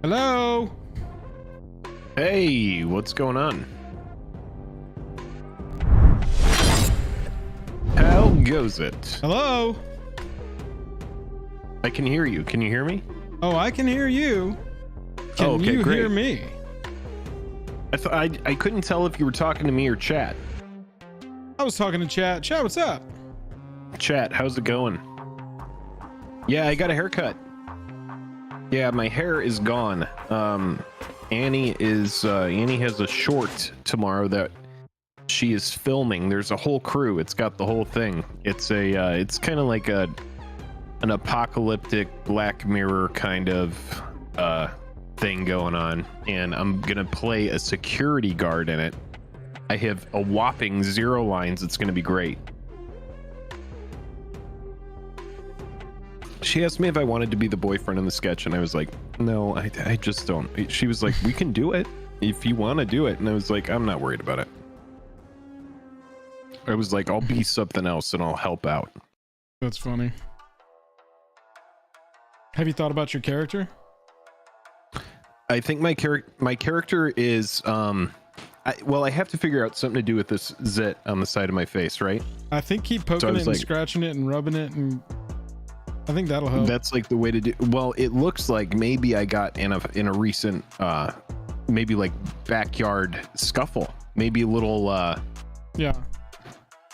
Hello? Hey, what's going on? How goes it? Hello? I can hear you. Can you hear me? Oh, I can hear you. Can okay, you great. hear me? I couldn't tell if you were talking to me or chat. I was talking to chat. Chat, what's up? Chat, how's it going? Yeah, I got a haircut. Yeah, my hair is gone. Annie has a short tomorrow that she is filming. There's a whole crew. It's got the whole thing. It's kind of like an apocalyptic Black Mirror kind of thing going on, and I'm gonna play a security guard in it. I have a whopping 0 lines. It's gonna be great. She asked me if I wanted to be the boyfriend in the sketch, and I was like, no, I just don't. She was like, we can do it if you want to do it. And I was like, I'm not worried about it. I was like, I'll be something else and I'll help out. That's funny. Have you thought about your character? I think my character is, I have to figure out something to do with this zit on the side of my face, right? I think keep poking it and scratching it and rubbing it, and I think that'll help. That's like the way to do. Well, it looks like maybe I got in a recent, maybe like backyard scuffle, maybe a little. Yeah,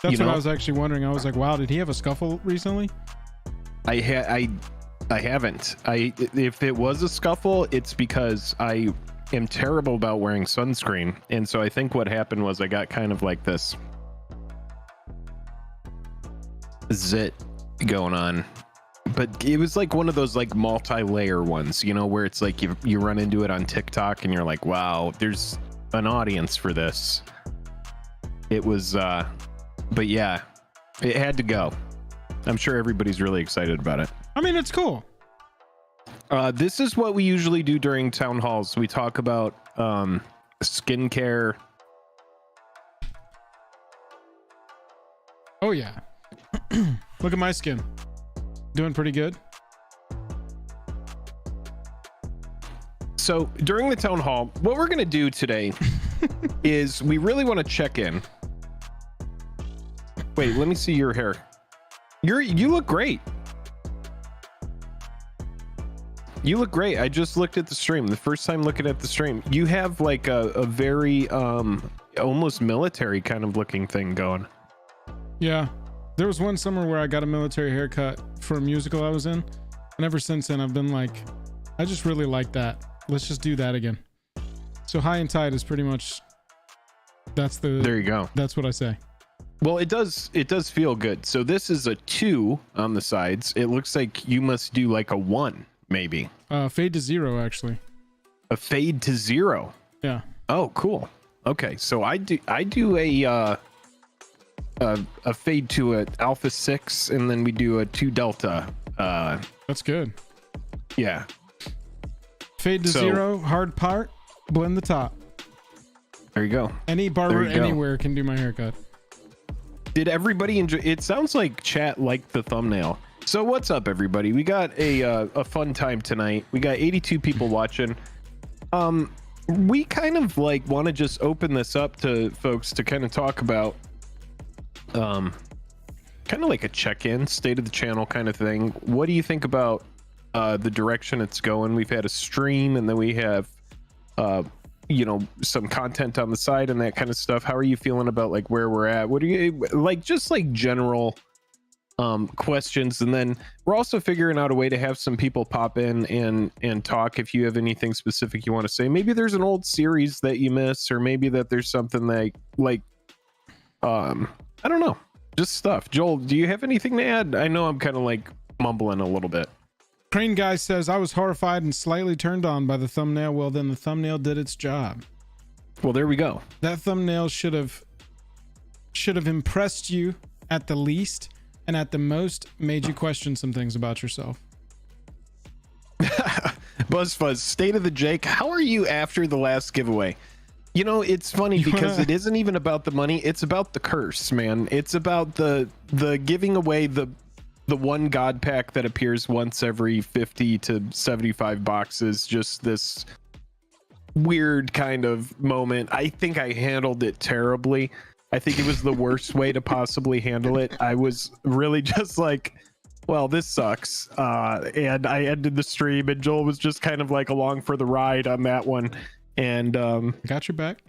that's what I was actually wondering. I was like, wow, did he have a scuffle recently? I haven't. If it was a scuffle, it's because I am terrible about wearing sunscreen, and so I think what happened was I got kind of like this zit going on, but it was like one of those like multi-layer ones, you know, where it's like you run into it on TikTok and you're like, wow, there's an audience for this. It was but yeah, it had to go. I'm sure everybody's really excited about it. I mean, it's cool. This is what we usually do during town halls. We talk about skincare. Oh yeah. Look at my skin. Doing pretty good. So during the town hall, what we're going to do today is we really want to check in. Wait, let me see your hair. You look great. You look great. I just looked at the stream. The first time looking at the stream, you have like a very almost military kind of looking thing going. Yeah. There was one summer where I got a military haircut for a musical I was in. And ever since then, I've been like, I just really like that. Let's just do that again. So high and tight is pretty much, there you go. That's what I say. Well, it does feel good. So this is a 2 on the sides. It looks like you must do like a 1, maybe. Fade to 0, actually. A fade to 0. Yeah. Oh, cool. Okay, so I do a fade to a alpha 6, and then we do a 2 delta. That's good. Yeah. Fade to 0, hard part, blend the top. There you go. Any barber anywhere can do my haircut. Did everybody enjoy? It sounds like chat liked the thumbnail. So what's up, everybody? We got a fun time tonight. We got 82 people watching. We kind of like want to just open this up to folks to kind of talk about kind of like a check-in, state of the channel kind of thing. What do you think about the direction it's going? We've had a stream, and then we have you know, some content on the side and that kind of stuff. How are you feeling about like where we're at? What do you like, just like general questions? And then we're also figuring out a way to have some people pop in and talk if you have anything specific you want to say. Maybe there's an old series that you miss, or maybe that there's something like I don't know, just stuff. Joel, do you have anything to add? I know I'm kind of like mumbling a little bit. Crane Guy says, I was horrified and slightly turned on by the thumbnail. Well, then the thumbnail did its job. Well, there we go. That thumbnail should have impressed you at the least, and at the most made you question some things about yourself. BuzzFuzz, State of the Jake, how are you after the last giveaway? You know, it's funny because it isn't even about the money. It's about the curse, man. It's about the giving away the one god pack that appears once every 50 to 75 boxes. Just this weird kind of moment. I think I handled it terribly. I think it was the worst way to possibly handle it. I was really just like, well, this sucks. And I ended the stream, and Joel was just kind of like along for the ride on that one. And got your back.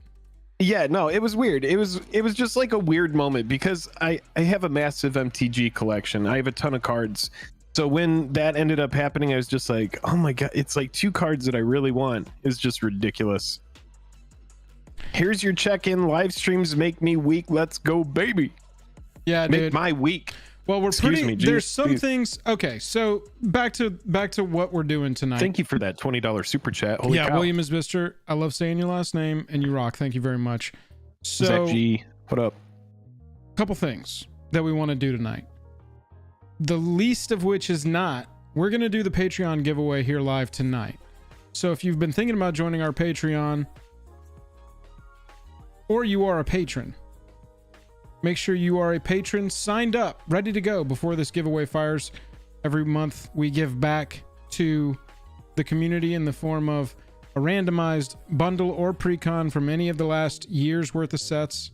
Yeah, no, it was weird. It was just like a weird moment because I have a massive MTG collection. I have a ton of cards. So when that ended up happening, I was just like, oh my God, it's like 2 cards that I really want. It's just ridiculous. Here's your check-in. Live streams make me weak. Let's go, baby. Yeah, make dude. my week. Well, there's some things. Okay, so back to what we're doing tonight. Thank you for that $20 super chat. Holy cow. William is Mister. I love saying your last name, and you rock. Thank you very much. So, Zach G, what up? A couple things that we want to do tonight. The least of which is not we're going to do the Patreon giveaway here live tonight. So if you've been thinking about joining our Patreon, or you are a patron, make sure you are a patron signed up, ready to go before this giveaway fires. Every month we give back to the community in the form of a randomized bundle or pre-con from any of the last year's worth of sets.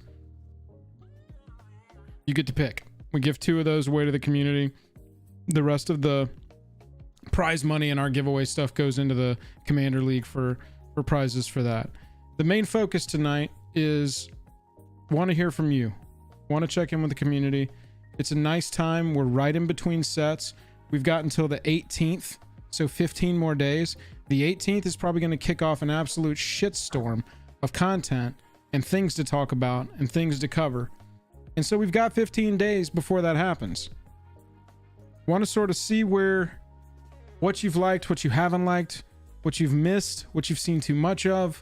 You get to pick. We give 2 of those away to the community. The rest of the prize money and our giveaway stuff goes into the Commander League for prizes for that. The main focus tonight is want to hear from you. Want to check in with the community. It's a nice time. We're right in between sets. We've got until the 18th, so 15 more days. The 18th is probably going to kick off an absolute shitstorm of content and things to talk about and things to cover. And so we've got 15 days before that happens. Want to sort of see what you've liked, what you haven't liked, what you've missed, what you've seen too much of,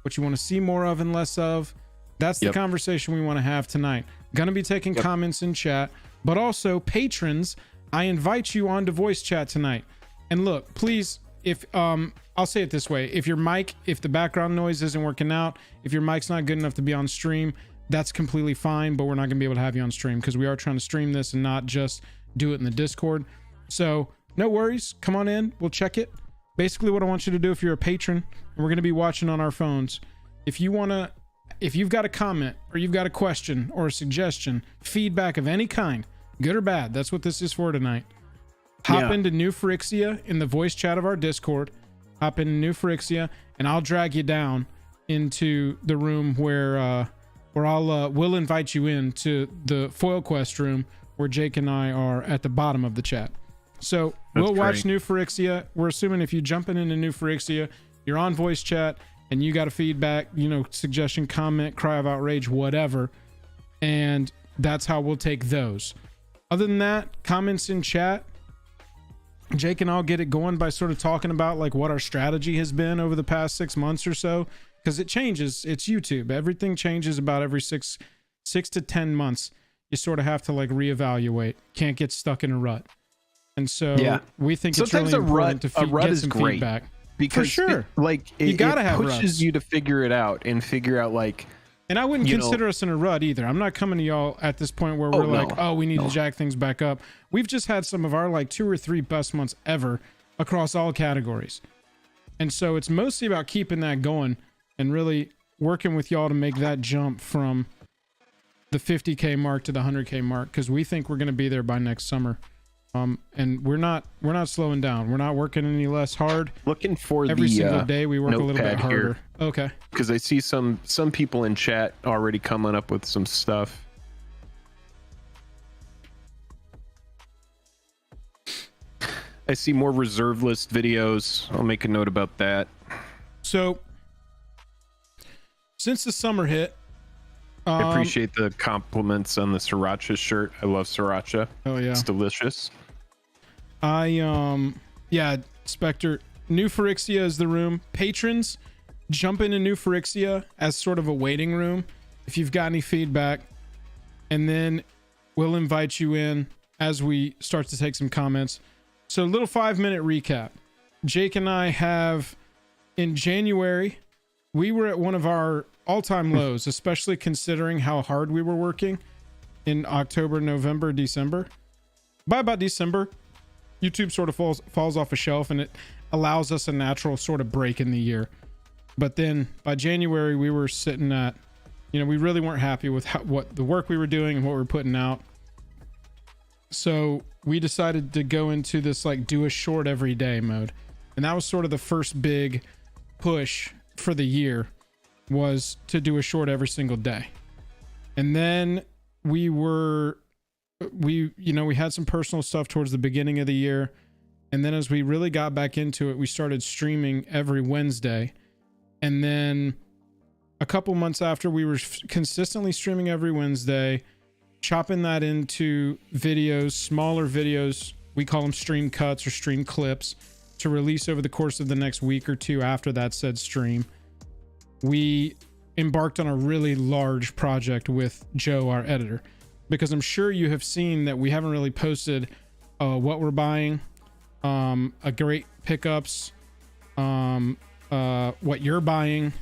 what you want to see more of and less of. That's the conversation we want to have tonight. Gonna be taking comments in chat, but also patrons, I invite you onto voice chat tonight. And look, please, if I'll say it this way, if the background noise isn't working out, if your mic's not good enough to be on stream, that's completely fine, but we're not gonna be able to have you on stream because we are trying to stream this and not just do it in the Discord. So no worries, come on in, we'll check it. Basically what I want you to do, if you're a patron, and we're gonna be watching on our phones, if you've got a comment or you've got a question or a suggestion, feedback of any kind, good or bad, that's what this is for tonight. Hop into New Phyrexia in the voice chat of our Discord. Hop into New Phyrexia, and I'll drag you down into the room where we'll invite you into the Foil Quest room where Jake and I are at the bottom of the chat. So we'll watch New Phyrexia. We're assuming if you jump into New Phyrexia, you're on voice chat and you got a feedback, suggestion, comment, cry of outrage, whatever. And that's how we'll take those. Other than that, comments in chat, Jake and I'll get it going by sort of talking about like what our strategy has been over the past 6 months or so, because it changes. It's YouTube. Everything changes about every six to 10 months. You sort of have to like reevaluate. Can't get stuck in a rut. And so we think sometimes it's really important to get some great feedback. Because for sure, you gotta have pushes ruts. you to figure it out and figure out like. And I wouldn't consider us in a rut either. I'm not coming to y'all at this point where we need to jack things back up. We've just had some of our like 2 or 3 best months ever across all categories. And so it's mostly about keeping that going and really working with y'all to make that jump from the 50K mark to the 100K mark, because we think we're going to be there by next summer. And we're not slowing down. We're not working any less hard. Looking for every single day we work a little bit harder. Here. Okay. Because I see some people in chat already coming up with some stuff. I see more reserve list videos. I'll make a note about that. So since the summer hit, I appreciate the compliments on the sriracha shirt. I love sriracha. Oh yeah, it's delicious. Spectre, New Phyrexia is the room. Patrons, jump into New Phyrexia as sort of a waiting room if you've got any feedback, and then we'll invite you in as we start to take some comments. So a little 5-minute recap. Jake and I have, in January, we were at one of our all-time lows, especially considering how hard we were working in October, November, December. By about December, YouTube sort of falls off a shelf, and it allows us a natural sort of break in the year. But then by January, we were sitting at, we really weren't happy with what the work we were doing and what we were putting out. So we decided to go into this like do a short every day mode. And that was sort of the first big push for the year, was to do a short every single day. And then we had some personal stuff towards the beginning of the year. And then as we really got back into it, we started streaming every Wednesday. And then a couple months after, we were consistently streaming every Wednesday, chopping that into videos, smaller videos. We call them stream cuts or stream clips, to release over the course of the next week or two after that said stream. We embarked on a really large project with Joe, our editor, because I'm sure you have seen that we haven't really posted what we're buying, a great pickups, what you're buying,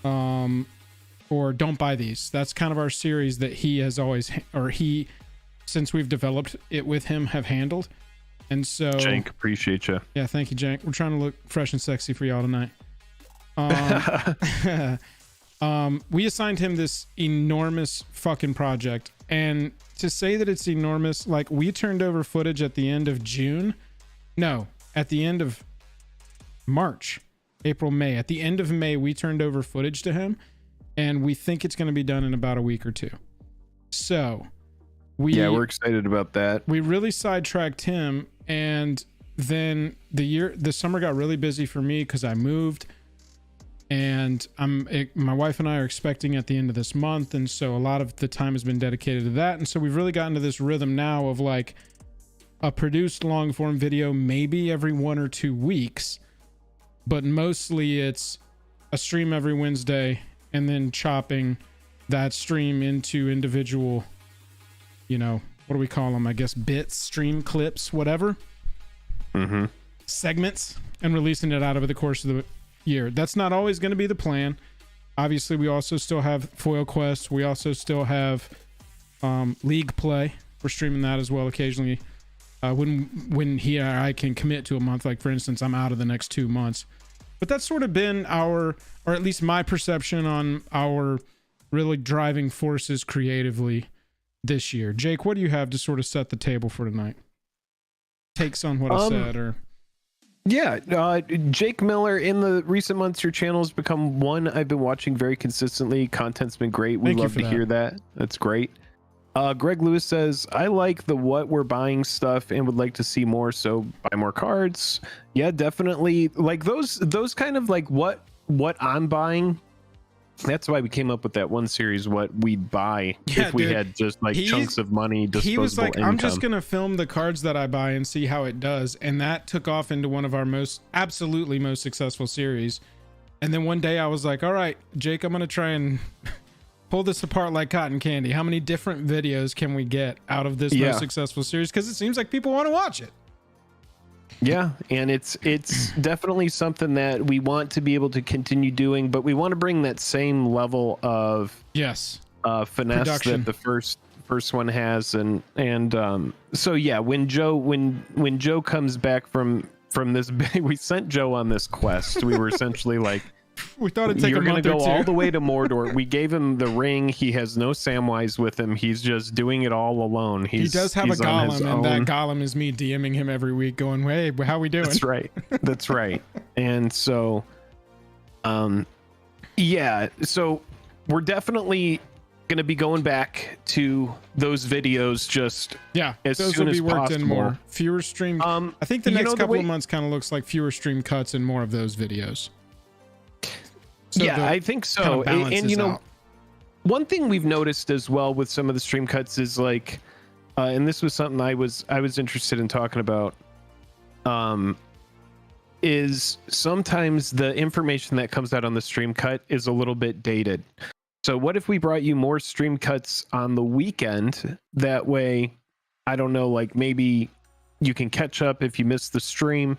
or don't buy these. That's kind of our series that he has always, since we've developed it with him, have handled. And so Jank, appreciate you. Yeah, thank you, Jank. We're trying to look fresh and sexy for y'all tonight. We assigned him this enormous fucking project, and to say that it's enormous, like, we turned over footage at the end of June. No, at the end of March, April, May. At the end of May, we turned over footage to him, and we think it's going to be done in about a week or two. So we're excited about that. We really sidetracked him, and then the summer got really busy for me because I moved, and my wife and I are expecting at the end of this month, and so a lot of the time has been dedicated to that. And so we've really gotten to this rhythm now of like a produced long form video maybe every 1 or 2 weeks, but mostly it's a stream every Wednesday and then chopping that stream into individual, what do we call them? I guess bits, stream clips, whatever, segments, and releasing it out over the course of the year. That's not always going to be the plan. Obviously, we also still have Foil Quest. We also still have League Play. We're streaming that as well occasionally. When he or I can commit to a month, like for instance, I'm out of the next 2 months. But that's sort of been or at least my perception on our really driving forces creatively this year. Jake, what do you have to sort of set the table for tonight? Takes on what I said, or... Yeah, Jake Miller, in the recent months, your channel has become one I've been watching very consistently. Content's been great. We love to hear that. That's great. Greg Lewis says, I like the what we're buying stuff and would like to see more, so buy more cards. Yeah, definitely. Like those kind of like what I'm buying. That's why we came up with that one series, what we'd buy if we had just like chunks of money, disposable He was like, income. I'm just going to film the cards that I buy and see how it does. And that took off into one of our absolutely most successful series. And then one day I was like, all right, Jake, I'm going to try and pull this apart like cotton candy. How many different videos can we get out of this most successful series? Because it seems like people want to watch it. Yeah, and it's definitely something that we want to be able to continue doing, but we want to bring that same level of finesse production that the first one has, and so yeah, when Joe comes back from this, we sent Joe on this quest. We were essentially like, we thought it'd take you're a month gonna go or two. all the way to Mordor. We gave him the ring. He has no Samwise with him. He's just doing it all alone. He does have a golem, and that golem is me DMing him every week going, hey, how we doing? That's right. And so so we're definitely gonna be going back to those videos just as those soon will be as worked possible. in more. Fewer stream I think the next couple of months kind of looks like fewer stream cuts and more of those videos. So I think so. And one thing we've noticed as well with some of the stream cuts is like, and this was something I was interested in talking about, is sometimes the information that comes out on the stream cut is a little bit dated. So what if we brought you more stream cuts on the weekend? That way, I don't know, like maybe you can catch up if you missed the stream,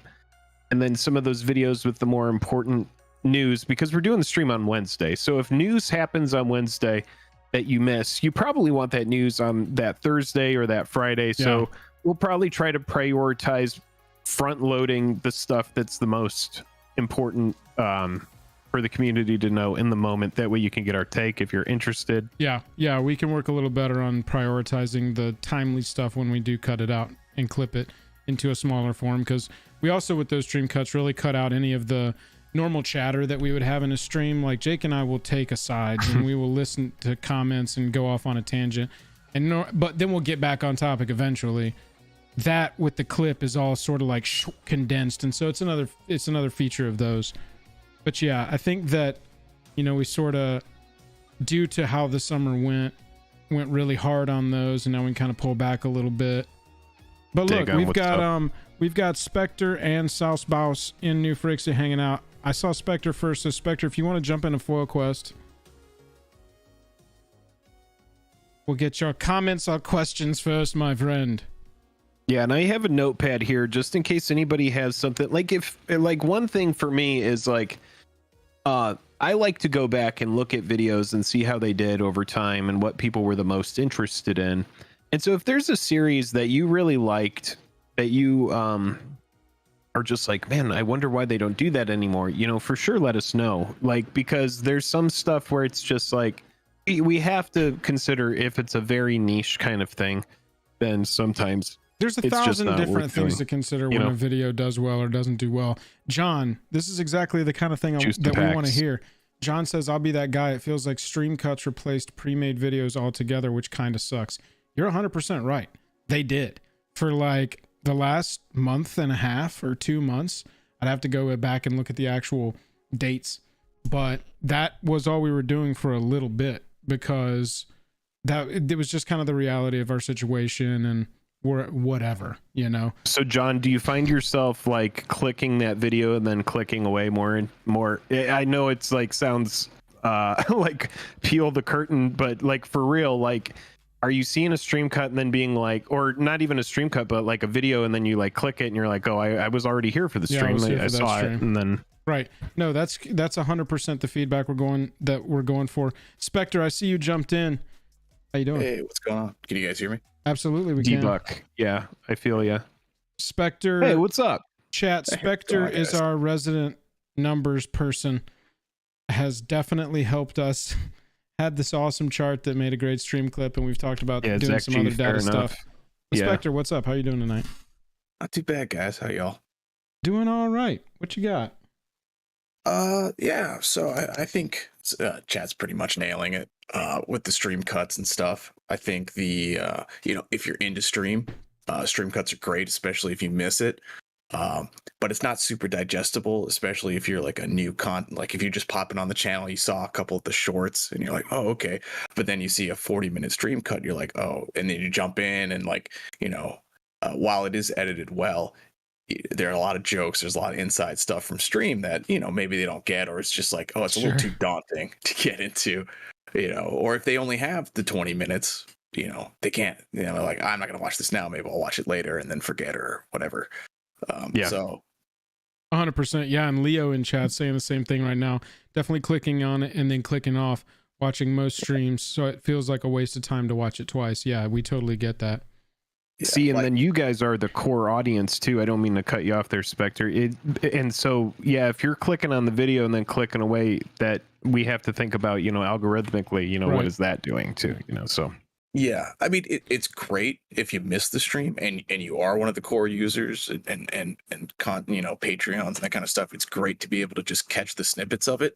and then some of those videos with the more important news, because we're doing the stream on Wednesday. So if news happens on Wednesday that you miss, you probably want that news on that Thursday or that Friday. So we'll probably try to prioritize front loading the stuff that's the most important for the community to know in the moment. That way you can get our take if you're interested. Yeah, we can work a little better on prioritizing the timely stuff when we do cut it out and clip it into a smaller form, because we also, with those stream cuts, really cut out any of the normal chatter that we would have in a stream. Like Jake and I will take asides and we will listen to comments and go off on a tangent, but then we'll get back on topic eventually. That with the clip is all sort of like condensed, and so it's another feature of those. But yeah, I think that we sort of, due to how the summer went really hard on those, and now we can kind of pull back a little bit. But look, we've got Spectre and South Bouse in New Frixie hanging out. I saw Spectre first, so Spectre, if you want to jump into Foil Quest, we'll get your comments or questions first, my friend. Yeah, and I have a notepad here just in case anybody has something. Like if like one thing for me is like I like to go back and look at videos and see how they did over time and what people were the most interested in. And so if there's a series that you really liked that you are just like, man, I wonder why they don't do that anymore, you know, for sure let us know. Like, because there's some stuff where it's just like we have to consider if it's a very niche kind of thing, then sometimes there's a thousand different things to consider when a video does well or doesn't do well. John, this is exactly the kind of thing that we want to hear. John says, I'll be that guy. It feels like stream cuts replaced pre-made videos altogether, which kind of sucks. You're 100% right. They did. For like the last month and a half or 2 months, I'd have to go back and look at the actual dates. But that was all we were doing for a little bit because it was just kind of the reality of our situation and whatever, you know. So John, do you find yourself like clicking that video and then clicking away more and more? I know it's like sounds like peel the curtain, but like for real, like are you seeing a stream cut and then being like, or not even a stream cut, but like a video and then you like click it and you're like, oh, I was already here for the stream. I saw it and then right. No, that's 100% the feedback we're going for. Spectre, I see you jumped in. How you doing? Hey, what's going on? Can you guys hear me? Absolutely, we Debuck. can. Yeah, I feel ya. Spectre. Hey, what's up? Chat. Spectre is our resident numbers person. Has definitely helped us. Had this awesome chart that made a great stream clip, and we've talked about doing Zach some G, other data enough. stuff. Spectre, what's up? How you doing tonight? Not too bad, guys. How y'all? Doing all right. What you got? Yeah. So I think chat's pretty much nailing it with the stream cuts and stuff. I think the if you're into stream cuts are great, especially if you miss it. But it's not super digestible, especially if you're like a new like if you're just popping on the channel, you saw a couple of the shorts and you're like, oh, okay. But then you see a 40-minute stream cut, you're like, oh, and then you jump in and like, while it is edited well, there are a lot of jokes. There's a lot of inside stuff from stream that, maybe they don't get, or it's just like, oh, it's a little too daunting to get into, or if they only have the 20 minutes, they can't, like, I'm not going to watch this now. Maybe I'll watch it later and then forget or whatever. So 100%. Yeah. And Leo in chat saying the same thing right now. Definitely clicking on it and then clicking off, watching most streams. So it feels like a waste of time to watch it twice. Yeah, we totally get that. Yeah, see, and then you guys are the core audience too. I don't mean to cut you off there, Spectre. And so, yeah, if you're clicking on the video and then clicking away, that we have to think about, algorithmically, right. What is that doing too, so. Yeah, I mean, it's great if you miss the stream and you are one of the core users and Patreons and that kind of stuff. It's great to be able to just catch the snippets of it.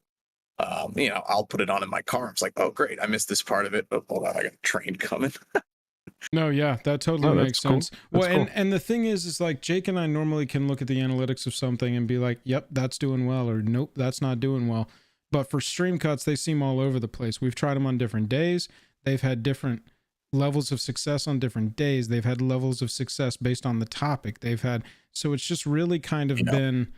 I'll put it on in my car. It's like, oh, great, I missed this part of it. Oh, hold on, I got a train coming. No, yeah, that totally makes sense. Cool. Well, and the thing is like Jake and I normally can look at the analytics of something and be like, yep, that's doing well, or nope, that's not doing well. But for stream cuts, they seem all over the place. We've tried them on different days. They've had different levels of success on different days. They've had levels of success based on the topic they've had. So it's just really kind of been,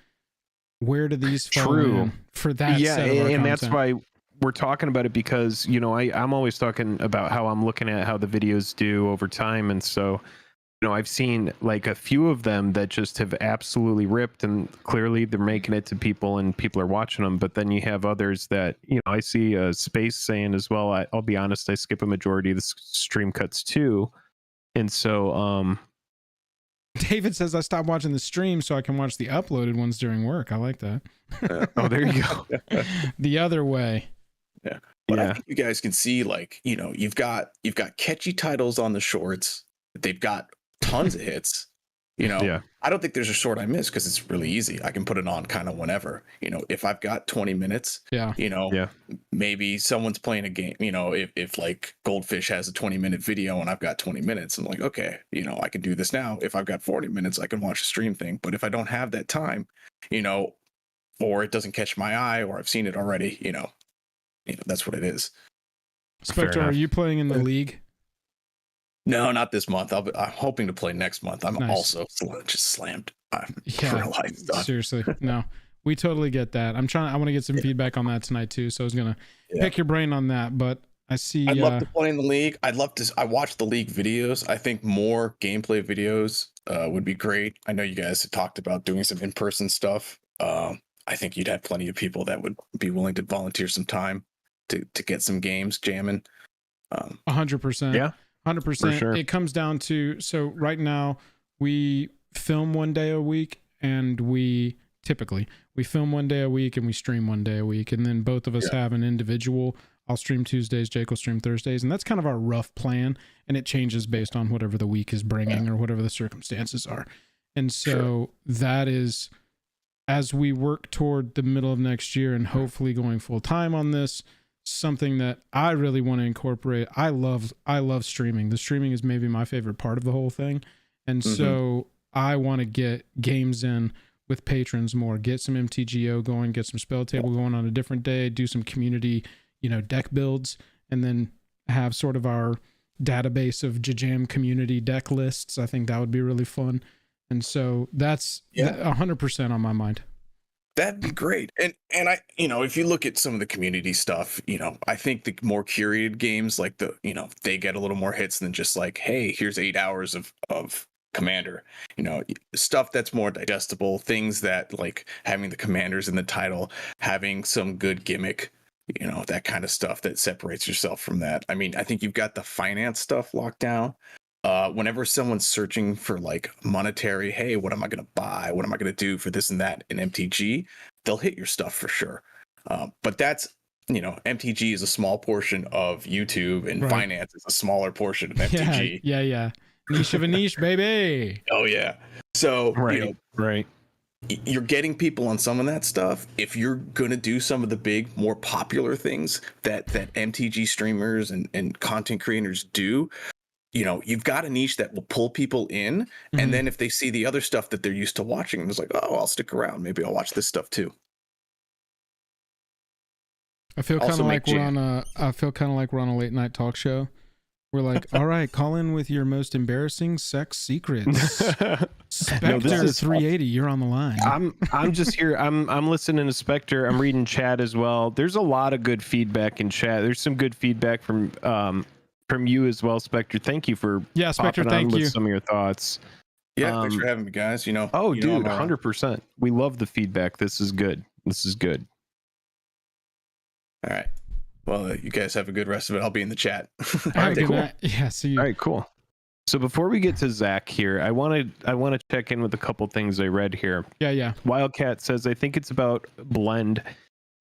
where do these fall in for that? Yeah, set of our and content. that's why we're talking about it, because I'm always talking about how I'm looking at how the videos do over time, and so I've seen like a few of them that just have absolutely ripped, and clearly they're making it to people and people are watching them. But then you have others that I see Space saying as well, I'll be honest, I skip a majority of the stream cuts too, and so David says I stopped watching the stream so I can watch the uploaded ones during work. I like that. Oh, there you go. The other way. Yeah. But I think you guys can see, like, you've got catchy titles on the shorts. They've got tons of hits. Yeah. I don't think there's a short I miss because it's really easy. I can put it on kind of whenever. If I've got 20 minutes, maybe someone's playing a game. If like Goldfish has a 20-minute video and I've got 20 minutes, I'm like, okay, I can do this now. If I've got 40 minutes, I can watch the stream thing. But if I don't have that time, or it doesn't catch my eye, or I've seen it already, that's what it is. Spectre, are you playing in the league? No, not this month. I'm hoping to play next month. I'm also just slammed for life stuff. Seriously, no, we totally get that. I want to get some feedback on that tonight too. So I was gonna pick your brain on that, but I see. I'd love to play in the league. I watch the league videos. I think more gameplay videos would be great. I know you guys had talked about doing some in-person stuff. I think you'd have plenty of people that would be willing to volunteer some time to get some games jamming. 100%. Yeah, 100%. sure. It comes down to, so right now we film 1 day a week, and we film 1 day a week and we stream 1 day a week. And then both of us have an individual. I'll stream Tuesdays, Jake will stream Thursdays. And that's kind of our rough plan. And it changes based on whatever the week is bringing or whatever the circumstances are. And so that is, as we work toward the middle of next year and hopefully going full time on this, something that I really want to incorporate. I love streaming. The streaming is maybe my favorite part of the whole thing. And so I want to get games in with patrons more, get some MTGO going, get some spell table going on a different day, do some community, deck builds, and then have sort of our database of JAJAM community deck lists. I think that would be really fun. And so that's 100% on my mind. That'd be great. And I, if you look at some of the community stuff, I think the more curated games, like they get a little more hits than just like, hey, here's 8 hours of Commander, stuff that's more digestible, things that like having the commanders in the title, having some good gimmick, that kind of stuff that separates yourself from that. I mean, I think you've got the finance stuff locked down. Whenever someone's searching for like monetary, hey, what am I going to buy? What am I going to do for this and that in MTG? They'll hit your stuff for sure. But that's, MTG is a small portion of YouTube, and finance is a smaller portion of MTG. Yeah. Niche of a niche, baby. Oh yeah. So right. You're getting people on some of that stuff. If you're gonna do some of the big, more popular things that MTG streamers and content creators do, you've got a niche that will pull people in. And then if they see the other stuff that they're used to watching, it's like, oh, I'll stick around. Maybe I'll watch this stuff too. I feel kind of like we're on a late night talk show. We're like, all right, call in with your most embarrassing sex secrets. Spectre 380, you're on the line. I'm just here. I'm listening to Spectre. I'm reading chat as well. There's a lot of good feedback in chat. There's some good feedback from you as well, Spectre. Thank you for Spectre. Thank you with some of your thoughts. Yeah, thanks for having me, guys. Dude, 100%. We love the feedback. This is good. All right. Well, you guys have a good rest of it. I'll be in the chat. All right, cool. Yeah, see you. All right, cool. So before we get to Zach here, I want to check in with a couple things I read here. Yeah. Wildcat says, I think it's about blend.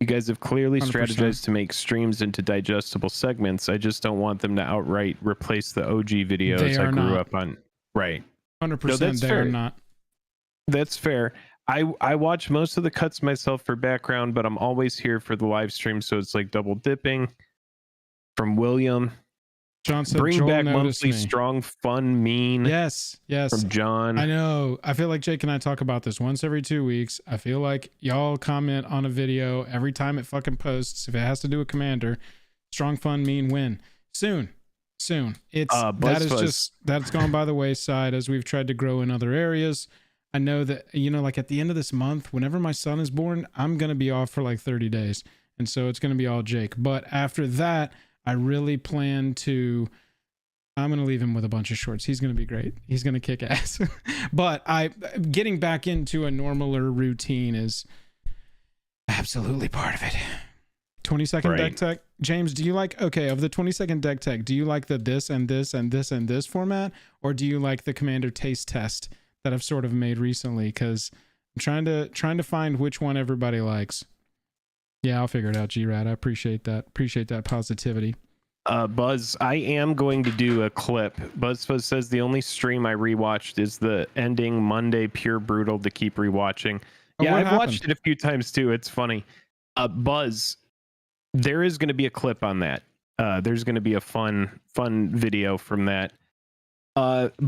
You guys have clearly 100%. strategized to make streams into digestible segments. I just don't want them to outright replace the OG videos I grew up on. Right. 100%. They are not. That's fair. I watch most of the cuts myself for background, but I'm always here for the live stream, so it's like double dipping. From William. John said, bring Joel back monthly me. Strong, fun, mean. Yes. From John. I know. I feel like Jake and I talk about this once every 2 weeks. I feel like y'all comment on a video every time it fucking posts. If it has to do with Commander, strong, fun, mean, win. Soon. It's that's gone by the wayside as we've tried to grow in other areas. I know that, like at the end of this month, whenever my son is born, I'm going to be off for like 30 days. And so it's going to be all Jake. But after that, I really plan to, I'm going to leave him with a bunch of shorts. He's going to be great. He's going to kick ass. But getting back into a normaler routine is absolutely part of it. 20-second deck tech. James, do you like, of the 20-second deck tech, do you like the this and this and this and this format? Or do you like the Commander taste test that I've sort of made recently? Because I'm trying to find which one everybody likes. Yeah, I'll figure it out, G-Rad. I appreciate that. Appreciate that positivity. Buzz, I am going to do a clip. BuzzFuzz says the only stream I rewatched is the ending Monday Pure Brutal to keep rewatching. Yeah, I've watched it a few times too. It's funny. Buzz, there is going to be a clip on that. There's going to be a fun video from that. You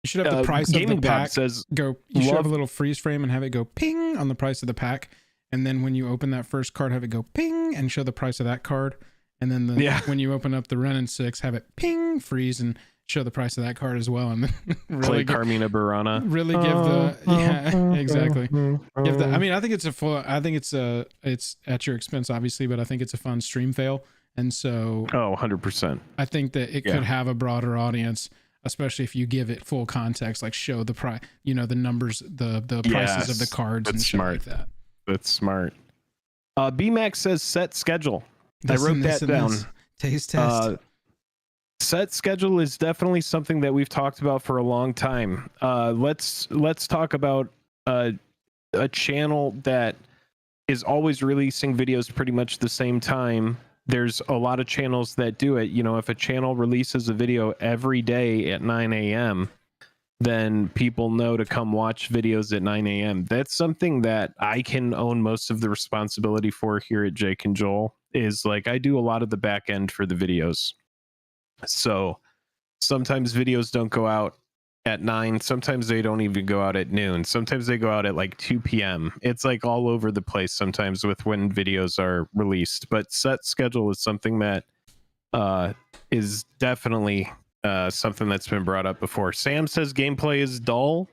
should have the price of the pack says, go. You should have a little freeze frame and have it go ping on the price of the pack. And then when you open that first card, have it go ping and show the price of that card. And then when you open up the Renin 6, have it ping, freeze, and show the price of that card as well. And then really Carmina Burana. Really give exactly. Give the, I mean, I think it's it's at your expense, obviously, but I think it's a fun stream fail. And so, 100%. I think that it could have a broader audience, especially if you give it full context, like show the price, the numbers, the prices of the cards and shit like that. That's smart. BMax says set schedule. I wrote that down. Taste test. Set schedule is definitely something that we've talked about for a long time. Let's talk about a channel that is always releasing videos pretty much the same time. There's a lot of channels that do it. If a channel releases a video every day at 9 a.m., then people know to come watch videos at 9 a.m. That's something that I can own most of the responsibility for here at Jake and Joel, is like I do a lot of the back end for the videos. So sometimes videos don't go out at 9. Sometimes they don't even go out at noon. Sometimes they go out at like 2 p.m. It's like all over the place sometimes with when videos are released. But set schedule is something that is definitely something that's been brought up before. Sam says gameplay is dull.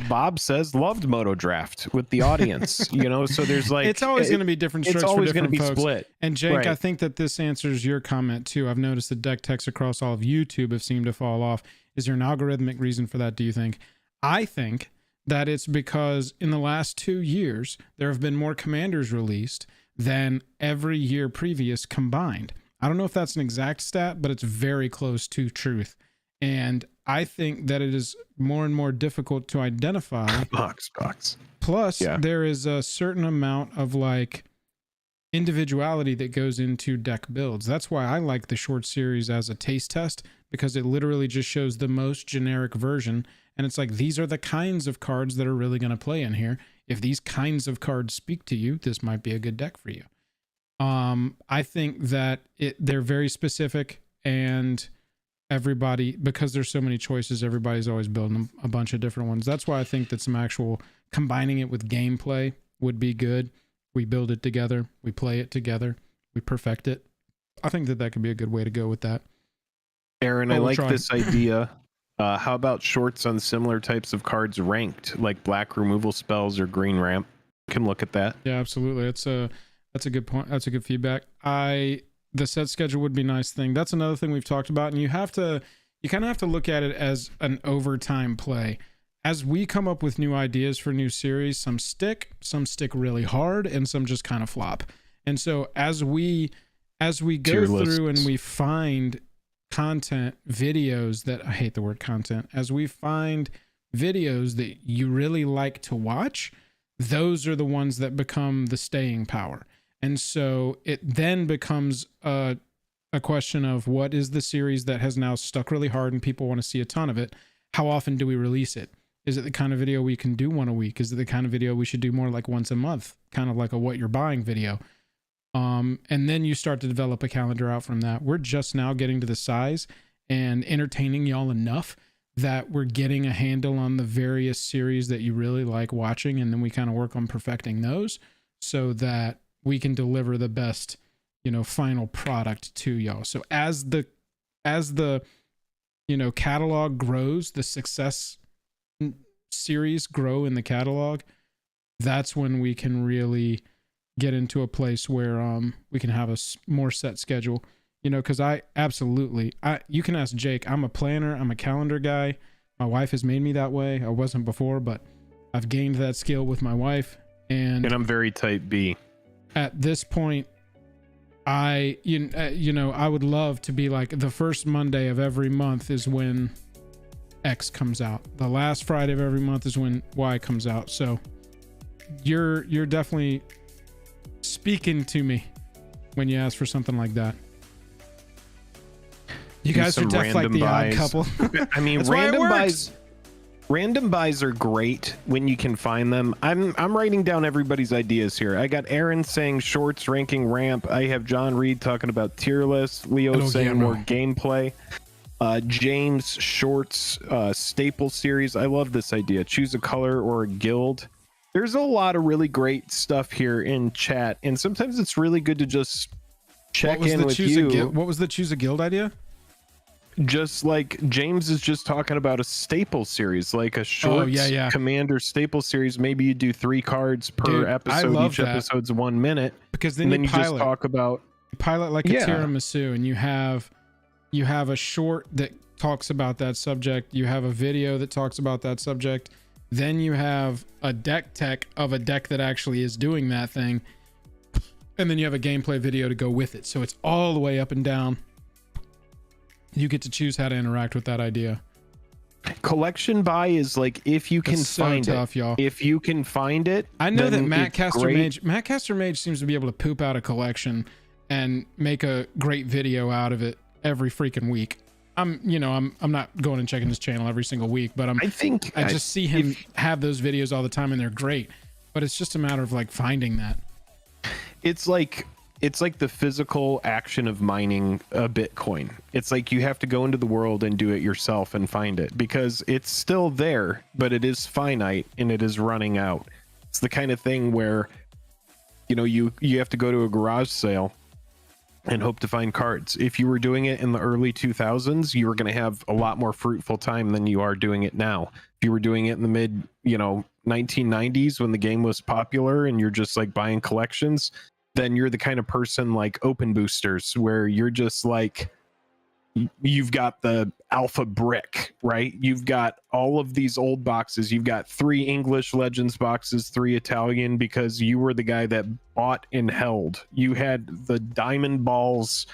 Bob says loved Moto Draft with the audience. So there's like it's always going to be different strokes. It's always going to be split. And Jake, right. I think that this answers your comment too. I've noticed the deck techs across all of YouTube have seemed to fall off. Is there an algorithmic reason for that, do you think? I think that it's because in the last 2 years there have been more commanders released than every year previous combined. I don't know if that's an exact stat, but it's very close to truth. And I think that it is more and more difficult to identify. Box. Plus, there is a certain amount of like individuality that goes into deck builds. That's why I like the short series as a taste test, because it literally just shows the most generic version. And it's like, these are the kinds of cards that are really going to play in here. If these kinds of cards speak to you, this might be a good deck for you. I think that they're very specific, and everybody, because there's so many choices, everybody's always building a bunch of different ones. That's why I think that some actual combining it with gameplay would be good. We build it together, we play it together, we perfect it. I think that could be a good way to go with that. Aaron, I like this idea. How about shorts on similar types of cards ranked, like black removal spells or green ramp? You can look at that. Yeah, absolutely. That's a good point. That's a good feedback. The set schedule would be a nice thing. That's another thing we've talked about, and you kind of have to look at it as an overtime play. As we come up with new ideas for new series, some stick really hard, and some just kind of flop. And so as we go through and we find content, videos that, I hate the word content, as we find videos that you really like to watch, those are the ones that become the staying power. And so it then becomes a question of, what is the series that has now stuck really hard and people want to see a ton of it? How often do we release it? Is it the kind of video we can do one a week? Is it the kind of video we should do more like once a month? Kind of like a what you're buying video. And then you start to develop a calendar out from that. We're just now getting to the size and entertaining y'all enough that we're getting a handle on the various series that you really like watching. And then we kind of work on perfecting those so that we can deliver the best, final product to y'all. So as the catalog grows, the success series grow in the catalog, that's when we can really get into a place where we can have a more set schedule, because you can ask Jake. I'm a planner, I'm a calendar guy. My wife has made me that way. I wasn't before, but I've gained that skill with my wife, and I'm very type B. At this point, I would love to be like, the first Monday of every month is when X comes out. The last Friday of every month is when Y comes out. So you're definitely speaking to me when you ask for something like that. You guys are definitely like the odd couple. I mean, random buys are great when you can find them. I'm writing down everybody's ideas here. I got Aaron saying shorts ranking ramp. I have John Reed talking about tier list. Leo saying more gameplay. James shorts staple series. I love this idea. Choose a color or a guild. There's a lot of really great stuff here in chat, and sometimes it's really good to just check in with you. What was the choose a guild idea? Just like James is just talking about a staple series, like a short commander staple series. Maybe you do 3 cards per episode. Each episode's 1 minute, because then you just talk about pilot like a Yeah. tiramisu, and you have a short that talks about that subject, you have a video that talks about that subject, then you have a deck tech of a deck that actually is doing that thing, and then you have a gameplay video to go with it. So it's all the way up and down. You get to choose how to interact with that idea. Collection buy is like, if you can It's so find tough, it. y'all. If you can find it, I know that then Matt it's Caster great. Mage seems to be able to poop out a collection and make a great video out of it every freaking week. I'm not going and checking his channel every single week, but I just see him have those videos all the time, and they're great. But it's just a matter of like finding that. It's like the physical action of mining a Bitcoin. It's like you have to go into the world and do it yourself and find it, because it's still there, but it is finite and it is running out. It's the kind of thing where, you have to go to a garage sale and hope to find cards. If you were doing it in the early 2000s, you were going to have a lot more fruitful time than you are doing it now. If you were doing it in the mid, 1990s when the game was popular and you're just like buying collections, then you're the kind of person like Open Boosters, where you're just like, you've got the alpha brick, right? You've got all of these old boxes. You've got 3 English Legends boxes, 3 Italian, because you were the guy that bought and held. You had the diamond balls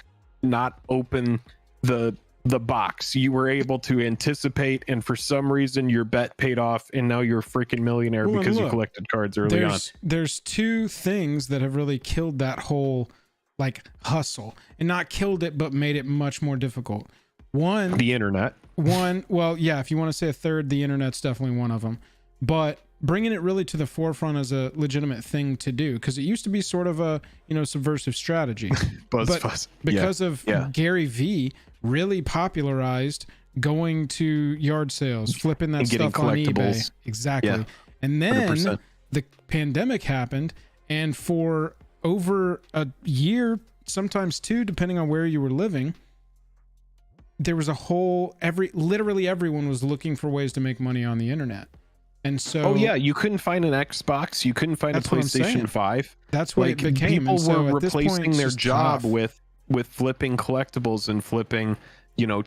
not open the box. You were able to anticipate, and for some reason your bet paid off, and now you're a freaking millionaire because you collected cards early on. There's 2 things that have really killed that whole like hustle, and not killed it, but made it much more difficult. One, the internet. Well, yeah, if you want to say a third, the internet's definitely one of them. But bringing it really to the forefront as a legitimate thing to do, because it used to be sort of a subversive strategy. Buzz. Because of Gary V really popularized going to yard sales, flipping that stuff on eBay. Exactly. Yeah. And then 100%. The pandemic happened, and for over a year, sometimes 2, depending on where you were living, there was literally everyone was looking for ways to make money on the internet. And so, you couldn't find an Xbox, you couldn't find a PlayStation 5. That's what it became. People were replacing their job with flipping collectibles and flipping,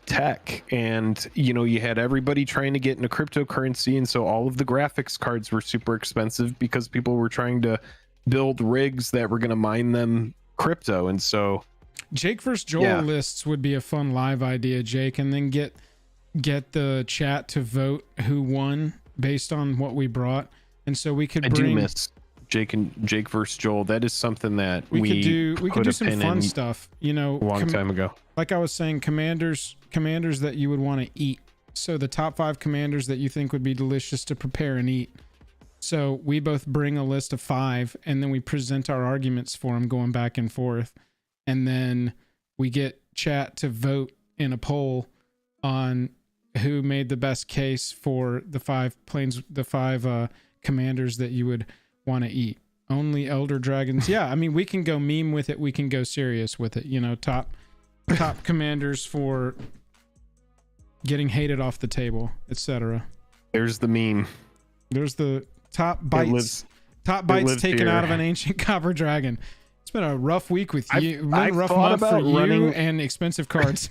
tech, and you had everybody trying to get into cryptocurrency, and so all of the graphics cards were super expensive because people were trying to build rigs that were going to mine them crypto. And so Jake versus Joel lists would be a fun live idea, Jake, and then get the chat to vote who won based on what we brought. And so we could bring... I do miss Jake versus Joel. That is something that we could do some fun stuff, a long time ago. Like I was saying, commanders that you would want to eat. So the top 5 commanders that you think would be delicious to prepare and eat. So we both bring a list of 5, and then we present our arguments for them, going back and forth. And then we get chat to vote in a poll on who made the best case for the 5 commanders that you would want to eat. Only elder dragons. Yeah, I mean, we can go meme with it. We can go serious with it. Top commanders for getting hated off the table, etc. There's the meme. There's the top bites taken out of an ancient copper dragon. It's been a rough week with you. A rough month for you and expensive cards.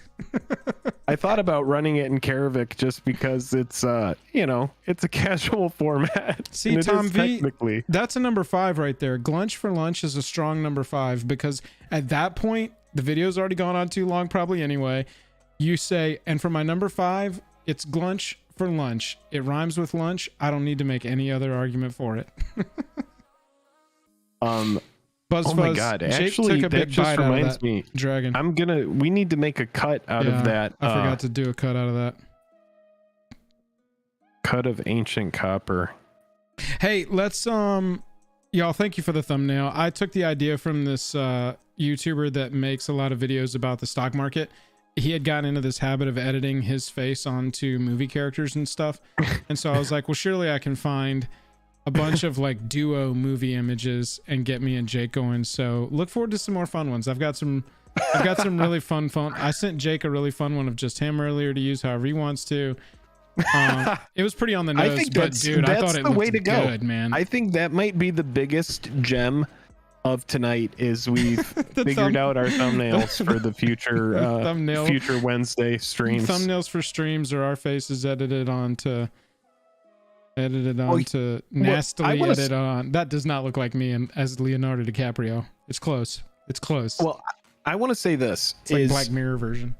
I thought about running it in Karavik just because it's it's a casual format. See, Tom V, that's a number 5 right there. Glunch for lunch is a strong number 5, because at that point the video's already gone on too long probably anyway. You say, and for my number 5, it's Glunch for lunch. It rhymes with lunch. I don't need to make any other argument for it. Buzz oh my god! Jake actually, took a that big just bite reminds out of me. Dragon. We need to make a cut out of that. I forgot to do a cut out of that. Cut of ancient copper. Hey, let's y'all, thank you for the thumbnail. I took the idea from this YouTuber that makes a lot of videos about the stock market. He had gotten into this habit of editing his face onto movie characters and stuff. And so I was like, well, surely I can find a bunch of like duo movie images and get me and Jake going. So look forward to some more fun ones. I've got some really fun phone. I sent Jake a really fun one of just him earlier to use however he wants to. It was pretty on the nose, but dude, I thought it looked good, man. I think that might be the biggest gem of tonight is we've figured out our thumbnails for the future future Wednesday streams. Thumbnails for streams are our faces edited onto nastily edited on. That does not look like me and as Leonardo DiCaprio. It's close. It's close. Well, I want to say this it's like Black Mirror version.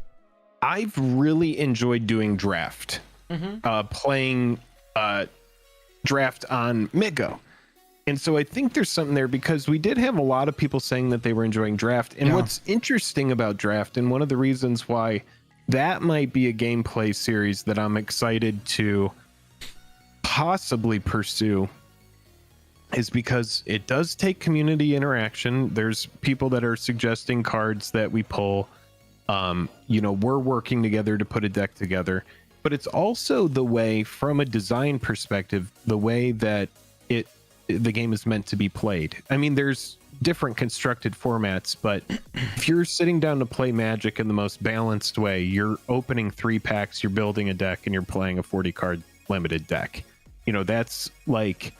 I've really enjoyed doing draft, playing draft on Migo. And so I think there's something there because we did have a lot of people saying that they were enjoying draft. And what's interesting about draft, and one of the reasons why that might be a gameplay series that I'm excited to possibly pursue, is because it does take community interaction. There's people that are suggesting cards that we pull. We're working together to put a deck together. But it's also the way, from a design perspective, the way that the game is meant to be played. I mean, there's different constructed formats, but if you're sitting down to play Magic in the most balanced way, you're opening 3 packs, you're building a deck, and you're playing a 40 card limited deck. That's like,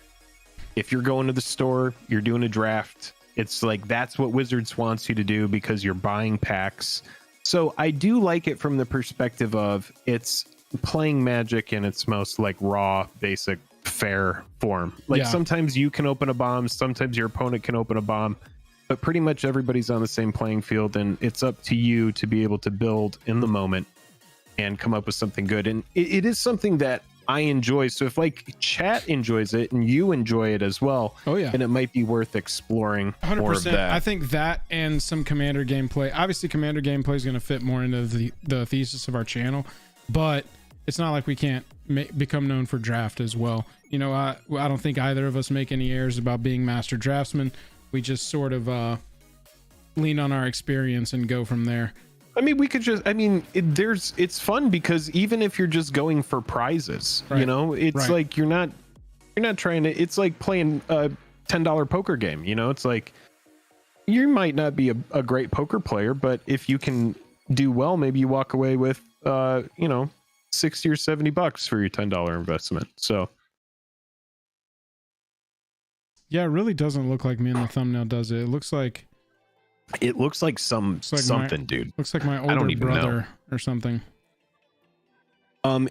if you're going to the store, you're doing a draft, it's like that's what Wizards wants you to do because you're buying packs. So I do like it from the perspective of it's playing Magic in its most like raw, basic, fair form. Sometimes you can open a bomb, sometimes your opponent can open a bomb, but pretty much everybody's on the same playing field, and it's up to you to be able to build in the moment and come up with something good. And it is something that I enjoy. So if like chat enjoys it and you enjoy it as well, and it might be worth exploring 100%. More of that. I think that and some Commander gameplay. Obviously, Commander gameplay is going to fit more into the thesis of our channel, but it's not like we can't become known for draft as well. I don't think either of us make any errors about being master draftsmen. We just sort of lean on our experience and go from there. I mean, we could just, it's fun because even if you're just going for prizes, it's like you're not trying to, it's like playing a $10 poker game, it's like you might not be a great poker player, but if you can do well, maybe you walk away with, $60 or $70 for your $10 investment. So. Yeah, it really doesn't look like me in the thumbnail, does it? It looks like something, dude. Looks like my older brother or something.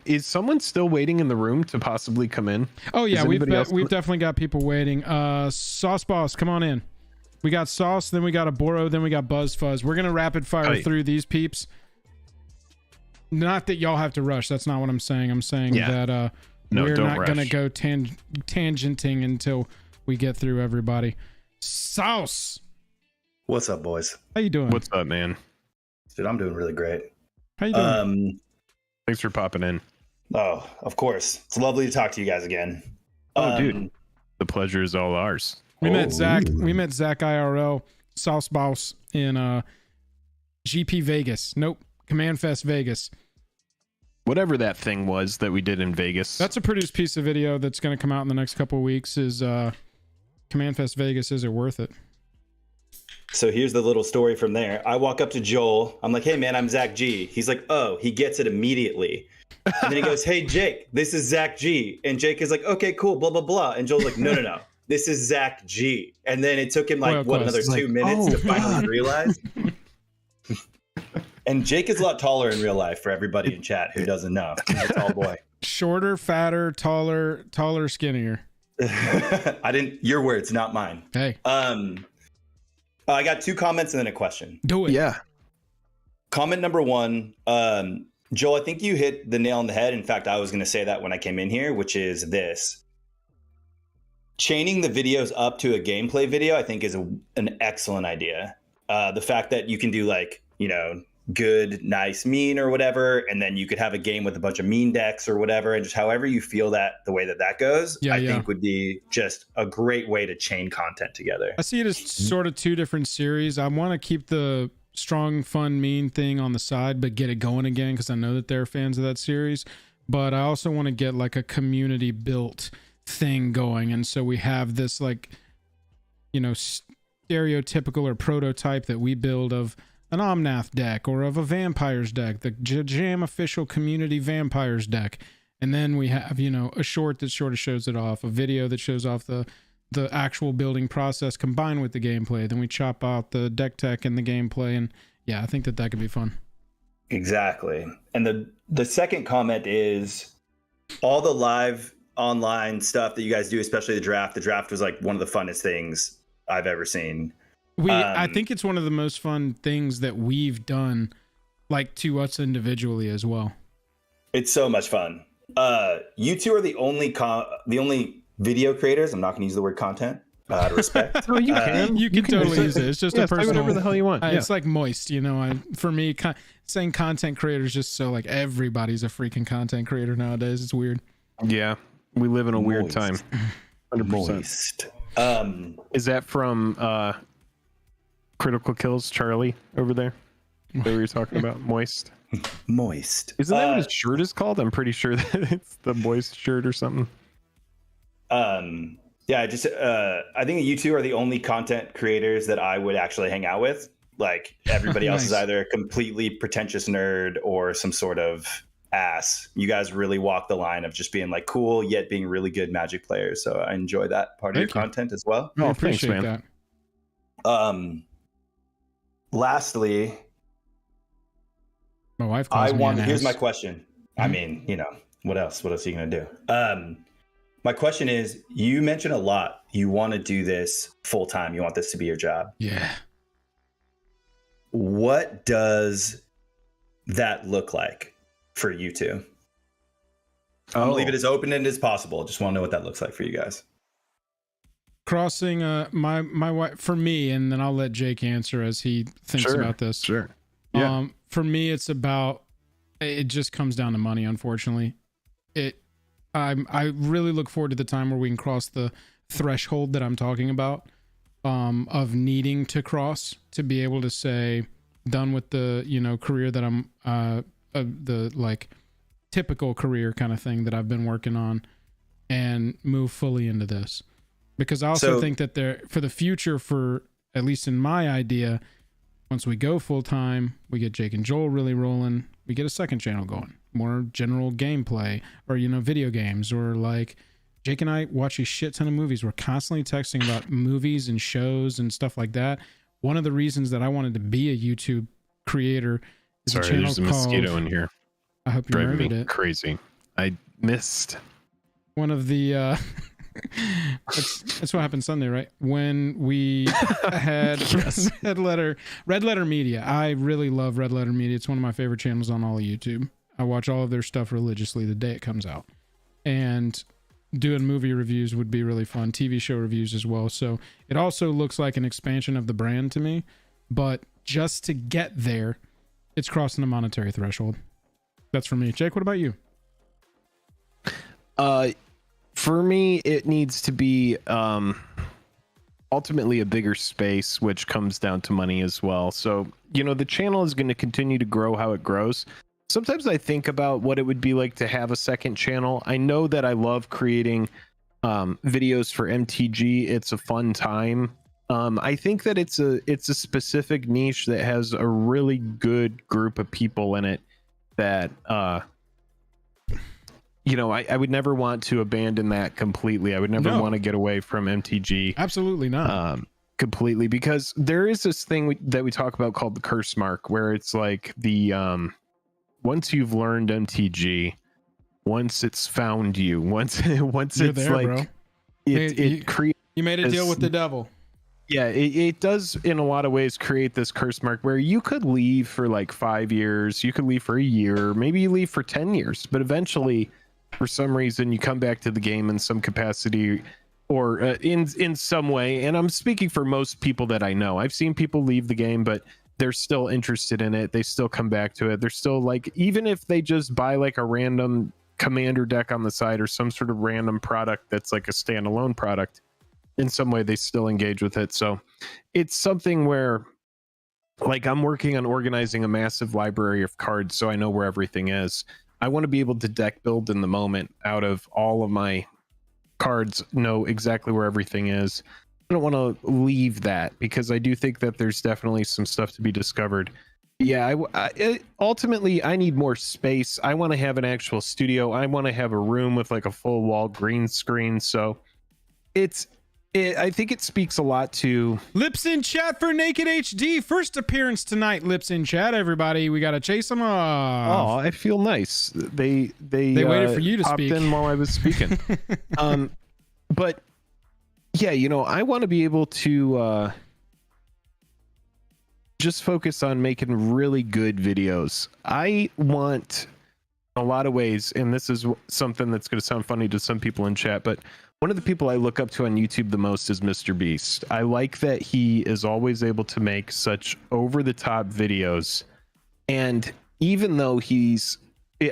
Is someone still waiting in the room to possibly come in? Oh yeah, we've definitely got people waiting. Sauce Boss, come on in. We got Sauce, then we got Aboro, then we got Buzz Fuzz. We're gonna rapid fire through these peeps. Not that y'all have to rush. That's not what I'm saying. I'm saying that we're not gonna go tangenting until we get through everybody. Sauce. What's up, boys? How you doing? What's up, man? Dude, I'm doing really great. How you doing? Thanks for popping in. Oh, of course. It's lovely to talk to you guys again. Dude, the pleasure is all ours. We met Zach IRL, Sauce Boss in GP Vegas. Nope, Command Fest Vegas. Whatever that thing was that we did in Vegas. That's a produced piece of video that's going to come out in the next couple of weeks. Is Command Fest Vegas, is it worth it? So here's the little story from there. I walk up to Joel. I'm like, hey, man, I'm Zach G. He's like, oh, he gets it immediately. And then he goes, hey, Jake, this is Zach G. And Jake is like, okay, cool, blah, blah, blah. And Joel's like, no. This is Zach G. And then it took him another 2 minutes to finally realize. And Jake is a lot taller in real life for everybody in chat who doesn't know. He's a tall boy. Shorter, fatter, taller, skinnier. Your words, not mine. Hey. I got 2 comments and then a question. Do it. Yeah. Comment number 1, Joel, I think you hit the nail on the head. In fact, I was going to say that when I came in here, which is this. Chaining the videos up to a gameplay video, I think is an excellent idea. The fact that you can do good, nice, mean or whatever, and then you could have a game with a bunch of mean decks or whatever, and just however you feel that the way that goes, I think would be just a great way to chain content together. I see it as sort of 2 different series. I want to keep the strong, fun, mean thing on the side, but get it going again because I know that they're fans of that series. But I also want to get like a community built thing going, and so we have this stereotypical or prototype that we build of an Omnath deck or of a vampires deck, the JAJAM official community vampires deck. And then we have, a short that sort of shows it off, a video that shows off the the actual building process combined with the gameplay. Then we chop out the deck tech and the gameplay, and yeah, I think that could be fun. Exactly. And the second comment is all the live online stuff that you guys do, especially the draft. The draft was like one of the funnest things I've ever seen. I think it's one of the most fun things that we've done, like to us individually as well. It's so much fun. You two are the only video creators. I'm not going to use the word content. Out of respect. Oh, you can. You can totally use it. It's just a personal. Whatever the hell you want. It's like moist, you know. For me, saying content creator is just so like everybody's a freaking content creator nowadays. It's weird. Yeah, we live in a weird time. 100%. Moist. Is that from Critical Kills Charlie over there? That we were talking about? Moist. Moist. Isn't that what his shirt is called? I'm pretty sure that it's the moist shirt or something. Yeah, I think you two are the only content creators that I would actually hang out with. Like everybody else Nice. is either a completely pretentious nerd or some sort of ass. You guys really walk the line of just being like cool yet being really good Magic players. So I enjoy that part of your content as well. I Oh, appreciate thanks, man. that. Lastly, My wife calls me an here's ass. my question. I mean, you know, what else? What else are you gonna do? My question is, you mentioned a lot. You want to do this full time. You want this to be your job. Yeah. What does that look like for you two? I'm gonna leave it as open-ended as possible. Just want to know what that looks like for you guys. Crossing my wife for me, and then I'll let Jake answer as he thinks about this. Sure. Yeah. For me, it's about, it just comes down to money, unfortunately. I really look forward to the time where we can cross the threshold that I'm talking about, of needing to cross to be able to say, done with the, you know, career that I'm, the like typical career kind of thing that I've been working on, and move fully into this. Because I also think that for the future, for at least in my idea, once we go full time, we get Jake and Joel really rolling, we get a second channel going, more general gameplay, or, you know, video games, or like Jake and I watch a shit ton of movies. We're constantly texting about movies and shows and stuff like that. One of the reasons that I wanted to be a YouTube creator is a channel there's a mosquito in here. I hope you Driving murdered me it. crazy. I missed. One of the that's what happened Sunday, right? When we had Red Letter Media. I really love Red Letter Media. It's one of my favorite channels on all of YouTube. I watch all of their stuff religiously the day it comes out. And doing movie reviews would be really fun. TV show reviews as well. So it also looks like an expansion of the brand to me. But just to get there, it's crossing the monetary threshold. That's for me. Jake, what about you? For me, it needs to be ultimately a bigger space, which comes down to money as well. So, you know, the channel is going to continue to grow how it grows. Sometimes I think about what it would be like to have a second channel. I know that I love creating videos for MTG. It's a fun time. I think that it's a specific niche that has a really good group of people in it that you know, I would never want to abandon that completely. I would never want to get away from MTG. Absolutely not. Completely, because there is this thing that we talk about called the curse mark, where it's like the once you've learned MTG, once it's found you, once You're it's there, like bro. it creates. You made a deal with the devil. Yeah, it does in a lot of ways create this curse mark where you could leave for like 5 years, you could leave for a year, maybe you leave for 10 years, but eventually, for some reason, you come back to the game in some capacity or in some way. And I'm speaking for most people that I know. I've seen people leave the game, but they're still interested in it. They still come back to it. They're still like, even if they just buy like a random commander deck on the side or some sort of random product that's like a standalone product, in some way they still engage with it. So it's something where, like, I'm working on organizing a massive library of cards so I know where everything is. I want to be able to deck build in the moment out of all of my cards, know exactly where everything is. I don't want to leave that because I do think that there's definitely some stuff to be discovered. Yeah, ultimately, I need more space. I want to have an actual studio. I want to have a room with like a full wall green screen. So it's I think it speaks a lot to Lips in chat for Naked HD. First appearance tonight. Lips in chat, everybody. We gotta chase them off. I feel nice. They waited for you to popped speak in while I was speaking. But yeah, I want to be able to just focus on making really good videos. I want, in a lot of ways, and this is something that's going to sound funny to some people in chat, but one of the people I look up to on YouTube the most is Mr. Beast. I like that he is always able to make such over-the-top videos. And even though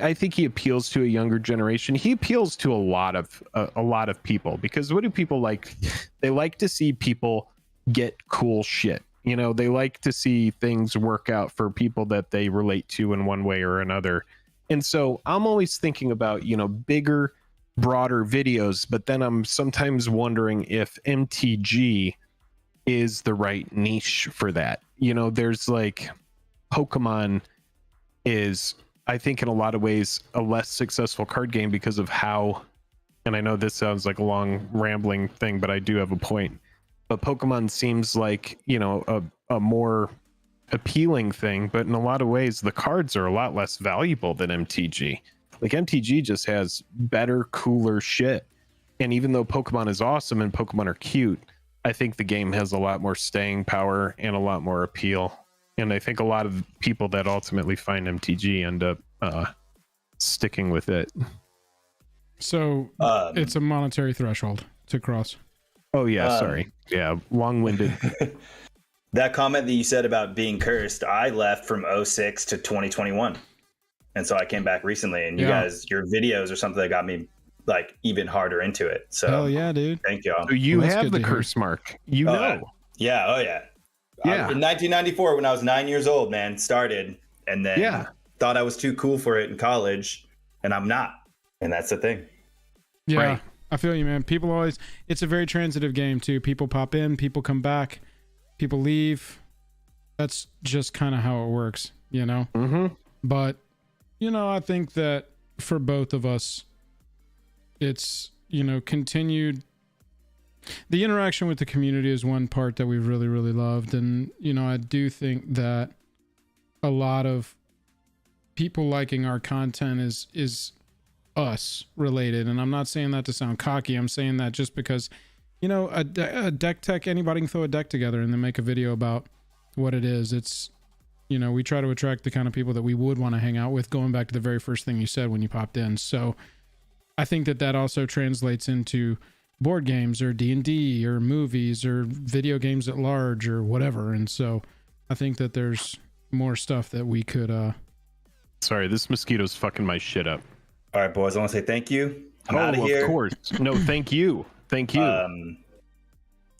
I think he appeals to a younger generation, he appeals to a lot of people, because what do people like? They like to see people get cool shit. They like to see things work out for people that they relate to in one way or another. And so I'm always thinking about, bigger, broader videos, but then I'm sometimes wondering if MTG is the right niche for that. There's like Pokemon is, I think, in a lot of ways a less successful card game because of how, and I know this sounds like a long rambling thing, but I do have a point. But Pokemon seems like, a more appealing thing, but in a lot of ways the cards are a lot less valuable than MTG. Like MTG just has better, cooler shit. And even though Pokemon is awesome and Pokemon are cute, I think the game has a lot more staying power and a lot more appeal. And I think a lot of people that ultimately find MTG end up sticking with it. So it's a monetary threshold to cross. Oh yeah, sorry. Yeah, long-winded. That comment that you said about being cursed, I left from 06 to 2021. And so I came back recently, and you guys, your videos are something that got me like even harder into it. So hell yeah, dude. Thank y'all. So you have the curse mark. Yeah. Oh yeah. In 1994, when I was 9 years old, man, started, and then thought I was too cool for it in college, and I'm not. And that's the thing. Yeah. Right. I feel you, man. People always, it's a very transitive game too. People pop in, people come back, people leave. That's just kind of how it works, Mm-hmm. But I think that for both of us, it's, continued. The interaction with the community is one part that we've really, really loved. And, I do think that a lot of people liking our content is us related. And I'm not saying that to sound cocky. I'm saying that just because, a deck tech, anybody can throw a deck together and then make a video about what it is. It's, we try to attract the kind of people that we would want to hang out with, going back to the very first thing you said when you popped in. So I think that also translates into board games or D&D or movies or video games at large or whatever. And so I think that there's more stuff that we could Sorry, this mosquito's fucking my shit up. All right, boys, I want to say thank you. I'm out of here. Of course. No, thank you. Thank you. I'm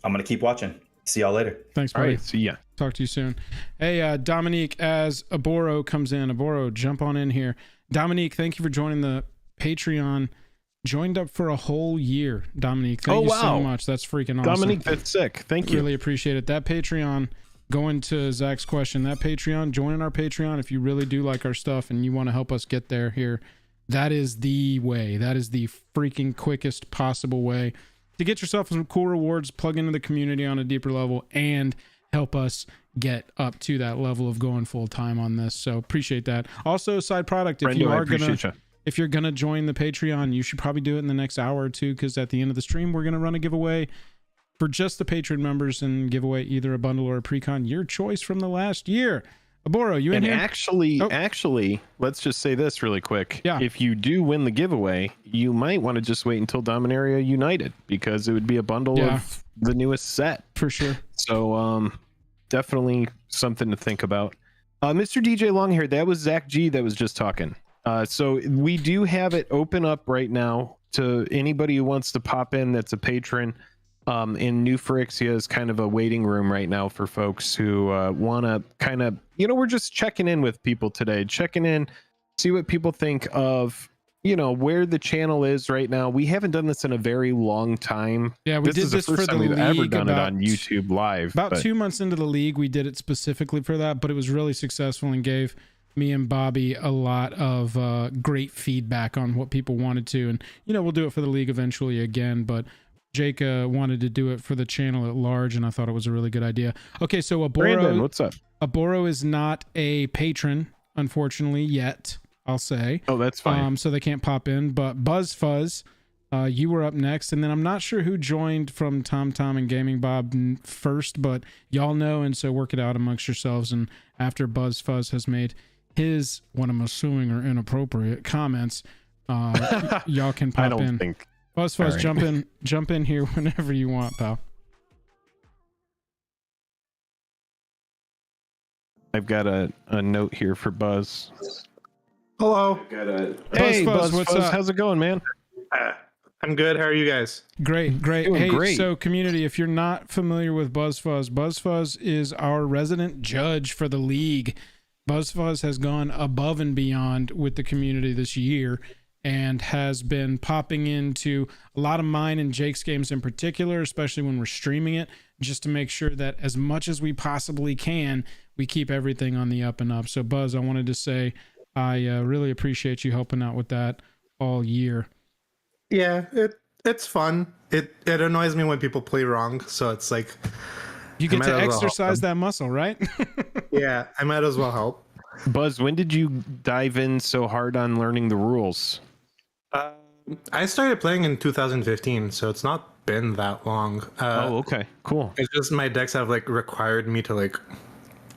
gonna keep watching. See y'all later. Thanks, buddy. All right, see ya. Talk to you soon. Hey, Dominique, as Aboro comes in, Aboro, jump on in here. Dominique, thank you for joining the Patreon. Joined up for a whole year, Dominique. Thank you so much. That's freaking awesome. Dominique, that's sick. Thank you. Really appreciate it. That Patreon, going to Zach's question, that Patreon, joining our Patreon, if you really do like our stuff and you want to help us get there here, that is the way. That is the freaking quickest possible way to get yourself some cool rewards, plug into the community on a deeper level, and help us get up to that level of going full time on this. So appreciate that. Also, side product, if you're gonna join the Patreon, you should probably do it in the next hour or two, because at the end of the stream we're gonna run a giveaway for just the Patreon members and give away either a bundle or a pre-con, your choice from the last year. Aboro, you in here? Actually, let's just say this really quick. Yeah. If you do win the giveaway, you might want to just wait until Dominaria United, because it would be a bundle of the newest set. For sure. So definitely something to think about. Mr. DJ Longhair, that was Zach G that was just talking. So we do have it open up right now to anybody who wants to pop in that's a patron. In New Phyrexia is kind of a waiting room right now for folks who want to kind of, we're just checking in with people today, checking in, see what people think of, where the channel is right now. We haven't done this in a very long time. Yeah, we did this for the league. We've ever done it on YouTube Live. About 2 months into the league, we did it specifically for that, but it was really successful and gave me and Bobby a lot of great feedback on what people wanted to. And, we'll do it for the league eventually again, but Jake wanted to do it for the channel at large, and I thought it was a really good idea. Okay, so Brandon, Aboro, what's up? Aboro is not a patron, unfortunately, yet, I'll say. Oh, that's fine. So they can't pop in. But BuzzFuzz, you were up next, and then I'm not sure who joined from Tom and Gaming Bob first, but y'all know, and so work it out amongst yourselves. And after BuzzFuzz has made his, what I'm assuming are inappropriate comments, y'all can pop I don't in. think. BuzzFuzz, Right. jump in here whenever you want, pal. I've got a note here for Buzz. Hello. Hey, Buzz, Buzz, what's up? how's it going, man? I'm good. How are you guys? Great. Doing Hey, great. so community, if you're not familiar with BuzzFuzz is our resident judge for the league. BuzzFuzz has gone above and beyond with the community this year and has been popping into a lot of mine and Jake's games in particular, especially when we're streaming it, just to make sure that as much as we possibly can, we keep everything on the up and up. So Buzz, I wanted to say I really appreciate you helping out with that all year. Yeah, it's fun. It annoys me when people play wrong, so it's like You I get might to as well help exercise them. that muscle, right? Yeah, I might as well help. Buzz, when did you dive in so hard on learning the rules? I started playing in 2015, so it's not been that long. Oh, okay, cool. It's just my decks have like required me to like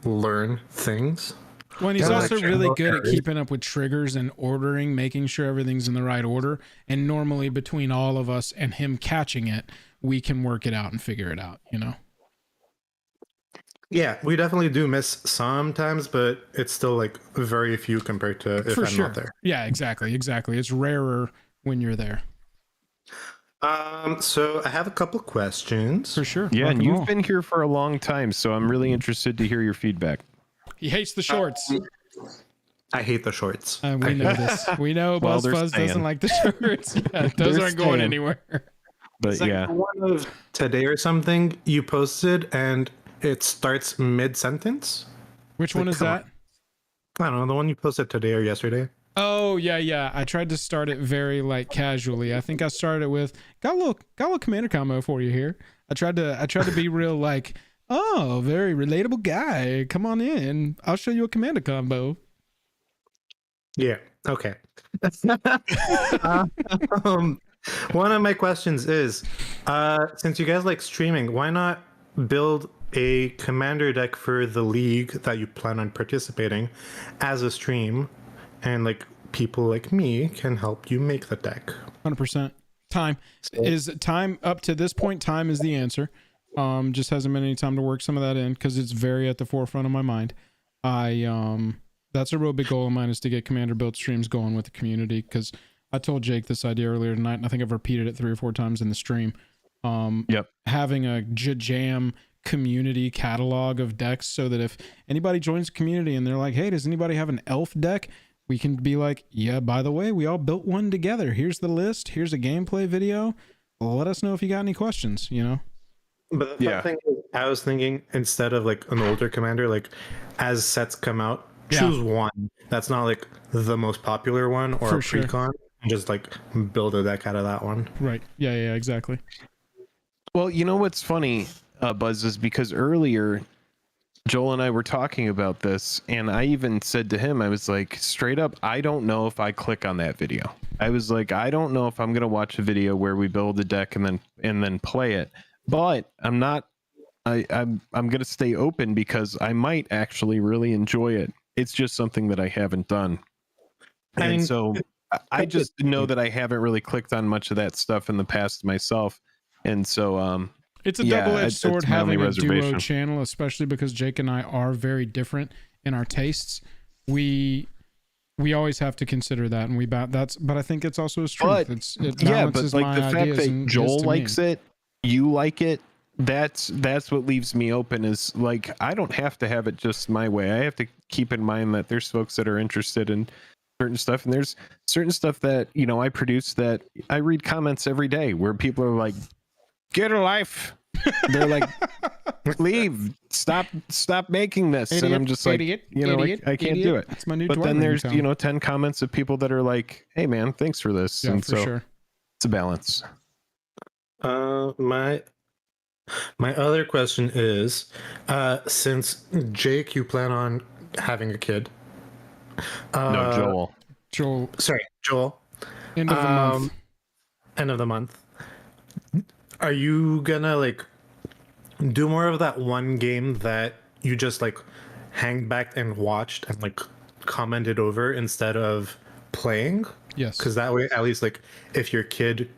learn things. When he's Yeah, also like really Shambo good at carries. keeping up with triggers and ordering, making sure everything's in the right order. And normally between all of us and him catching it, we can work it out and figure it out, you know? Yeah, we definitely do miss sometimes, but it's still like very few compared to if For I'm sure. not there. Yeah, exactly. It's rarer when you're there. So I have a couple questions. For sure. Yeah, Rock and roll. you've been here for a long time, so I'm really interested to hear your feedback. He hates the shorts. I hate the shorts. We know this. We know Well, they're BuzzFuzz doesn't staying. like the shorts. Yeah, those They're aren't going staying. anywhere. But It's like yeah, the one of today or something you posted and it starts mid-sentence. Which Like, one is come on. that? I don't know, the one you posted today or yesterday. Oh yeah. I tried to start it very like casually. I think I started with got a little commander combo for you here. I tried to be real like, oh, very relatable guy. Come on in. I'll show you a commander combo. Yeah. Okay. One of my questions is, since you guys like streaming, why not build a commander deck for the league that you plan on participating as a stream, and like people like me can help you make the deck? 100%. Time is time up to this point. Time is the answer. Just hasn't been any time to work some of that in because it's very at the forefront of my mind. That's a real big goal of mine is to get commander build streams going with the community because I told Jake this idea earlier tonight and I think I've repeated it 3 or 4 times in the stream. Yep. Having a JAJAM community catalog of decks so that if anybody joins the community and they're like, hey, does anybody have an elf deck? We can be like, yeah, by the way, we all built one together. Here's the list. Here's a gameplay video. Let us know if you got any questions, you know? But the Yeah. thing is, I was thinking instead of like an older commander, like as sets come out, Yeah. choose one that's not like the most popular one or For a sure. pre-con, and just like build a deck out of that one. Right. Yeah, exactly. Well, you know what's funny, Buzz, is because earlier Joel and I were talking about this, and I even said to him, I was like, straight up, I don't know if I click on that video. I was like, I don't know if I'm gonna watch a video where we build a deck and then play it. But I'm not. I'm gonna stay open because I might actually really enjoy it. It's just something that I haven't done, I and mean, so I just know that I haven't really clicked on much of that stuff in the past myself, and so It's a Yeah, double-edged it's sword my having only a duo reservation. channel, especially because Jake and I are very different in our tastes. We always have to consider that, and but I think it's also a strength. But It yeah, but balances like my the fact ideas that and Joel his to likes me. it, you like it, that's what leaves me open. Is like I don't have to have it just my way. I have to keep in mind that there's folks that are interested in certain stuff, and there's certain stuff that I produce that I read comments every day where people are like, "Get a life." They're like, "Leave, stop making this," and I'm just like, idiot, I can't do it. That's my new But then dwelling there's tone. 10 comments of people that are like, "Hey man, thanks for this," Yeah, and for so sure. it's a balance. My other question is, since Jake, you plan on having a kid. No, Joel. Joel, Sorry, Joel. end of the month. End of the month. Are you gonna like do more of that one game that you just like hang back and watched and like commented over instead of playing? Yes. Because that way, at least like if your kid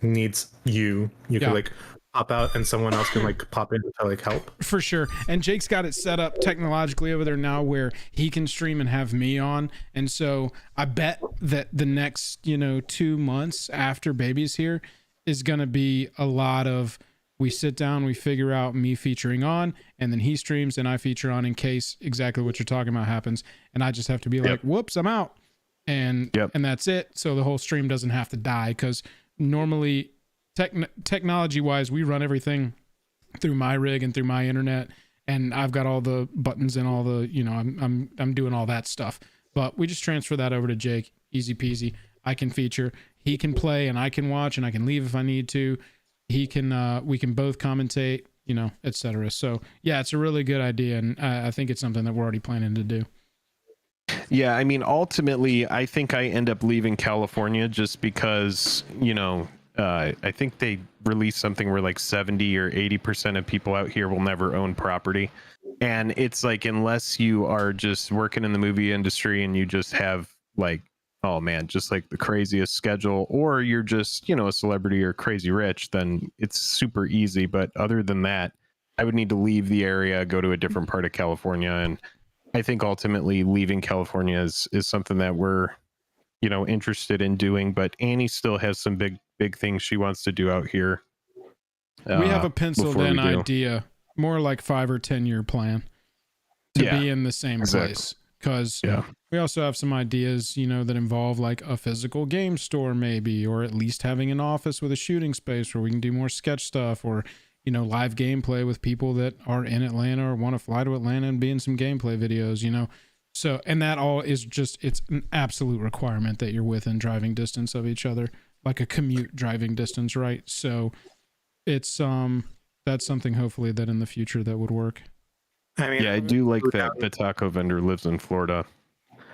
needs you, you Yeah. can like pop out and someone else can like pop in to like help. For sure. And Jake's got it set up technologically over there now where he can stream and have me on. And so I bet that the next, 2 months after baby's here is going to be a lot of, we sit down, we figure out me featuring on, and then he streams and I feature on in case exactly what you're talking about happens. And I just have to be like, whoops, I'm out. And that's it. So the whole stream doesn't have to die, because normally technology wise, we run everything through my rig and through my internet, and I've got all the buttons and all the, I'm doing all that stuff. But we just transfer that over to Jake, easy peasy. I can feature, he can play, and I can watch, and I can leave if I need to. He can, we can both commentate, etc. So yeah, it's a really good idea, and I think it's something that we're already planning to do. Yeah, I mean, ultimately, I think I end up leaving California just because, I think they released something where like 70 or 80% of people out here will never own property. And it's like, unless you are just working in the movie industry and you just have like, oh man, just like the craziest schedule, or you're just, a celebrity or crazy rich, then it's super easy. But other than that, I would need to leave the area, go to a different part of California. And I think ultimately leaving California is something that we're, interested in doing. But Annie still has some big things she wants to do out here. We have a penciled in idea, more like 5 or 10 year plan to be in the same place. Because we also have some ideas, that involve like a physical game store maybe, or at least having an office with a shooting space where we can do more sketch stuff, or live gameplay with people that are in Atlanta or want to fly to Atlanta and be in some gameplay videos, So, and that all is just, it's an absolute requirement that you're within driving distance of each other, like a commute driving distance, right? So it's, that's something hopefully that in the future that would work. I mean, I do like that the taco vendor lives in Florida.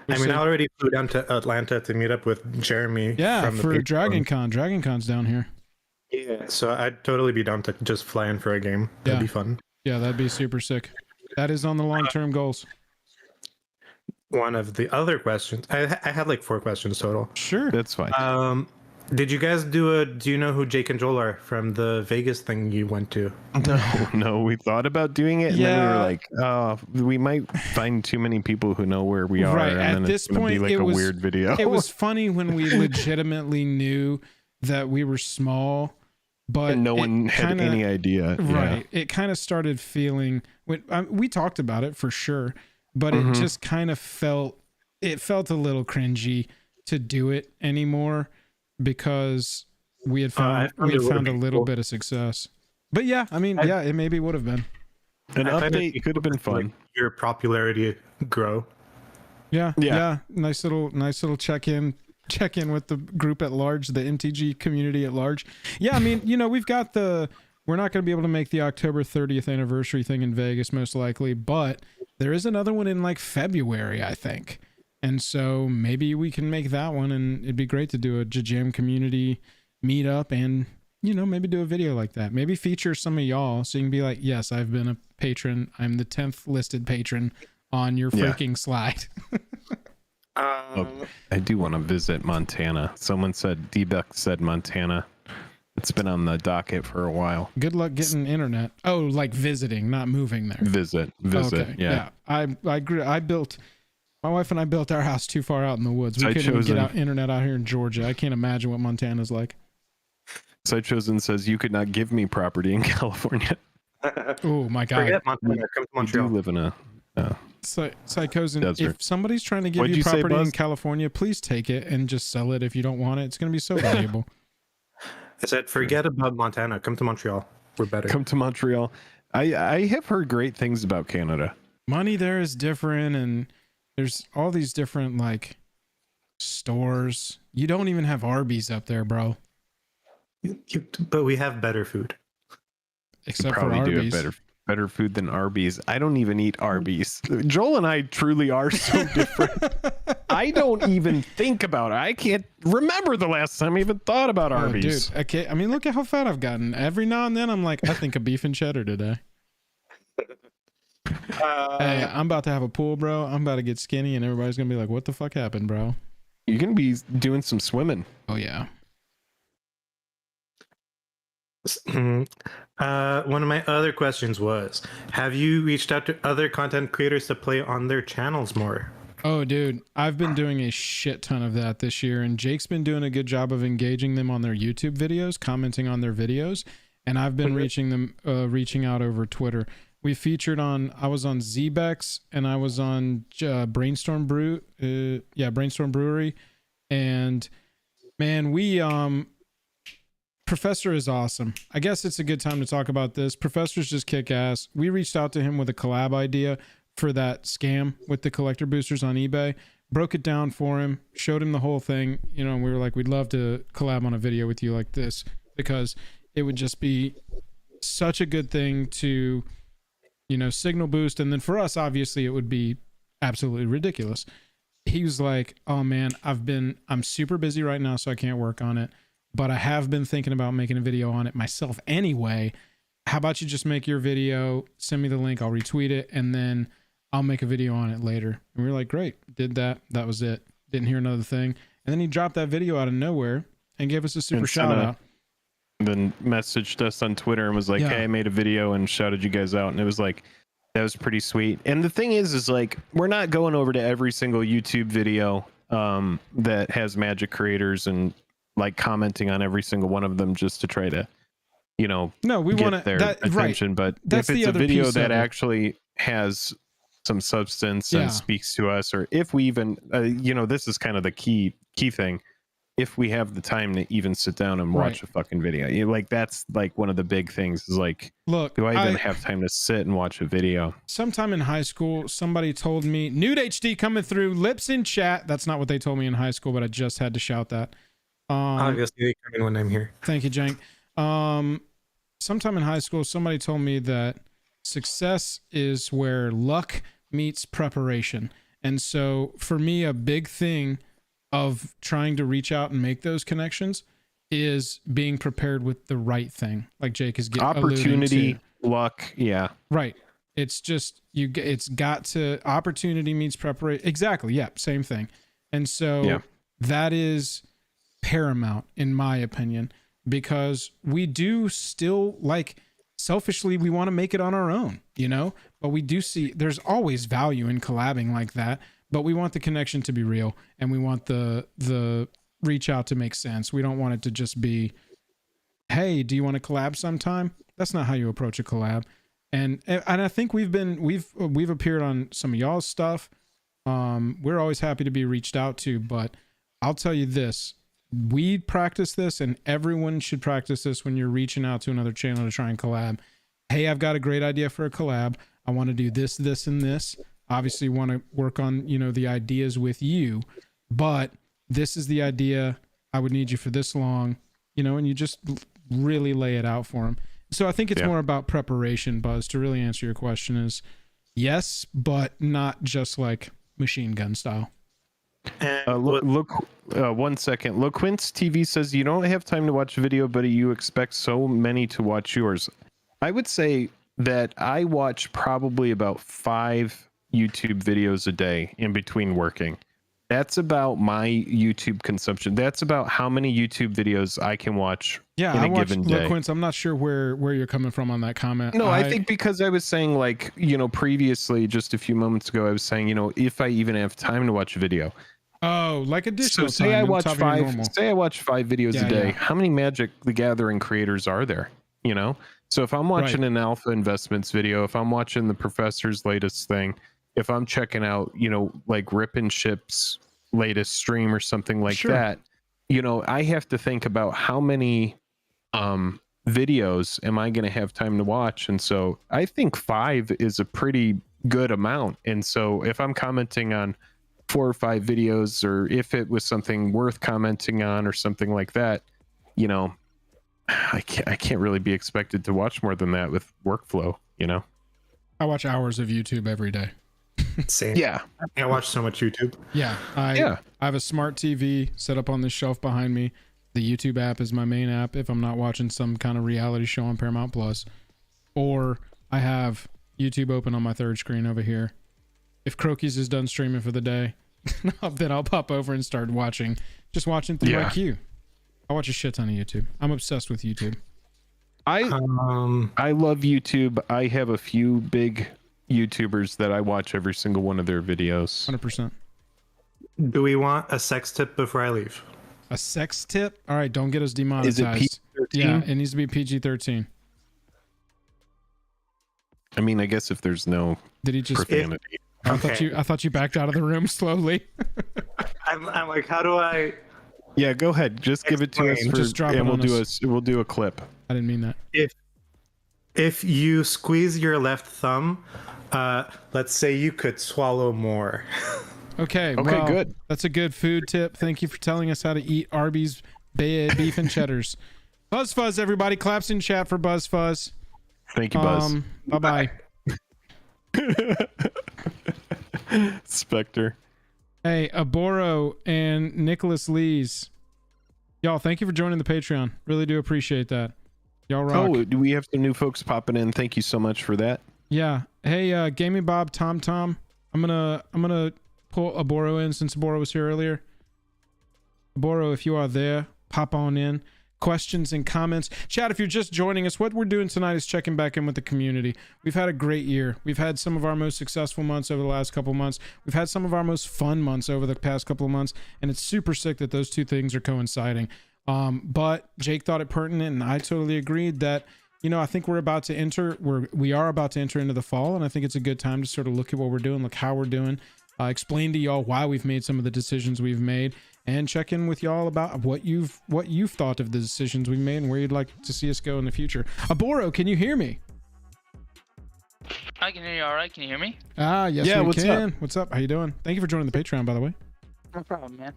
I mean, I already flew down to Atlanta to meet up with Jeremy. Yeah, for Dragon Con. Dragon Con's down here. Yeah, so I'd totally be down to just fly in for a game. That'd be fun. Yeah, that'd be super sick. That is on the long-term goals. One of the other questions, I had like 4 questions total. Sure. That's fine. Did you guys do you know who Jake and Joel are from the Vegas thing you went to? No, we thought about doing it, and then we were like, oh, we might find too many people who know where we are. Right. And At then this it's gonna point, be like a weird video. It was funny when we legitimately knew that we were small, but and no one had any idea. Right. Yeah. It kind of started feeling, we talked about it for sure, but it just kind of felt a little cringy to do it anymore, because we had found a little bit of success. But yeah, I mean, it maybe would have been an update. Could have been fun. Like, your popularity grow. Yeah. Nice little check in with the group at large, the MTG community at large. Yeah, I mean, we've got we're not going to be able to make the October 30th anniversary thing in Vegas most likely, but there is another one in like February, I think. And so maybe we can make that one, and it'd be great to do a JAJAM community meetup and, maybe do a video like that. Maybe feature some of y'all so you can be like, yes, I've been a patron. I'm the 10th listed patron on your freaking slide. I do want to visit Montana. Someone said, D-Buck said Montana. It's been on the docket for a while. Good luck getting internet. Oh, like visiting, not moving there. Visit. Okay. Yeah. My wife and I built our house too far out in the woods. We couldn't even get internet out here in Georgia. I can't imagine what Montana's like. Chosen says you could not give me property in California. Oh my God. Forget Montana. Come to Montreal. You live in a Psychosen, if somebody's trying to give you property in California, please take it and just sell it if you don't want it. It's going to be so valuable. I said, forget about Montana. Come to Montreal. We're better. Come to Montreal. I have heard great things about Canada. Money there is different, and there's all these different like stores. You don't even have Arby's up there, bro. But we have better food. Except for Probably do Arby's. have better food than Arby's. I don't even eat Arby's. Joel and I truly are so different. I don't even think about it. I can't remember the last time I even thought about Arby's. Dude, okay. I mean, look at how fat I've gotten. Every now and then I'm like, I think of beef and cheddar today. Hey, I'm about to have a pool, bro. I'm about to get skinny and everybody's gonna be like, what the fuck happened, bro? You're gonna be doing some swimming. Oh yeah. One of my other questions was, have you reached out to other content creators to play on their channels more? Oh, dude, I've been doing a shit ton of that this year, and Jake's been doing a good job of engaging them on their YouTube videos, commenting on their videos, and I've been reaching out over Twitter. We featured on, I was on Zbex, and I was on Brainstorm Brewery, and man, Professor is awesome. I guess it's a good time to talk about this. Professor's just kick ass. We reached out to him with a collab idea for that scam with the collector boosters on eBay, broke it down for him, showed him the whole thing, you know, and we were like, we'd love to collab on a video with you like this, because it would just be such a good thing to, you know, signal boost. And then for us, obviously it would be absolutely ridiculous. He was like, oh man, I'm super busy right now, so I can't work on it, but I have been thinking about making a video on it myself anyway. How about you just make your video, send me the link, I'll retweet it, and then I'll make a video on it later. And we were like, great, did that. That was it. Didn't hear another thing. And then he dropped that video out of nowhere and gave us a super shout out. Then messaged us on Twitter and was like, hey, I made a video and shouted you guys out. And it was like, that was pretty sweet. And the thing is like, we're not going over to every single YouTube video that has Magic creators and like commenting on every single one of them just to try to, you know, we want their attention. Right. But that's if it's a video that actually has some substance and speaks to us, or if we even you know, this is kind of the key thing, if we have the time to even sit down and watch a fucking video, you know, like that's like one of the big things is like, look, do I even have time to sit and watch a video? Sometime in high school somebody told me, Nude HD coming through, lips in chat. That's not what they told me in high school, but I just had to shout that. Obviously they come in when I'm here. Thank you, Jank. Sometime in high school somebody told me that success is where luck meets preparation. And so for me, a big thing of trying to reach out and make those connections is being prepared with the right thing. Like Jake is getting opportunity, luck. Yeah. Right. It's just, it's got to, opportunity meets preparation. Exactly. Yeah. Same thing. And so that is paramount in my opinion, because we do still, like, selfishly, we want to make it on our own, you know, but we do see there's always value in collabing like that, but we want the connection to be real, and we want the reach out to make sense. We don't want it to just be, hey, do you want to collab sometime? That's not how you approach a collab. And I think we've appeared on some of y'all's stuff. We're always happy to be reached out to, but I'll tell you this, we practice this, and everyone should practice this when you're reaching out to another channel to try and collab. Hey, I've got a great idea for a collab. I want to do this, this, and this. Obviously want to work on, you know, the ideas with you, but this is the idea. I would need you for this long, you know, and you just really lay it out for them. So I think it's more about preparation, Buzz, to really answer your question is yes, but not just like machine gun style. Look, 1 second. LoQuince TV says you don't have time to watch a video, but you expect so many to watch yours. I would say that I watch probably about 5 YouTube videos a day in between working. That's about my YouTube consumption. That's about how many YouTube videos I can watch in a given day. LoQuince, I'm not sure where you're coming from on that comment. No, I think because I was saying, like, you know, previously, just a few moments ago, I was saying, you know, if I even have time to watch a video. Oh, like additional time. Say I watch 5 videos a day. How many Magic the Gathering creators are there? You know? So if I'm watching an Alpha Investments video, if I'm watching the Professor's latest thing, if I'm checking out, you know, like Rip and Ship's latest stream or something like that, you know, I have to think about how many videos am I going to have time to watch. And so I think 5 is a pretty good amount. And so if I'm commenting on 4 or 5 videos, or if it was something worth commenting on or something like that, you know, I can't really be expected to watch more than that with workflow, you know? I watch hours of YouTube every day. Same. Yeah. I watch so much YouTube. Yeah. I have a smart TV set up on this shelf behind me. The YouTube app is my main app if I'm not watching some kind of reality show on Paramount Plus. Or I have YouTube open on my third screen over here. If Crokies is done streaming for the day, then I'll pop over and start watching. Just watching through my queue. I watch a shit ton of YouTube. I'm obsessed with YouTube. I love YouTube. I have a few big YouTubers that I watch every single one of their videos. 100%. Do we want a sex tip before I leave? A sex tip? All right, don't get us demonetized. Is it PG-13? Yeah, it needs to be PG-13. I mean, I guess if there's no Did he just? profanity. I thought you backed out of the room slowly. I'm like, how do I? Yeah, go ahead. Just give it to us, Just drop it and on we'll do a clip. I didn't mean that. If you squeeze your left thumb, let's say you could swallow more. Okay, Okay, good. That's a good food tip. Thank you for telling us how to eat Arby's beef and cheddars. Buzz Fuzz, everybody. Claps in chat for Buzz Fuzz. Thank you, Buzz. Bye-bye. Spectre. Hey, Aboro and Nicholas Lees. Y'all, thank you for joining the Patreon. Really do appreciate that. Y'all rock. Oh, do we have some new folks popping in? Thank you so much for that. Yeah. Hey, Gaming Bob, Tom. I'm gonna pull Aboro in since Aboro was here earlier. Aboro, if you are there, pop on in. Questions and comments. Chat, if you're just joining us, what we're doing tonight is checking back in with the community. We've had a great year. We've had some of our most successful months over the last couple months. We've had some of our most fun months over the past couple of months, and it's super sick that those two things are coinciding. But Jake thought it pertinent, and I totally agreed that, you know, I think we are about to enter into the fall, and I think it's a good time to sort of look at what we're doing, look how we're doing, explain to y'all why we've made some of the decisions we've made, and check in with y'all about what you've thought of the decisions we made and where you'd like to see us go in the future. Aboro, can you hear me? I can hear you all right. Can you hear me? Yes, Yeah, we what's can. up? What's up? How you doing? Thank you for joining the Patreon, by the way. No problem, man.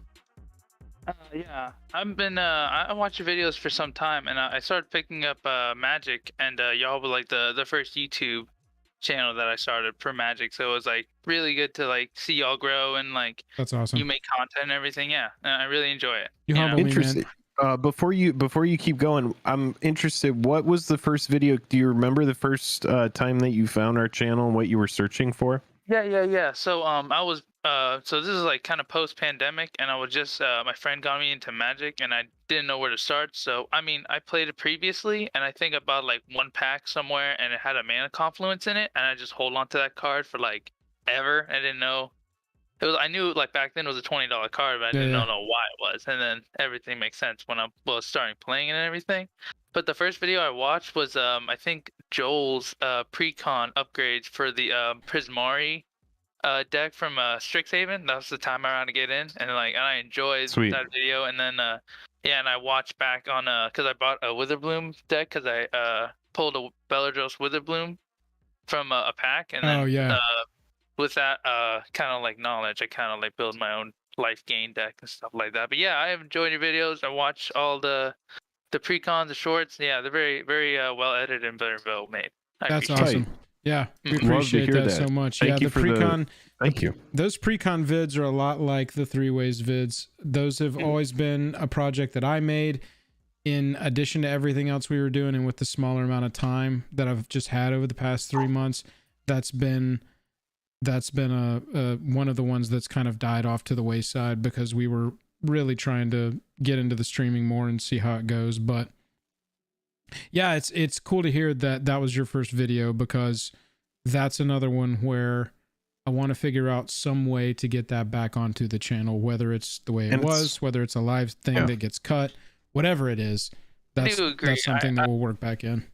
Yeah, I've been I watched your videos for some time, and I started picking up Magic, and y'all were like the first YouTube channel that I started for Magic, so it was like really good to like see y'all grow and like That's awesome. you make content and everything. Yeah, and I really enjoy it. You know? humble me, man. Interesting. Before you keep going, I'm interested. What was the first video? Do you remember the first time that you found our channel and what you were searching for? Yeah. So I was so this is like kind of post pandemic, and I was just my friend got me into Magic, and I didn't know where to start. So I mean, I played it previously, and I think I bought like one pack somewhere, and it had a mana confluence in it, and I just hold on to that card for like ever. I didn't know it was. I knew like back then it was a $20 card, but I didn't know why it was. And then everything makes sense when I was starting playing it and everything. But the first video I watched was I think Joel's pre-con upgrades for the Prismari deck from Strixhaven. That was the time around to get in, and I enjoyed that video. And then and I watched back on because I bought a Witherbloom deck because I pulled a Beladros Witherbloom from a pack, and then with that kind of like knowledge, I kind of like build my own life gain deck and stuff like that. But yeah, I have enjoyed your videos. I watch all the pre-cons, the shorts. Yeah, they're very well edited and very well made. That's awesome. Yeah, we appreciate that so much. Thank you the pre-con. Thank you. Those pre-con vids are a lot like the Three Ways vids. Those have always been a project that I made in addition to everything else we were doing, and with the smaller amount of time that I've just had over the past 3 months, that's been a one of the ones that's kind of died off to the wayside because we were really trying to get into the streaming more and see how it goes. But yeah, it's cool to hear that was your first video, because that's another one where I want to figure out some way to get that back onto the channel, whether it's the way it was, whether it's a live thing that gets cut, whatever it is. That's something that will work back in.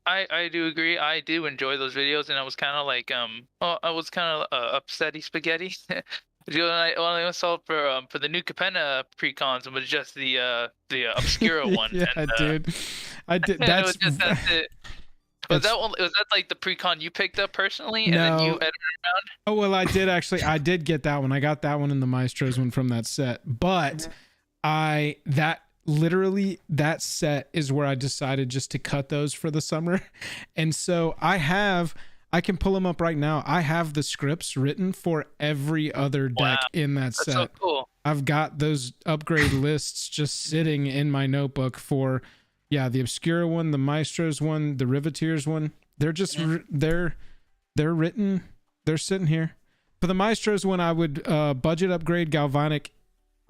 I do agree. I do enjoy those videos, and I was kind of like I was kind of upsetty spaghetti. When I saw for the new Capenna pre-cons, it was just the Obscura one. Yeah, and, dude. I did. That's it. Was that like the pre-con you picked up personally, and then you edited around? Oh well, I did get that one. I got that one in the Maestro's one from that set, but literally that set is where I decided just to cut those for the summer. And so I can pull them up right now. I have the scripts written for every other deck in that set. That's so cool. I've got those upgrade lists just sitting in my notebook for, the Obscura one, the Maestros one, the Riveteers one. They're just, they're written. They're sitting here. For the Maestros one, I would budget upgrade Galvanic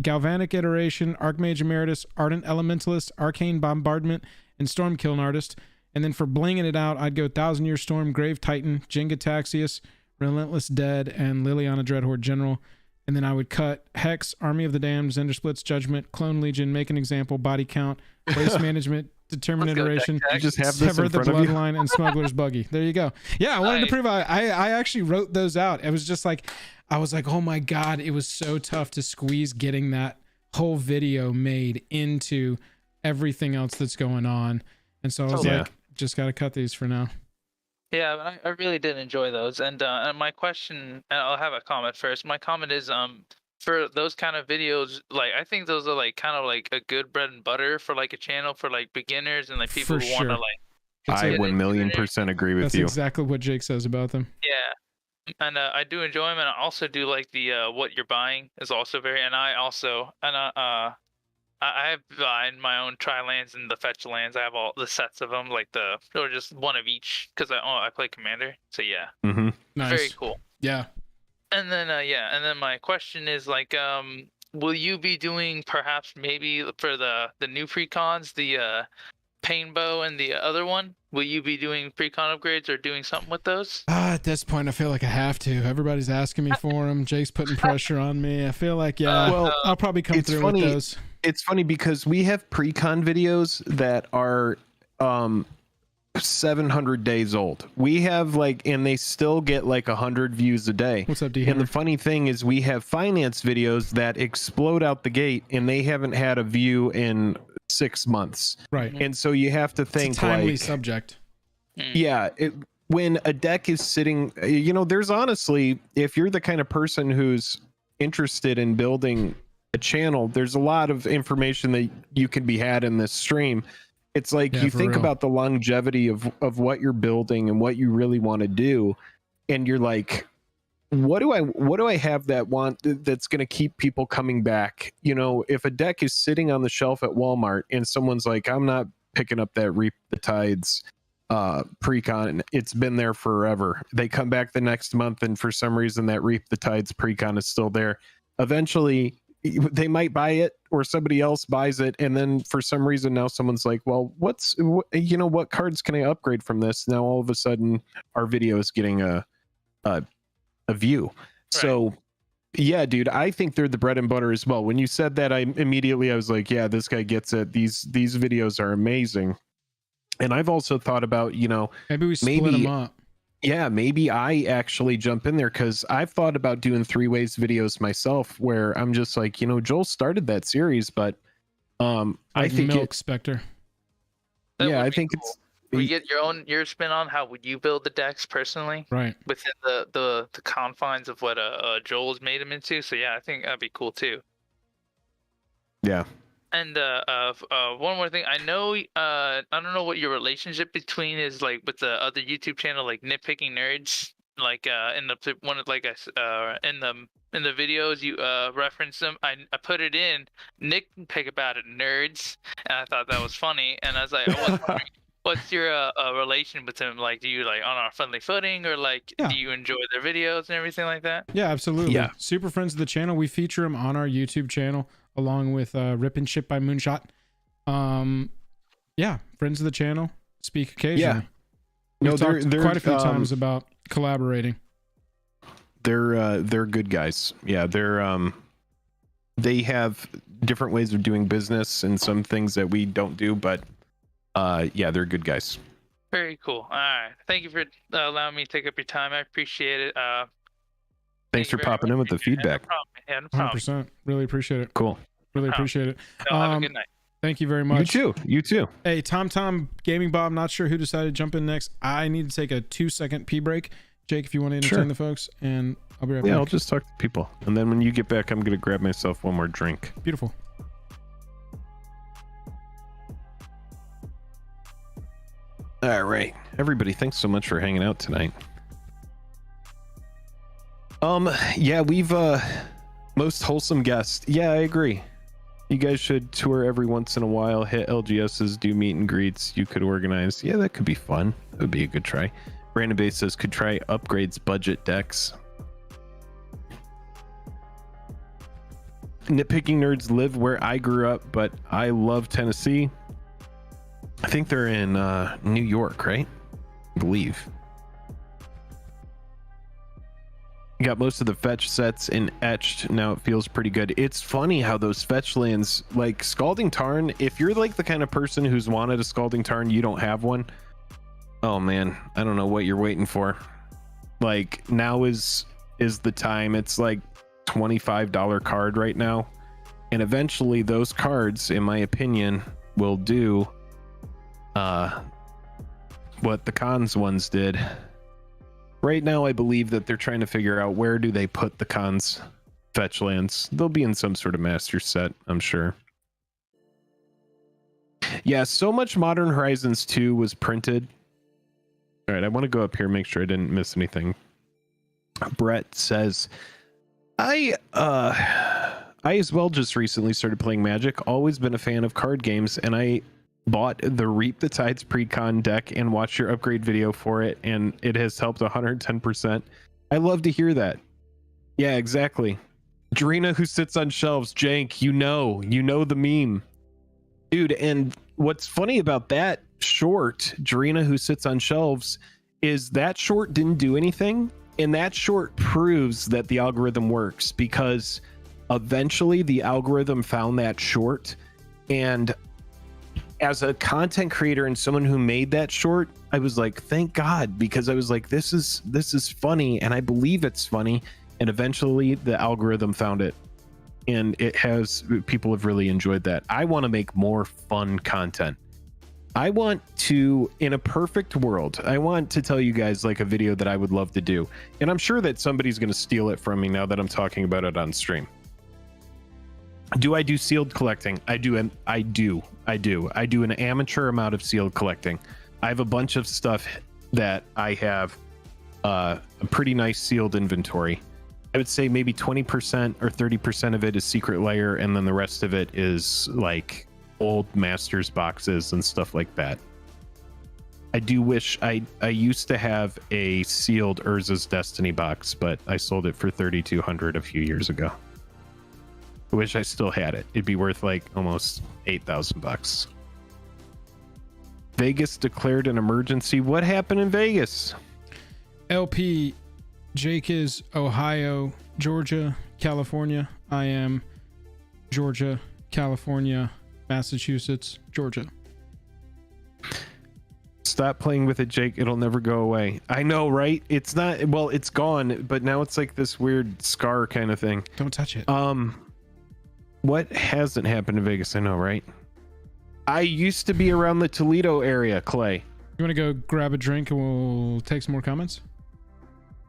Iteration, Archmage Emeritus, Ardent Elementalist, Arcane Bombardment, and Stormkiln Artist. And then for blinging it out, I'd go 1,000 Year Storm, Grave Titan, Jenga Taxius, Relentless Dead, and Liliana Dreadhorde General. And then I would cut Hex, Army of the Damned, Zender Splits, Judgment, Clone Legion, Make an Example, Body Count, Waste Management, Determine Iteration, You just have this Sever in the front of you. Bloodline, and Smuggler's Buggy. There you go. Yeah, I wanted to prove I actually wrote those out. It was just like, I was like, oh my God, it was so tough to squeeze getting that whole video made into everything else that's going on. And so I was like, just got to cut these for now. Yeah, but I really did enjoy those. And my question, and I'll have a comment first. My comment is for those kind of videos, like I think those are like kind of like a good bread and butter for like a channel for like beginners and like people For who want to sure. like. I 1,000,000% agree with That's you. exactly what Jake says about them. Yeah. And I do enjoy them, and I also do like the what you're buying is also very. And I also I have in my own tri lands and the fetch lands. I have all the sets of them, like or just one of each, because I play Commander. So yeah, Mm-hmm. Nice. very cool. Yeah. And then and then my question is like, will you be doing perhaps maybe for the new precons, the Painbow and the other one? Will you be doing precon upgrades or doing something with those? At this point, I feel like I have to. Everybody's asking me for them. Jake's putting pressure on me. I feel like, Well, I'll probably come it's through funny. with those. It's funny because we have pre-con videos that are 700 days old. We have and they still get 100 views a day. What's up, D? And the funny thing is we have finance videos that explode out the gate and they haven't had a view in 6 months. Right. And so you have to think It's a timely subject. yeah, when a deck is sitting, there's honestly, if you're the kind of person who's interested in building a channel, there's a lot of information that you can be had in this stream. It's like you for think real. about the longevity of what you're building and what you really want to do, and you're like, what do I have that's going to keep people coming back? If a deck is sitting on the shelf at Walmart and someone's like, I'm not picking up that Reap the Tides precon, it's been there forever. They come back the next month and for some reason that Reap the Tides precon is still there. Eventually they might buy it or somebody else buys it, and then for some reason now someone's like, well, what cards can I upgrade from this? Now all of a sudden our video is getting a view. Right. So yeah, dude, I think they're the bread and butter as well. When you said that, I was like, yeah, this guy gets it. These videos are amazing. And I've also thought about, maybe we split them up. Yeah, maybe I actually jump in there, because I've thought about doing 3-ways videos myself where I'm just like, Joel started that series, but I think Milk Spectre. I think cool. We get your spin on how would you build the decks personally, right, within the confines of what Joel's made him into. So yeah, I think that'd be cool too. Yeah. And one more thing, I know I don't know what your relationship between is like with the other YouTube channel, like Nitpicking Nerds, like in the one of in the videos you reference them. I put it in nitpick about it, nerds, and I thought that was funny, and I was like, what's your relation with them? Like, do you like on a friendly footing, or like do you enjoy their videos and everything like that? Yeah, absolutely. Yeah. Super friends of the channel. We feature them on our YouTube channel along with Rip and Ship by Moonshot. Yeah, friends of the channel. Speak occasionally. Yeah. We've talked quite a few times about collaborating. They're good guys. Yeah, they have different ways of doing business and some things that we don't do, but yeah, they're good guys. Very cool. All right, thank you for allowing me to take up your time. I appreciate it. Thanks for popping in with the feedback. Yeah, no problem. 100%. Really appreciate it. Cool. Really appreciate it. Have a good night. Thank you very much. You too. Hey, Tom Gaming Bob, not sure who decided to jump in next. I need to take a 2-second pee break. Jake, if you want to entertain the folks, and I'll be right back. Yeah, I'll just talk to people. And then when you get back, I'm going to grab myself one more drink. Beautiful. All right, everybody, thanks so much for hanging out tonight. Yeah, we've most wholesome guest. Yeah, I agree. You guys should tour every once in a while, hit LGSs, do meet and greets. You could organize. Yeah, that could be fun. That would be a good try. Brandon Bay says could try upgrades budget decks. Nitpicking nerds live where I grew up, but I love Tennessee. I think they're in New York, right? I believe. You got most of the fetch sets in etched. Now it feels pretty good. It's funny how those fetch lands, like Scalding Tarn, if you're like the kind of person who's wanted a Scalding Tarn, you don't have one. Oh man, I don't know what you're waiting for. Like now is the time. It's like $25 card right now. And eventually those cards, in my opinion, will do what the cons ones did. Right now, I believe that they're trying to figure out where do they put the cons fetch lands. They'll be in some sort of master set, I'm sure. Yeah, so much Modern Horizons 2 was printed. All right, I want to go up here, make sure I didn't miss anything. Brett says, I as well just recently started playing Magic. Always been a fan of card games, and I bought the Reap the Tides pre-con deck and watched your upgrade video for it, and it has helped 110%. I love to hear that. Yeah, exactly. Drina who sits on shelves, Jank, you know the meme. Dude, and what's funny about that short, Drina who sits on shelves, is that short didn't do anything, and that short proves that the algorithm works, because eventually the algorithm found that short, and as a content creator and someone who made that short, I was like, thank God, because I was like, this is funny, and I believe it's funny, and eventually the algorithm found it, and people have really enjoyed that. I want to make more fun content. I want to, in a perfect world, I want to tell you guys like a video that I would love to do, and I'm sure that somebody's going to steal it from me now that I'm talking about it on stream. Do I do sealed collecting? I do an amateur amount of sealed collecting. I have a bunch of stuff that I have a pretty nice sealed inventory. I would say maybe 20% or 30% of it is secret layer, and then the rest of it is like old masters boxes and stuff like that. I do wish I used to have a sealed Urza's Destiny box, but I sold it for 3,200 a few years ago. I wish I still had it. It'd be worth like almost $8,000. Vegas declared an emergency. What happened in Vegas? LP, Jake is Ohio, Georgia, California. I am Georgia, California, Massachusetts, Georgia. Stop playing with it, Jake. It'll never go away. I know, right? It's not, well, it's gone, but now it's like this weird scar kind of thing. Don't touch it. What hasn't happened in Vegas? I know, right? I used to be around the Toledo area, Clay. You want to go grab a drink and we'll take some more comments?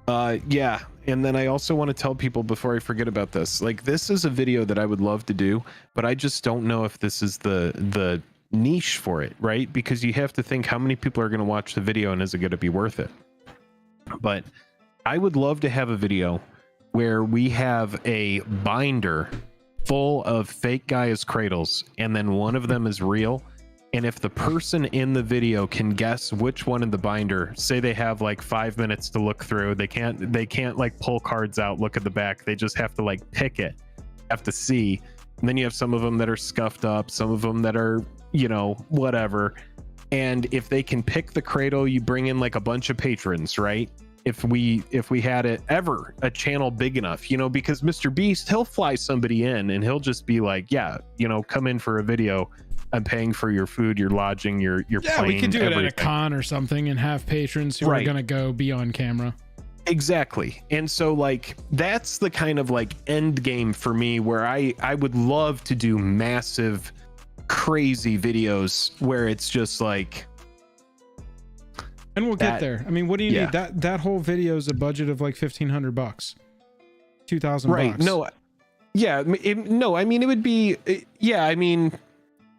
Yeah. And then I also want to tell people before I forget about this, like, this is a video that I would love to do, but I just don't know if this is the niche for it, right? Because you have to think how many people are going to watch the video and is it going to be worth it? But I would love to have a video where we have a binder full of fake Gaia's cradles, and then one of them is real, and if the person in the video can guess which one in the binder, say they have like 5 minutes to look through, they can't like pull cards out, look at the back, they just have to like pick it, have to see, and then you have some of them that are scuffed up, some of them that are, you know, whatever, and if they can pick the cradle, you bring in like a bunch of patrons, right? If we had it ever a channel big enough, you know, because Mr. Beast, he'll fly somebody in and he'll just be like, yeah, you know, come in for a video. I'm paying for your food, your lodging, your plane. We could do everything. it at a con or something and have patrons who are going to go be on camera. Exactly. And so like, that's the kind of like end game for me where I would love to do massive, crazy videos where it's just like, and we'll get there. I mean, what do you need? That whole video is a budget of like $1,500, $2,000. Right. No. Yeah. No. I mean, it would be. Yeah. I mean,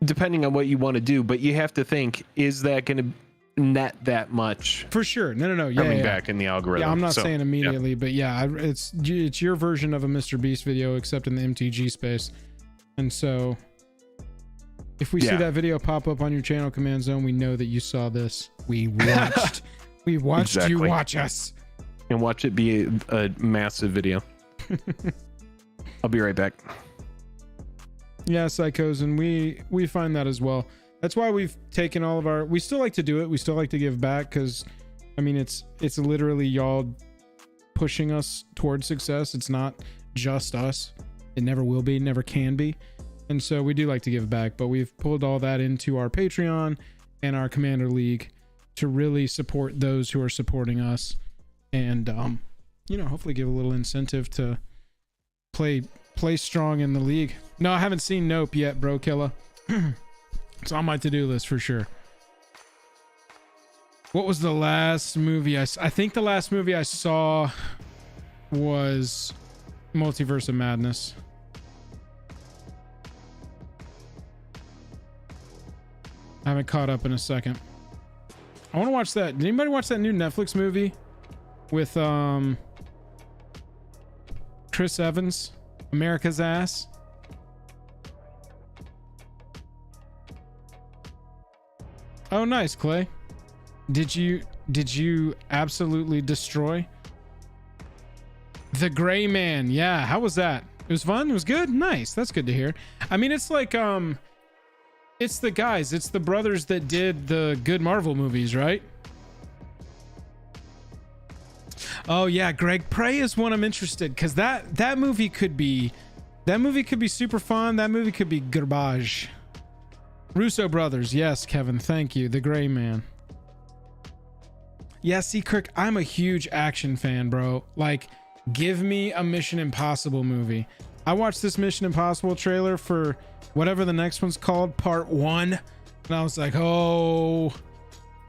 depending on what you want to do, but you have to think: is that going to net that much For sure. No. Yeah, coming yeah. back in the algorithm. Yeah, I'm not So, saying immediately, but yeah, it's your version of a Mr. Beast video, except in the MTG space. And so, if we see that video pop up on your channel, Command Zone, we know that you saw this. We watched. We watched you Exactly. watch us. And watch it be a massive video. I'll be right back. Yeah, psychos, and we find that as well. That's why we've taken all of our. We still like to do it. We still like to give back because, I mean, it's literally y'all pushing us towards success. It's not just us. It never will be, never can be. And so we do like to give back, but we've pulled all that into our Patreon and our Commander League to really support those who are supporting us, and hopefully give a little incentive to play strong in the league. No, I haven't seen Nope yet, bro killer. It's on my to-do list for sure. What was the last movie I think the last movie I saw was Multiverse of Madness. I haven't caught up in a second. I want to watch that. Did anybody watch that new Netflix movie with Chris Evans, America's Ass? Oh, nice, Clay. Did you absolutely destroy The Gray Man? Yeah, how was that? It was fun. It was good. Nice. That's good to hear. I mean, it's like it's the guys, it's the brothers that did the good Marvel movies, right? Oh yeah, Greg, Prey is one I'm interested, because that movie could be super fun. That movie could be garbage. Russo brothers, yes, Kevin, thank you. The Gray Man. Yeah, see, Kirk, I'm a huge action fan, bro. Like, give me a Mission Impossible movie. I watched this Mission Impossible trailer for whatever the next one's called, Part 1, and I was like, oh,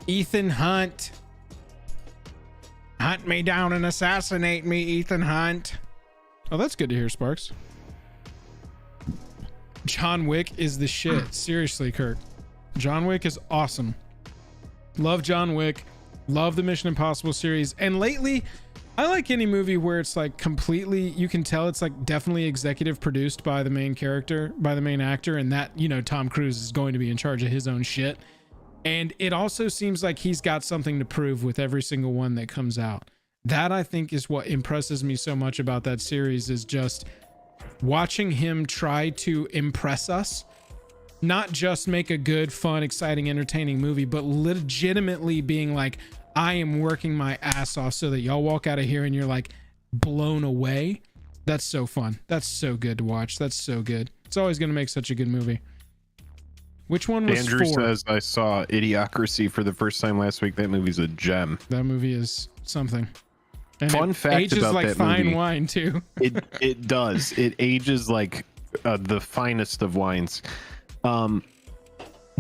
Ethan Hunt. Hunt me down and assassinate me, Ethan Hunt. Oh, that's good to hear, Sparks. John Wick is the shit. Seriously, Kirk. John Wick is awesome. Love John Wick. Love the Mission Impossible series. And lately, I like any movie where it's like completely, you can tell it's like definitely executive produced by the main character, by the main actor, and that, Tom Cruise is going to be in charge of his own shit. And it also seems like he's got something to prove with every single one that comes out. That, I think, is what impresses me so much about that series, is just watching him try to impress us. Not just make a good, fun, exciting, entertaining movie, but legitimately being like, I am working my ass off so that y'all walk out of here and you're like blown away. That's so fun. That's so good to watch. That's so good. It's always going to make such a good movie. Which one was Andrew 4? says, I saw Idiocracy for the first time last week. That movie's a gem. That movie is something. And Fun fact ages about like that fine movie. wine too. It does. It ages like the finest of wines.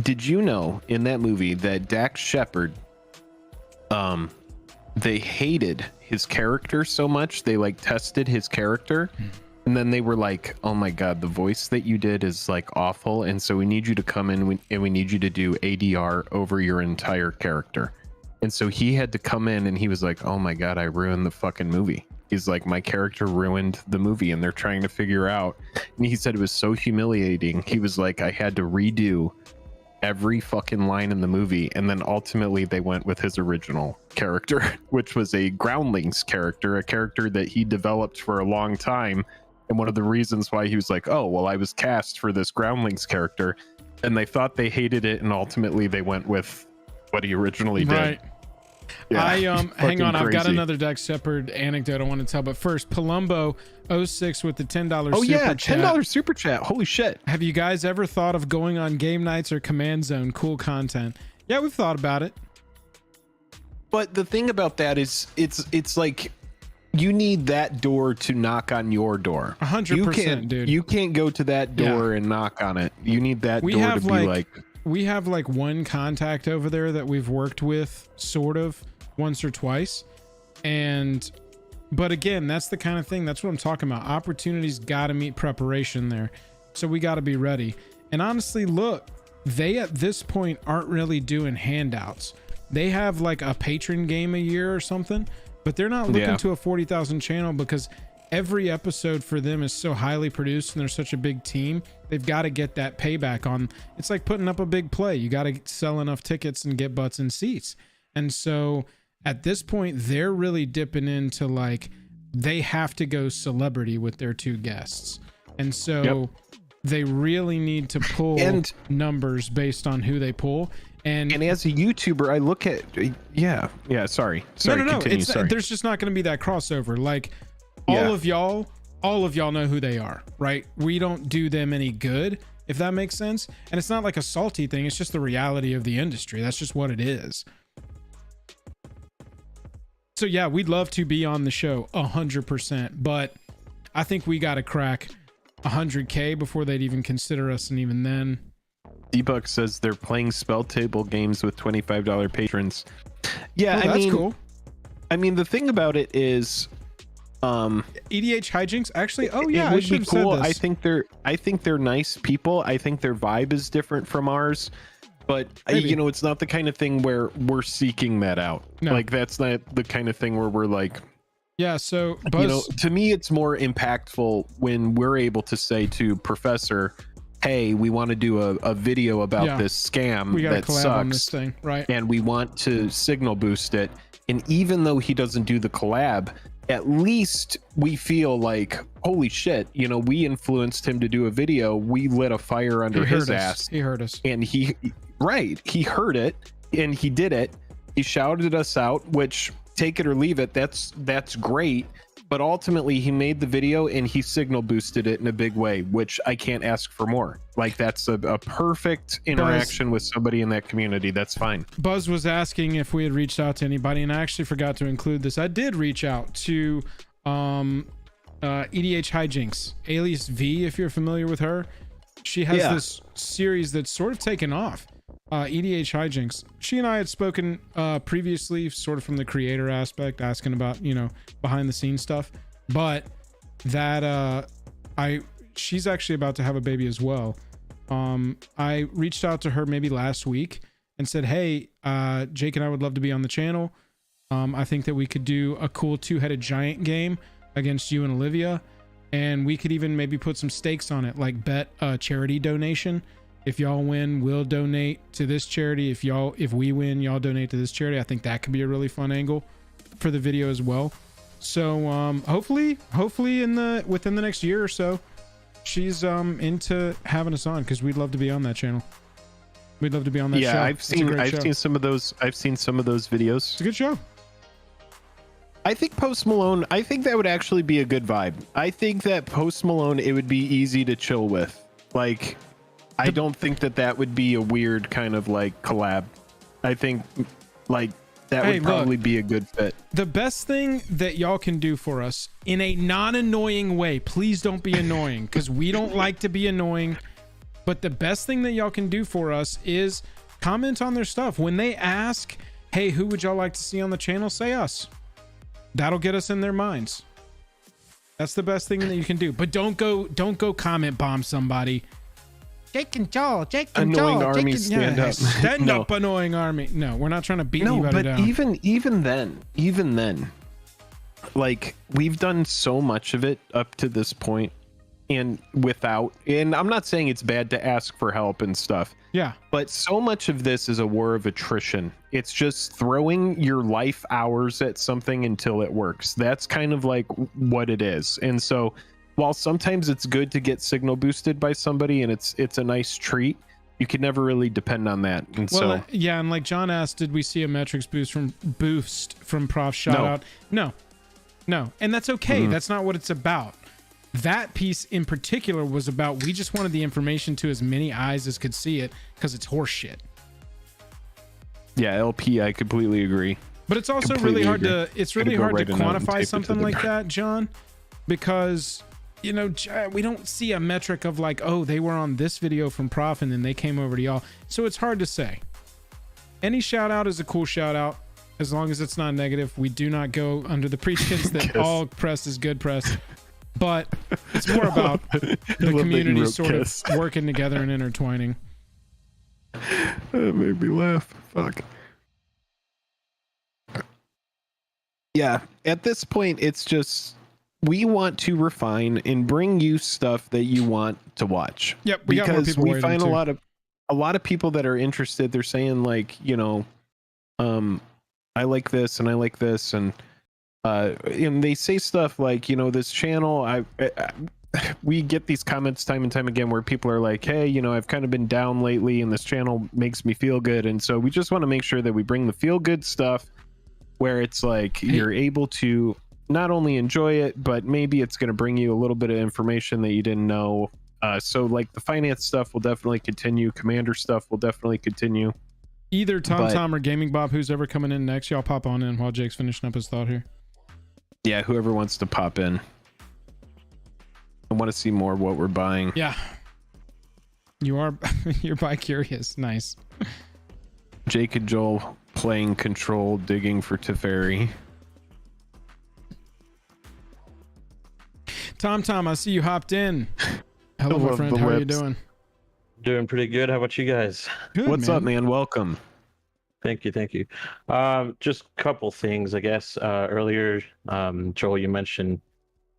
Did you know in that movie that Dax Shepard, they hated his character so much, they like tested his character, and then they were like, oh my god, the voice that you did is like awful, and so we need you to come in and we need you to do ADR over your entire character. And so he had to come in and he was like, oh my god, I ruined the fucking movie. He's like, my character ruined the movie, and they're trying to figure out. And he said it was so humiliating. He was like, I had to redo every fucking line in the movie, and then ultimately they went with his original character, which was a Groundlings character, a character that he developed for a long time. And one of the reasons why he was like, oh, well, I was cast for this Groundlings character, and they thought they hated it, and ultimately they went with what he originally did. Right. Yeah, Hang on, I've got crazy. another Dax Shepard anecdote I want to tell, but first, Palumbo 06 with the $10 Oh super yeah, chat. $10 super chat. Holy shit. Have you guys ever thought of going on game nights or Command Zone? Cool content. Yeah, we've thought about it. But the thing about that is it's like you need that door to knock on your door. 100%, dude. You can't go to that door and knock on it. You need that door to be like we have like one contact over there that we've worked with sort of once or twice. But again, that's the kind of thing, that's what I'm talking about. Opportunities got to meet preparation there. So we got to be ready. And honestly, look, they at this point aren't really doing handouts. they have like a patron game a year or something, but they're not looking to a 40,000 channel because every episode for them is so highly produced and they're such a big team. They've got to get that payback on. It's like putting up a big play. You got to sell enough tickets and get butts in seats. And so at this point, they're really dipping into like, they have to go celebrity with their 2 guests. And so they really need to pull numbers based on who they pull. And as a YouTuber, I look at sorry. No. Continue, sorry. There's just not going to be that crossover. Like all of y'all know who they are, right? We don't do them any good, if that makes sense. And it's not like a salty thing. It's just the reality of the industry. That's just what it is. So yeah, we'd love to be on the show 100%, but I think we got to crack 100K before they'd even consider us. And even then, D-Buck says they're playing spell table games with $25 patrons. Yeah, that's cool. I mean, the thing about it is, EDH hijinks actually. Oh yeah, it would be cool. Said this. I think they're nice people. I think their vibe is different from ours, but it's not the kind of thing where we're seeking that out. No. Like that's not the kind of thing where we're like, yeah. So Buzz, to me, it's more impactful when we're able to say to Professor, hey, we want to do a video about this scam that collab sucks on this thing, right? And we want to signal boost it. And even though he doesn't do the collab, at least we feel like, holy shit, we influenced him to do a video. We lit a fire under his ass. He heard us. And he heard it and he did it. He shouted us out, which, take it or leave it, that's great. But ultimately he made the video and he signal boosted it in a big way, which I can't ask for more. Like that's a perfect interaction with somebody in that community. That's fine. Buzz was asking if we had reached out to anybody, and I actually forgot to include this. I did reach out to EDH Hijinks, alias V, if you're familiar with her. She has this series that's sort of taken off. EDH Hijinks. She and I had spoken previously, sort of from the creator aspect, asking about behind the scenes stuff. But that she's actually about to have a baby as well. I reached out to her maybe last week and said, hey, Jake and I would love to be on the channel. I think that we could do a cool 2-headed giant game against you and Olivia, and we could even maybe put some stakes on it, like bet a charity donation. If y'all win, we'll donate to this charity. If we win, y'all donate to this charity. I think that could be a really fun angle for the video as well. So hopefully within the next year or so, she's into having us on, because we'd love to be on that channel. We'd love to be on that show. Yeah, I've seen some of those videos. It's a good show. I think Post Malone, I think that would actually be a good vibe. I think that Post Malone, it would be easy to chill with. Like, I don't think that would be a weird kind of like collab. I think like that would probably be a good fit. The best thing that y'all can do for us in a non-annoying way, please don't be annoying, because we don't like to be annoying. But the best thing that y'all can do for us is comment on their stuff. When they ask, hey, who would y'all like to see on the channel? Say us. That'll get us in their minds. That's the best thing that you can do. But don't go comment bomb somebody. Jake and Joel, annoying army, stand up. Stand up, annoying army. No, we're not trying to beat anybody down. even then, like, we've done so much of it up to this point, and I'm not saying it's bad to ask for help and stuff. Yeah. But so much of this is a war of attrition. It's just throwing your life hours at something until it works. That's kind of like what it is. And so, while sometimes it's good to get signal boosted by somebody and it's a nice treat, you can never really depend on that. And yeah, and like John asked, did we see a metrics boost from Prof shout out? No, and that's okay. That's not what it's about. That piece in particular was about, we just wanted the information to as many eyes as could see it, because it's horse shit. Yeah, LP, I completely agree. But it's also really hard to quantify something like that, John, because we don't see a metric of like, oh, they were on this video from Prof and then they came over to y'all. So it's hard to say. Any shout out is a cool shout out, as long as it's not negative. We do not go under the pretense that all press is good press, but it's more about the community sort of working together and intertwining. That made me laugh. Fuck. Yeah, at this point, it's just we want to refine and bring you stuff that you want to watch. Yep, we got more because people we waiting, find too. a lot of people that are interested. They're saying like, I like this and I like this, and they say stuff like, this channel. We get these comments time and time again where people are like, hey, I've kind of been down lately, and this channel makes me feel good, and so we just want to make sure that we bring the feel good stuff, where it's like you're able to not only enjoy it, but maybe it's going to bring you a little bit of information that you didn't know. So like the finance stuff will definitely continue. Commander stuff will definitely continue. Either Tom or Gaming Bob, who's ever coming in next, y'all pop on in while Jake's finishing up his thought here. Yeah, whoever wants to pop in. I want to see more of what we're buying. Yeah. You're bi-curious. Nice. Jake and Joel playing Control, digging for Teferi. Tom, I see you hopped in. Hello, my friend. How are you doing? Doing pretty good. How about you guys? Good, What's up, man? Welcome. Thank you. Just a couple things, I guess. Earlier, Joel, you mentioned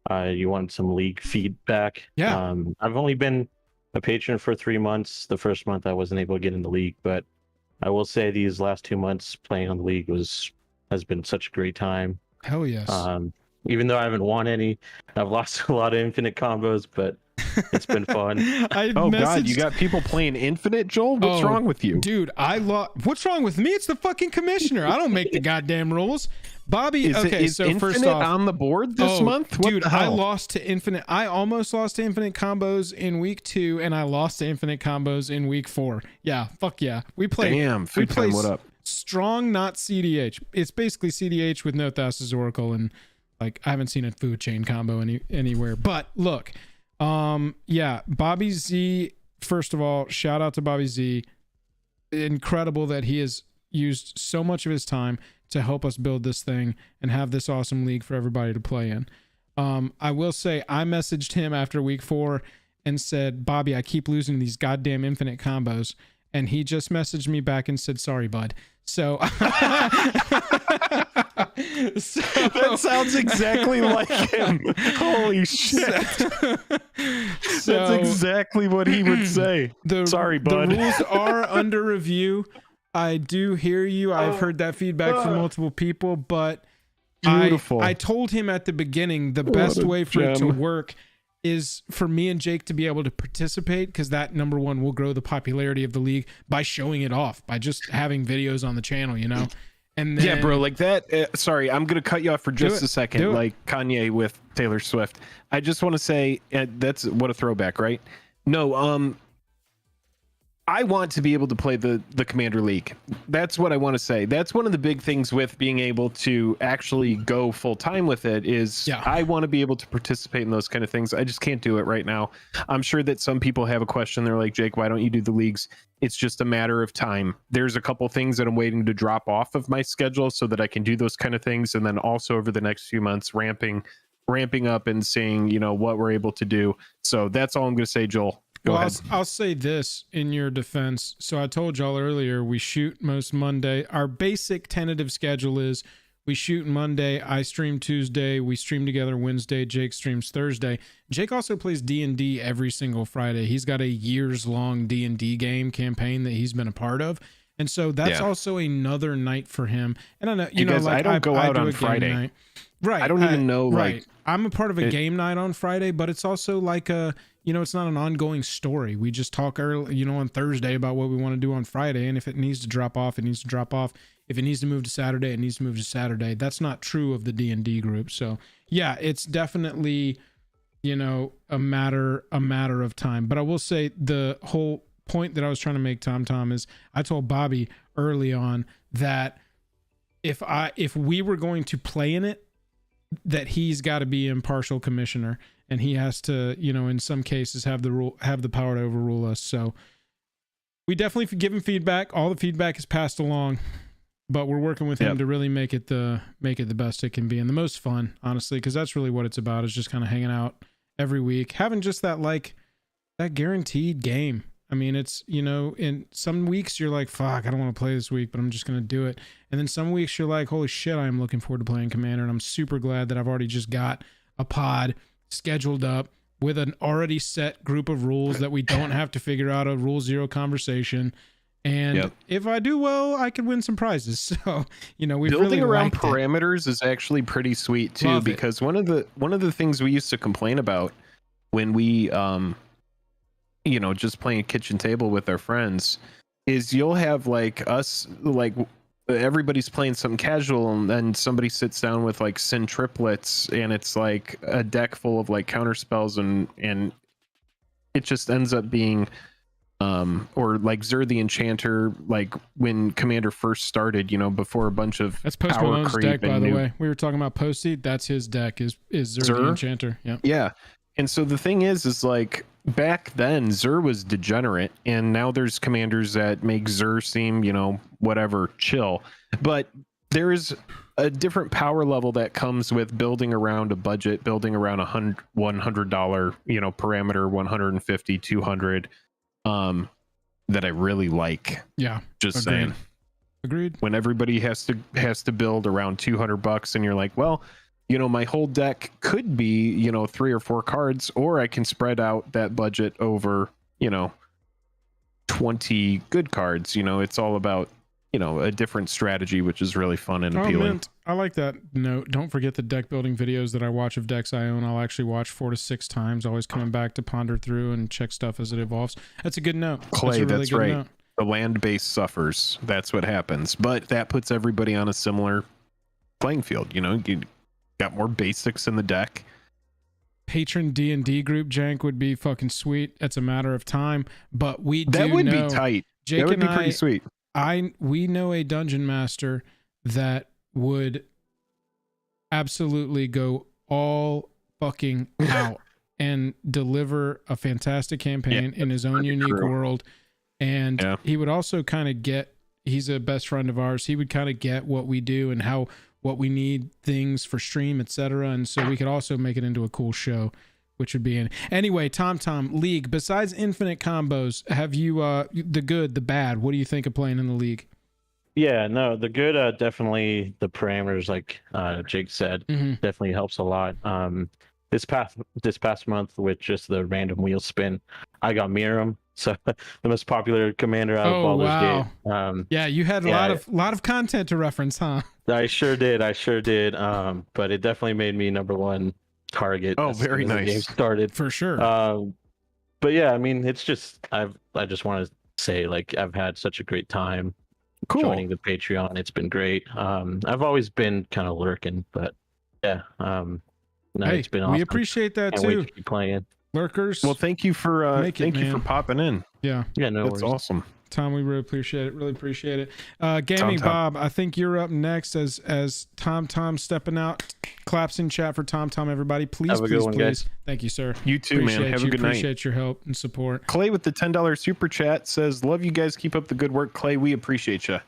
you wanted some league feedback. Yeah. I've only been a patron for 3 months. The first month I wasn't able to get in the league, but I will say these last 2 months playing on the league has been such a great time. Hell yes. Even though I haven't won any, I've lost a lot of infinite combos, but it's been fun. God, you got people playing infinite, Joel? What's wrong with you? Dude, what's wrong with me? It's the fucking commissioner. I don't make the goddamn rules. Bobby, is so infinite first off, on the board this month? What dude, the hell? I almost lost to infinite combos in week 2, and I lost to infinite combos in week 4. Yeah, fuck yeah. We play. Damn, Food Time, what up? Strong, not CDH. It's basically CDH with no Thassa's Oracle, and like I haven't seen a food chain combo anywhere. But look, yeah, Bobby Z. First of all, shout out to Bobby Z. Incredible that he has used so much of his time to help us build this thing and have this awesome league for everybody to play in. I will say I messaged him after week 4 and said, Bobby, I keep losing these goddamn infinite combos. And he just messaged me back and said, sorry, bud. So, That sounds exactly like him. Holy shit. That's exactly what he would say. Sorry, bud. The rules are under review. I do hear you. I've heard that feedback from multiple people, but beautiful. I told him at the beginning the best way for it to work is for me and Jake to be able to participate, because that, number one, will grow the popularity of the league by showing it off, by just having videos on the channel, And then, yeah, bro, like that. Sorry, I'm gonna cut you off for just a second, like Kanye with Taylor Swift. I just want to say that's what a throwback, right? No, I want to be able to play the Commander League. That's what I want to say. That's one of the big things with being able to actually go full time with it is I want to be able to participate in those kind of things. I just can't do it right now. I'm sure that some people have a question. They're like, Jake, why don't you do the leagues? It's just a matter of time. There's a couple things that I'm waiting to drop off of my schedule so that I can do those kind of things. And then also over the next few months, ramping up and seeing, what we're able to do. So that's all I'm going to say, Joel. Go ahead. I'll say this in your defense. So I told y'all earlier, we shoot most Monday. Our basic tentative schedule is we shoot Monday, I stream Tuesday, we stream together Wednesday, Jake streams Thursday. Jake also plays D&D every single Friday. He's got a years-long D&D game campaign that he's been a part of. And so that's also another night for him. And I know, I don't go out on Friday. Night. Right. I don't even know. Right. Like, I'm a part of a game night on Friday, but it's also like it's not an ongoing story. We just talk early, on Thursday about what we want to do on Friday. And if it needs to drop off, it needs to drop off. If it needs to move to Saturday, it needs to move to Saturday. That's not true of the D&D group. So yeah, it's definitely, a matter of time. But I will say the whole point that I was trying to make, Tom, is I told Bobby early on that if we were going to play in it, that he's got to be impartial commissioner, and he has to, in some cases have the power to overrule us. So we definitely give him feedback. All the feedback is passed along, but we're working with him to really make it the best it can be and the most fun, honestly, because that's really what it's about, is just kind of hanging out every week, having just that guaranteed game I mean, it's, you know, in some weeks you're like, fuck, I don't want to play this week, but I'm just going to do it. And then some weeks you're like, holy shit, I'm looking forward to playing Commander. And I'm super glad that I've already just got a pod scheduled up with an already set group of rules that we don't have to figure out a rule zero conversation. And if I do well, I could win some prizes. So, you know, we building really around parameters is actually pretty sweet too. Love because one of the things we used to complain about when we you know, just playing kitchen table with our friends is you'll have like us, like everybody's playing something casual and then somebody sits down with like Sin triplets and it's like a deck full of like counter spells and it just ends up being or like Zur the Enchanter, like when Commander first started, you know, before a bunch of that's Post Malone's deck, by the way. We were talking about Posty. That's his deck is Zur the Enchanter. Yeah. Yeah. And so the thing is like back then Zur was degenerate, and now there's commanders that make Zur seem, you know, whatever, chill. But there is a different power level that comes with building around a budget, building around $100, you know, parameter, 150, 200, that I really like. Yeah. Just saying. Agreed. When everybody has to build around $200 and you're like, well, you know, my whole deck could be, you know, 3 or 4 cards, or I can spread out that budget over, you know, 20 good cards. You know, it's all about, you know, a different strategy, which is really fun and appealing. Mint. I like that note. Don't forget the deck building videos that I watch of decks I own. I'll actually watch 4 to 6 times, always coming back to ponder through and check stuff as it evolves. That's a good note. Clay, that's right. Note. The land base suffers. That's what happens. But that puts everybody on a similar playing field. You know, you got more basics in the deck. Patron D&D group, Jank, would be fucking sweet. It's a matter of time. But we that would be tight. Jake that would and be pretty sweet. We know a dungeon master that would absolutely go all fucking out and deliver a fantastic campaign in his own unique world. And he would also kind of get, he's a best friend of ours, he would kind of get what we do and what we need things for stream, etc. And so we could also make it into a cool show, which would be in. Anyway, Tom League, besides infinite combos, have you the good, the bad, what do you think of playing in the League? Yeah, no, the good, definitely the parameters, like Jake said, definitely helps a lot. This past month with just the random wheel spin, I got Miram, so the most popular commander out of Baldur's Gate. Yeah, you had a lot of content to reference, huh? I sure did. But it definitely made me #1 target. Oh, very nice. The game started for sure. But yeah, I mean, it's just I just want to say, like, I've had such a great time joining the Patreon. It's been great. I've always been kind of lurking, but yeah, it's been awesome. We appreciate that Can't too. Wait to keep playing. Lurkers. Well, thank you for popping in. Yeah, no that's worries. Awesome. Tom, we really appreciate it. Really appreciate it. Gaming Tom. Bob, I think you're up next as Tom stepping out. Claps in chat for Tom, everybody. Please. Guys. Thank you, sir. You too, man. Have a good night. Appreciate your help and support. Clay with the $10 super chat says, love you guys. Keep up the good work. Clay, we appreciate you.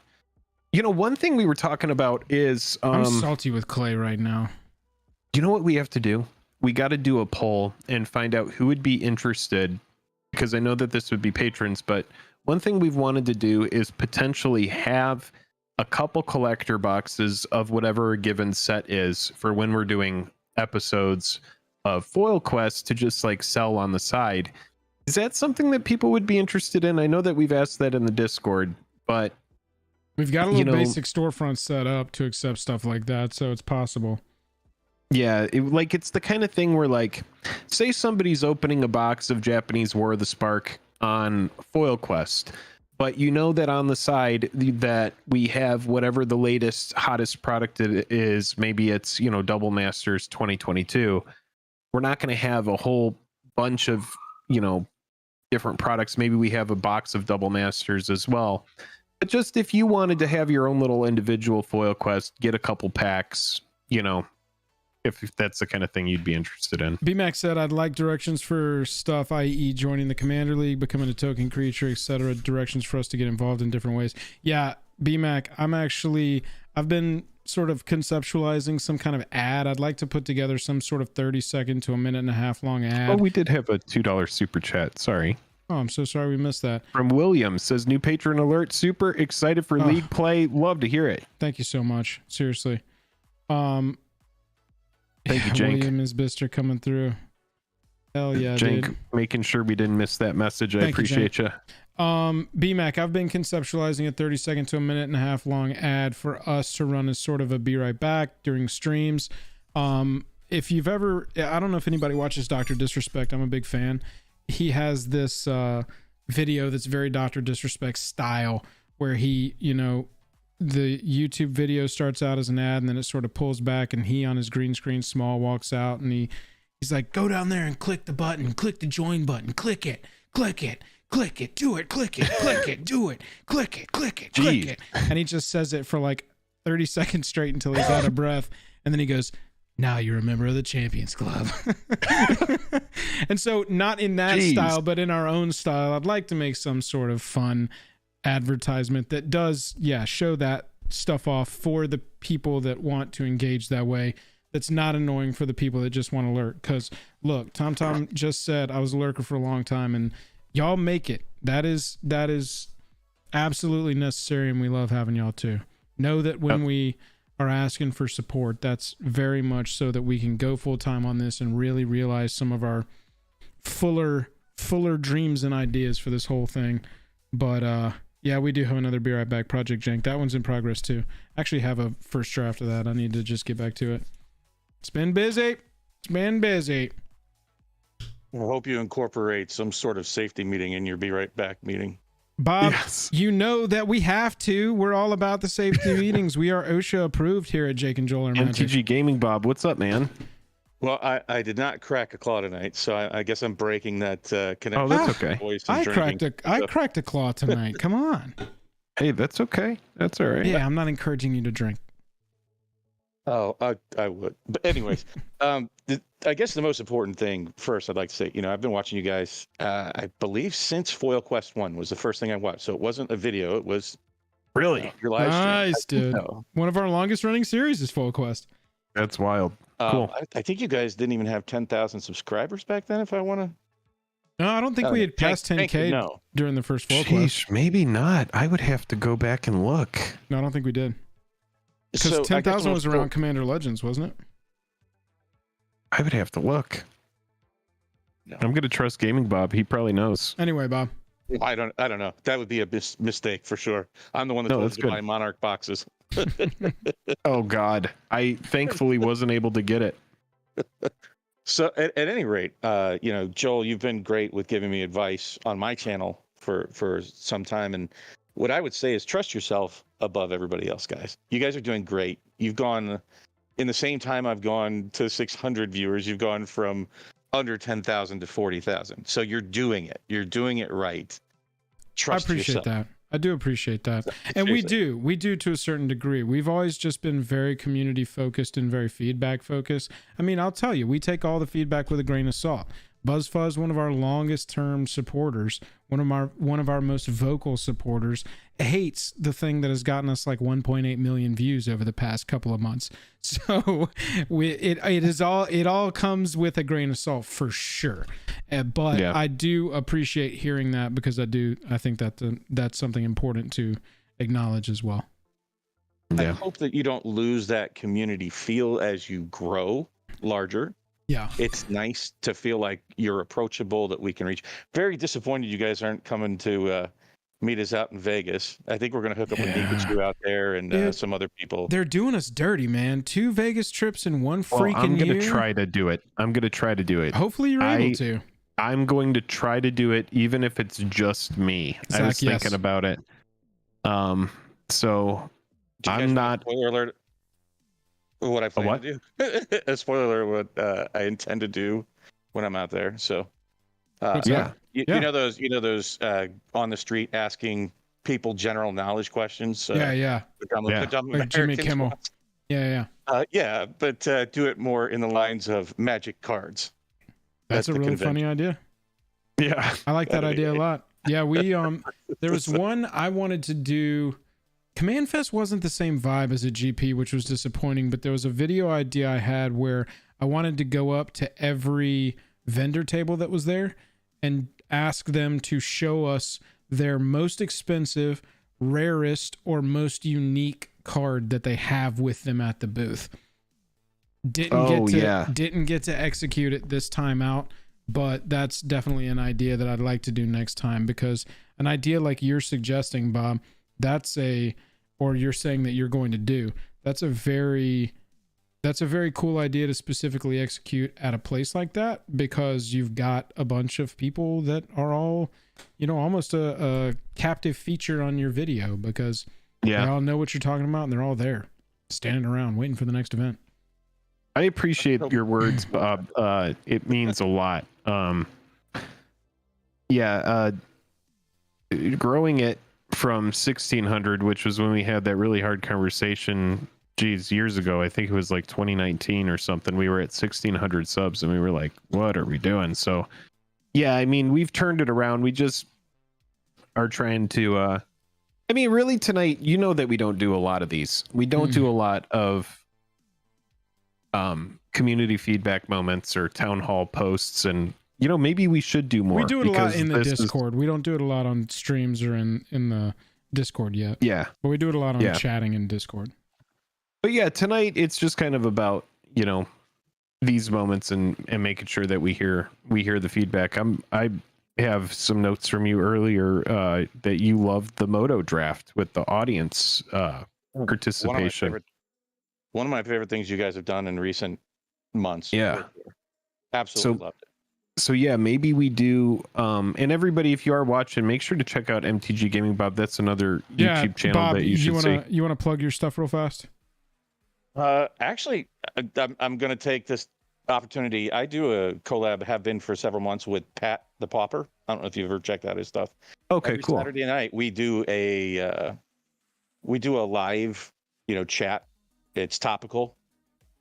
You know, one thing we were talking about is... I'm salty with Clay right now. You know what we have to do? We got to do a poll and find out who would be interested, because I know that this would be patrons, but one thing we've wanted to do is potentially have a couple collector boxes of whatever a given set is for when we're doing episodes of Foil Quest to just like sell on the side. Is that something that people would be interested in? I know that we've asked that in the Discord, but we've got a little basic storefront set up to accept stuff like that, so it's possible. Yeah, it's the kind of thing where, like, say somebody's opening a box of Japanese War of the Spark on Foil Quest, but you know that on the side that we have whatever the latest, hottest product it is, maybe it's, you know, Double Masters 2022. We're not going to have a whole bunch of, you know, different products. Maybe we have a box of Double Masters as well. But just if you wanted to have your own little individual Foil Quest, get a couple packs, you know, if that's the kind of thing you'd be interested in. BMAC said, I'd like directions for stuff, i.e. joining the Commander League, becoming a token creature, etc. Directions for us to get involved in different ways. Yeah, BMAC, I've been sort of conceptualizing some kind of ad. I'd like to put together some sort of 30-second to a minute and a half long ad. Oh, we did have a $2 super chat. Sorry. Oh, I'm so sorry we missed that. From William, says new patron alert. Super excited for league play. Love to hear it. Thank you so much. Seriously. Thank you, Jank. William is Bister coming through. Hell yeah, Jank, dude. making sure we didn't miss that message. I Thank you, appreciate you. BMAC, I've been conceptualizing a 30-second to a minute and a half long ad for us to run as sort of a be right back during streams. If you've ever, I don't know if anybody watches Dr. Disrespect. I'm a big fan. He has this video that's very Dr. Disrespect style, where he, you know, the YouTube video starts out as an ad and then it sort of pulls back, and he on his green screen small walks out, and he's like, go down there and click the button, click the join button, click it, click it, click it, do it, click it, click it, do it, click it, click it, click it. And he just says it for like 30 seconds straight until he's out of breath. And then he goes, now you're a member of the Champions Club. And so not in that style, but in our own style, I'd like to make some sort of fun advertisement that does, show that stuff off for the people that want to engage that way. That's not annoying for the people that just want to lurk. Because look, TomTom just said I was a lurker for a long time, and y'all make it. That is absolutely necessary, and we love having y'all too. Know that when we are asking for support, that's very much so that we can go full time on this and really realize some of our fuller dreams and ideas for this whole thing. But yeah, we do have another Be Right Back Project Jank. That one's in progress too. Actually have a first draft of that. I need to just get back to it. It's been busy. I hope you incorporate some sort of safety meeting in your Be Right Back meeting. Bob, you know that we have to. We're all about the safety meetings. We are OSHA approved here at Jake and Joel. MTG Gaming Bob, what's up, man? Well, I did not crack a claw tonight, so I guess I'm breaking that connection. Oh, that's okay. I cracked a claw tonight. Come on. Hey, that's okay. That's all right. Yeah, I'm not encouraging you to drink. Oh, I would. But anyways, I guess the most important thing first, I'd like to say, I've been watching you guys, I believe since Foil Quest 1 was the first thing I watched. So it wasn't a video. It was really your live stream. Nice, dude. One of our longest running series is Foil Quest. That's wild. Cool. I think you guys didn't even have 10,000 subscribers back then, if I want to. No, I don't think we had passed 10K during the first Foil Quest. Maybe not. I would have to go back and look. No, I don't think we did. Because 10,000 was around Commander Legends, wasn't it? I would have to look. No. I'm going to trust Gaming Bob. He probably knows. Anyway, Bob. I don't know. That would be a mistake for sure. I'm the one that told you to buy Monarch boxes. Oh, God. I thankfully wasn't able to get it. So at any rate, Joel, you've been great with giving me advice on my channel for some time. And what I would say is trust yourself above everybody else, guys. You guys are doing great. You've gone in the same time I've gone to 600 viewers. You've gone from under 10,000 to 40,000. So you're doing it. You're doing it right. Trust yourself. I appreciate that. I do appreciate that. And we do to a certain degree. We've always just been very community focused and very feedback focused. I mean, I'll tell you, we take all the feedback with a grain of salt. BuzzFuzz, one of our longest term supporters, one of our most vocal supporters, hates the thing that has gotten us like 1.8 million views over the past couple of months. So it all comes with a grain of salt for sure. But yeah. I do appreciate hearing that, because I think that that's something important to acknowledge as well. Yeah. I hope that you don't lose that community feel as you grow larger. Yeah, it's nice to feel like you're approachable, that we can reach. Very disappointed you guys aren't coming to meet us out in Vegas. I think we're going to hook up with Pikachu out there and some other people. They're doing us dirty, man. 2 Vegas trips in one freaking year. I'm going to try to do it. Hopefully you're able to. I'm going to try to do it, even if it's just me. Zach, I was thinking about it. So I'm not. Spoiler alert. What I plan to do. A spoiler alert, what I intend to do when I'm out there. So you know those on the street asking people general knowledge questions. Like Jimmy Kimmel. But do it more in the lines of Magic cards. That's a really funny idea. Yeah, I like that idea a lot. Yeah, we there was one I wanted to do. Command Fest wasn't the same vibe as a GP, which was disappointing, but there was a video idea I had where I wanted to go up to every vendor table that was there and ask them to show us their most expensive, rarest, or most unique card that they have with them at the booth. Didn't get to execute it this time out, but that's definitely an idea that I'd like to do next time, because an idea like you're suggesting, Bob, or you're saying that you're going to do, that's a very cool idea to specifically execute at a place like that, because you've got a bunch of people that are all, almost a captive feature on your video, because they all know what you're talking about and they're all there standing around waiting for the next event. I appreciate your words, Bob. It means a lot. Growing it from 1600, which was when we had that really hard conversation, years ago. I think it was like 2019 or something. We were at 1600 subs and we were like, what are we doing? So, yeah, I mean, we've turned it around. We just are trying to, really tonight, that we don't do a lot of these. We don't do a lot of community feedback moments or town hall posts, and maybe we should do more. We do it a lot in the Discord. We don't do it a lot on streams or in the Discord yet. Yeah, but we do it a lot on chatting in Discord. But yeah, tonight it's just kind of about these moments and making sure that we hear the feedback. I have some notes from you earlier that you loved the Moto draft with the audience participation. One of my favorite things you guys have done in recent months. Yeah. Absolutely loved it. So yeah, maybe we do. And everybody, if you are watching, make sure to check out MTG Gaming, Bob. That's another YouTube channel Bob, that you should see. You want to plug your stuff real fast? Actually, I'm going to take this opportunity. I do a collab, have been for several months, with Pat the Pauper. I don't know if you've ever checked out his stuff. Okay, Every cool. Saturday night we do a live, chat. It's topical,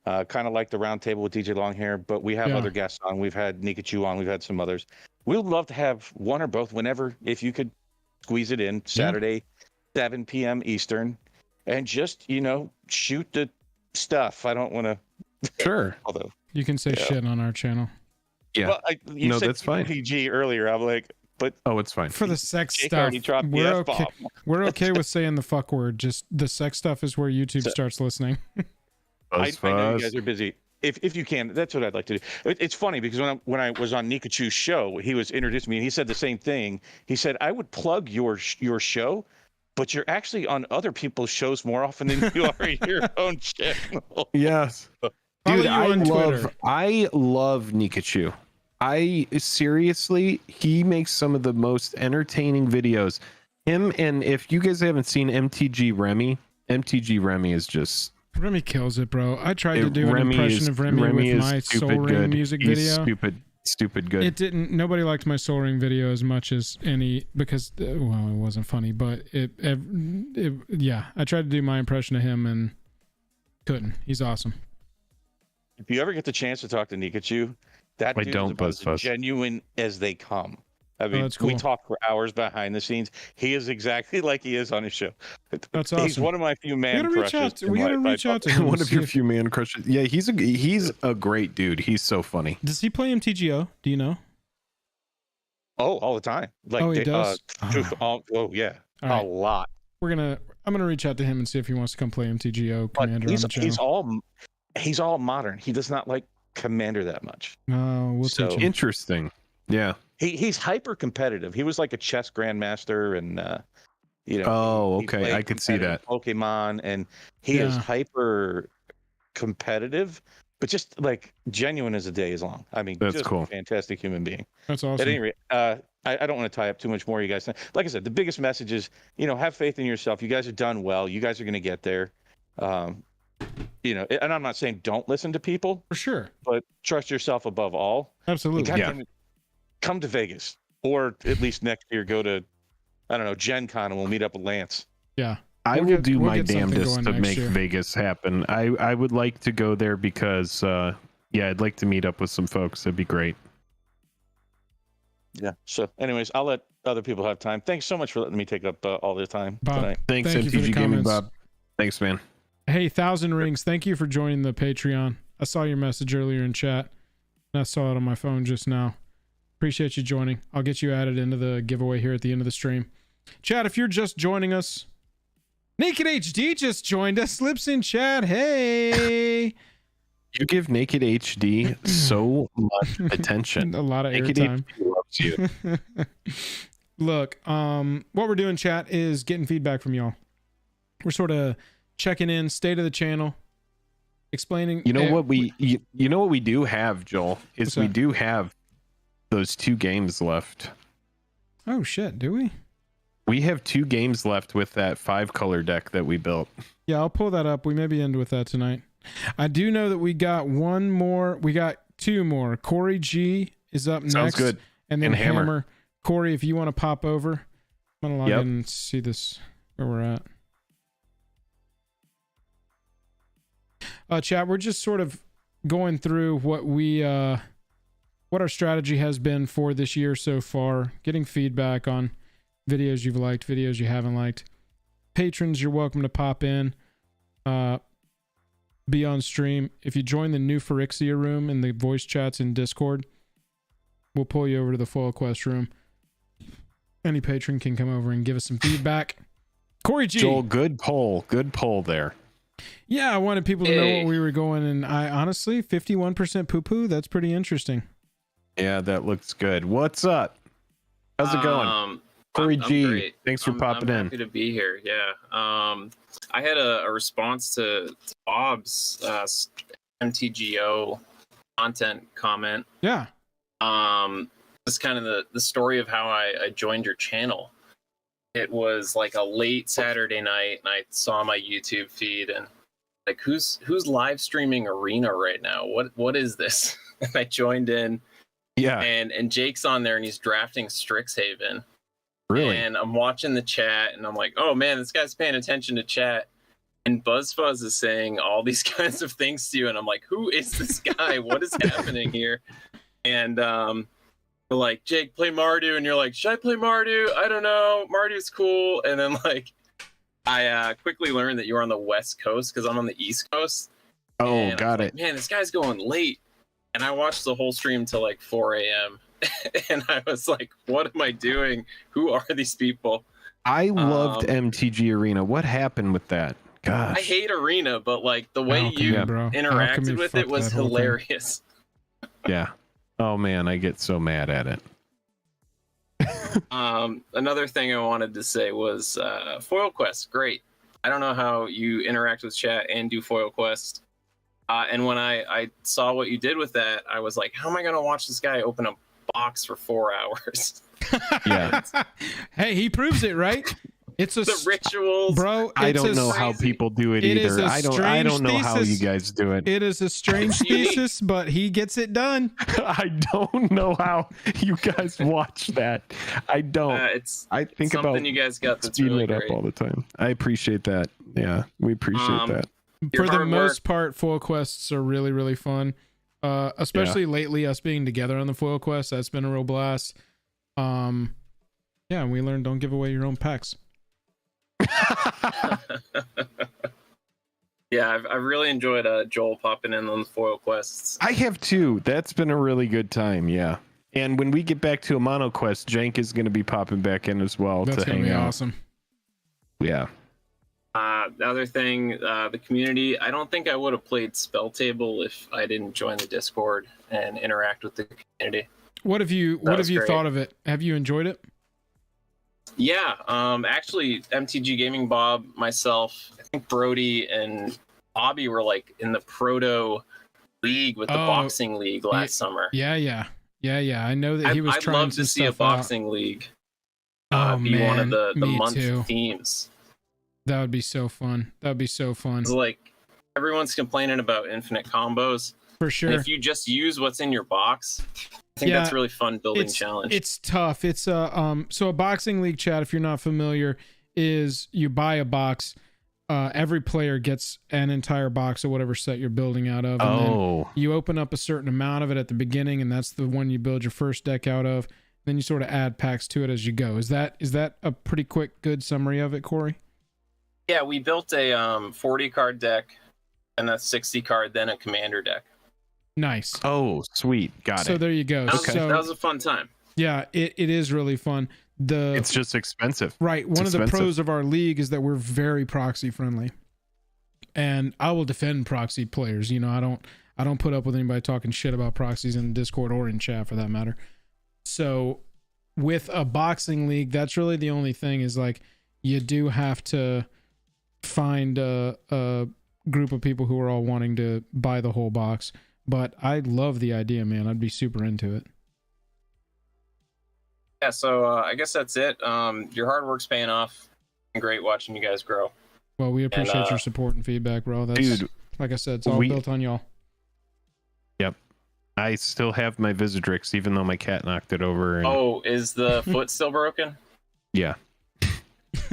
kind of like the round table with DJ Longhair, but we have other guests on. We've had Nikachu on. We've had some others. We would love to have one or both whenever, if you could squeeze it in, Saturday, 7 p.m. Eastern, and just, shoot the stuff. I don't want to. Sure. Although you can say shit on our channel. Yeah. Well, you said that's fine. PG earlier. I'm like, but it's fine. For the sex Jake stuff, already dropped the we're F-bomb. okay. We're okay with saying the fuck word. Just the sex stuff is where YouTube starts listening. I know you guys are busy. If you can, that's what I'd like to do. It's funny because when I was on Nikachu's show, he was introducing me and he said the same thing. He said, I would plug your show, but you're actually on other people's shows more often than you are in your own channel. Yes. Dude, I love Nikachu. He makes some of the most entertaining videos. Him, and if you guys haven't seen MTG Remy is just... Remy kills it, bro. I tried to do an impression of Remy with my Soul Ring music video. Stupid good. It didn't. Nobody liked my Soul Ring video as much as because it wasn't funny. But I tried to do my impression of him and couldn't. He's awesome. If you ever get the chance to talk to Nikachu, that dude is about as genuine as they come. I mean, that's cool. We talk for hours behind the scenes. He is exactly like he is on his show. That's awesome. He's one of my few man crushes. We gotta reach out to him. One of your few man crushes. Yeah, he's a great dude. He's so funny. Does he play MTGO? Do you know? Oh, all the time. Like, he does. Yeah, right. A lot. I'm gonna reach out to him and see if he wants to come play MTGO Commander on the channel. He's all modern. He does not like Commander that much. No, we'll teach him. Interesting. Yeah. He's hyper competitive. He was like a chess grandmaster, and Oh, okay. I could see that. Pokemon, and he is hyper competitive, but just like genuine as the day is long. I mean, that's just cool. A fantastic human being. That's awesome. At any rate, I don't want to tie up too much more. You guys, like I said, the biggest message is, have faith in yourself. You guys have done well. You guys are going to get there. And I'm not saying don't listen to people, for sure, but trust yourself above all. Absolutely. Come to Vegas, or at least next year go to, I don't know, Gen Con, and we'll meet up with Lance. Yeah. I will do my damnedest to make Vegas happen. I would like to go there because, I'd like to meet up with some folks. That'd be great. Yeah. So anyways, I'll let other people have time. Thanks so much for letting me take up all their time tonight. Thanks, MTG Gaming, Bob. Thanks, man. Hey, 1,000 Rings, thank you for joining the Patreon. I saw your message earlier in chat, and I saw it on my phone just now. Appreciate you joining. I'll get you added into the giveaway here at the end of the stream. Chat, if you're just joining us, Naked HD just joined us. Slips in chat. Hey. You give Naked HD so much attention. A lot of Naked airtime. HD loves you. Look, what we're doing, chat, is getting feedback from y'all. We're sort of checking in, state of the channel, explaining. You know what you know what we do have, Joel, is we do have those 2 games left. Oh shit, do we? We have 2 games left with that 5-color deck that we built. Yeah, I'll pull that up. We maybe end with that tonight. I do know that we got 1 more. We got 2 more. Corey G is up Sounds next. good. And then And Hammer. Corey, if you want to pop over, I'm gonna log in and see this where we're at. Chat, we're just sort of going through what our strategy has been for this year so far, getting feedback on videos you've liked, videos you haven't liked. Patrons, you're welcome to pop in, be on stream. If you join the new Phyrexia room in the voice chats in Discord, we'll pull you over to the Foil Quest room. Any patron can come over and give us some feedback. Corey G. Joel, good poll there. Yeah, I wanted people to know what we were going, and I honestly, 51% poo-poo, that's pretty interesting. Yeah, that looks good. What's up? How's it going? Corey G, great. thanks for popping I'm in. happy to be here. Yeah. I had a response to Bob's MTGO content comment. Yeah. It's kind of the story of how I joined your channel. It was like a late Saturday night, and I saw my YouTube feed, and like, who's live streaming Arena right now? What is this? And I joined in. Yeah. And Jake's on there, and he's drafting Strixhaven. Really? And I'm watching the chat, and I'm like, oh man, this guy's paying attention to chat. And BuzzFuzz is saying all these kinds of things to you, and I'm like, who is this guy? What is happening here? And they're like, Jake, play Mardu, and you're like, should I play Mardu? I don't know. Mardu's cool. And then like, I quickly learned that you were on the West Coast because I'm on the East Coast. Oh, and got it. Man, this guy's going late. And I watched the whole stream till like 4 a.m. and I was like, what am I doing? Who are these people? I loved MTG Arena. What happened with that? Gosh. I hate Arena, but like the way you interacted with it was hilarious. Yeah. Oh man, I get so mad at it. Another thing I wanted to say was Foil Quest, great. I don't know how you interact with chat and do Foil Quest. And when I saw what you did with that, I was like, how am I going to watch this guy open a box for 4 hours? Yeah. Hey, he proves it, right? It's the rituals, bro. I don't know how people do it either. I don't know how you guys do it. It is a strange thesis, but he gets it done. I don't know how you guys watch that. I don't. I think something about you guys got that's speeding really it up great. all the time. I appreciate that. Yeah, we appreciate that. For the most part, foil quests are really, really fun. Especially lately, us being together on the foil quest, that's been a real blast. Yeah, and we learned don't give away your own packs. Yeah, I've really enjoyed Joel popping in on the foil quests. I have too. That's been a really good time. Yeah. And when we get back to a mono quest, Jank is going to be popping back in as well. That's to going to hang be out. awesome. Yeah. The other thing, the community, I don't think I would have played Spell Table if I didn't join the Discord and interact with the community. What have you thought of it? Have you enjoyed it? Yeah, actually, MTG Gaming Bob, myself, I think Brody and Bobby were like in the proto league with the boxing league last summer. Yeah. I know that he was trying. I'd love to see a boxing league be one of the month themes. That would be so fun. It's like everyone's complaining about infinite combos. For sure. And if you just use what's in your box, I think that's a really fun building challenge. It's tough. It's so a boxing league, chat, if you're not familiar, is you buy a box, every player gets an entire box of whatever set you're building out of. And then you open up a certain amount of it at the beginning, and that's the one you build your first deck out of. Then you sort of add packs to it as you go. Is that a pretty quick, good summary of it, Corey? Yeah, we built a 40 card deck and a 60 card, then a commander deck. Nice. Oh, sweet. Got So it. there you go. So, That was a fun time. yeah, it is really fun. It's just expensive. Right. One of the pros of our league is that we're very proxy friendly. And I will defend proxy players. You know, I don't put up with anybody talking shit about proxies in Discord or in chat for that matter. So with a boxing league, that's really the only thing is like you do have to find a group of people who are all wanting to buy the whole box. But I love the idea, man. I'd be super into it. Yeah, so I guess that's it. Your hard work's paying off. Great watching you guys grow. Well, we appreciate your support and feedback, bro. That's, dude, like I said, it's all built on y'all. Yep. I still have my Visidrix, even though my cat knocked it over. And... Oh, is the foot still broken? Yeah.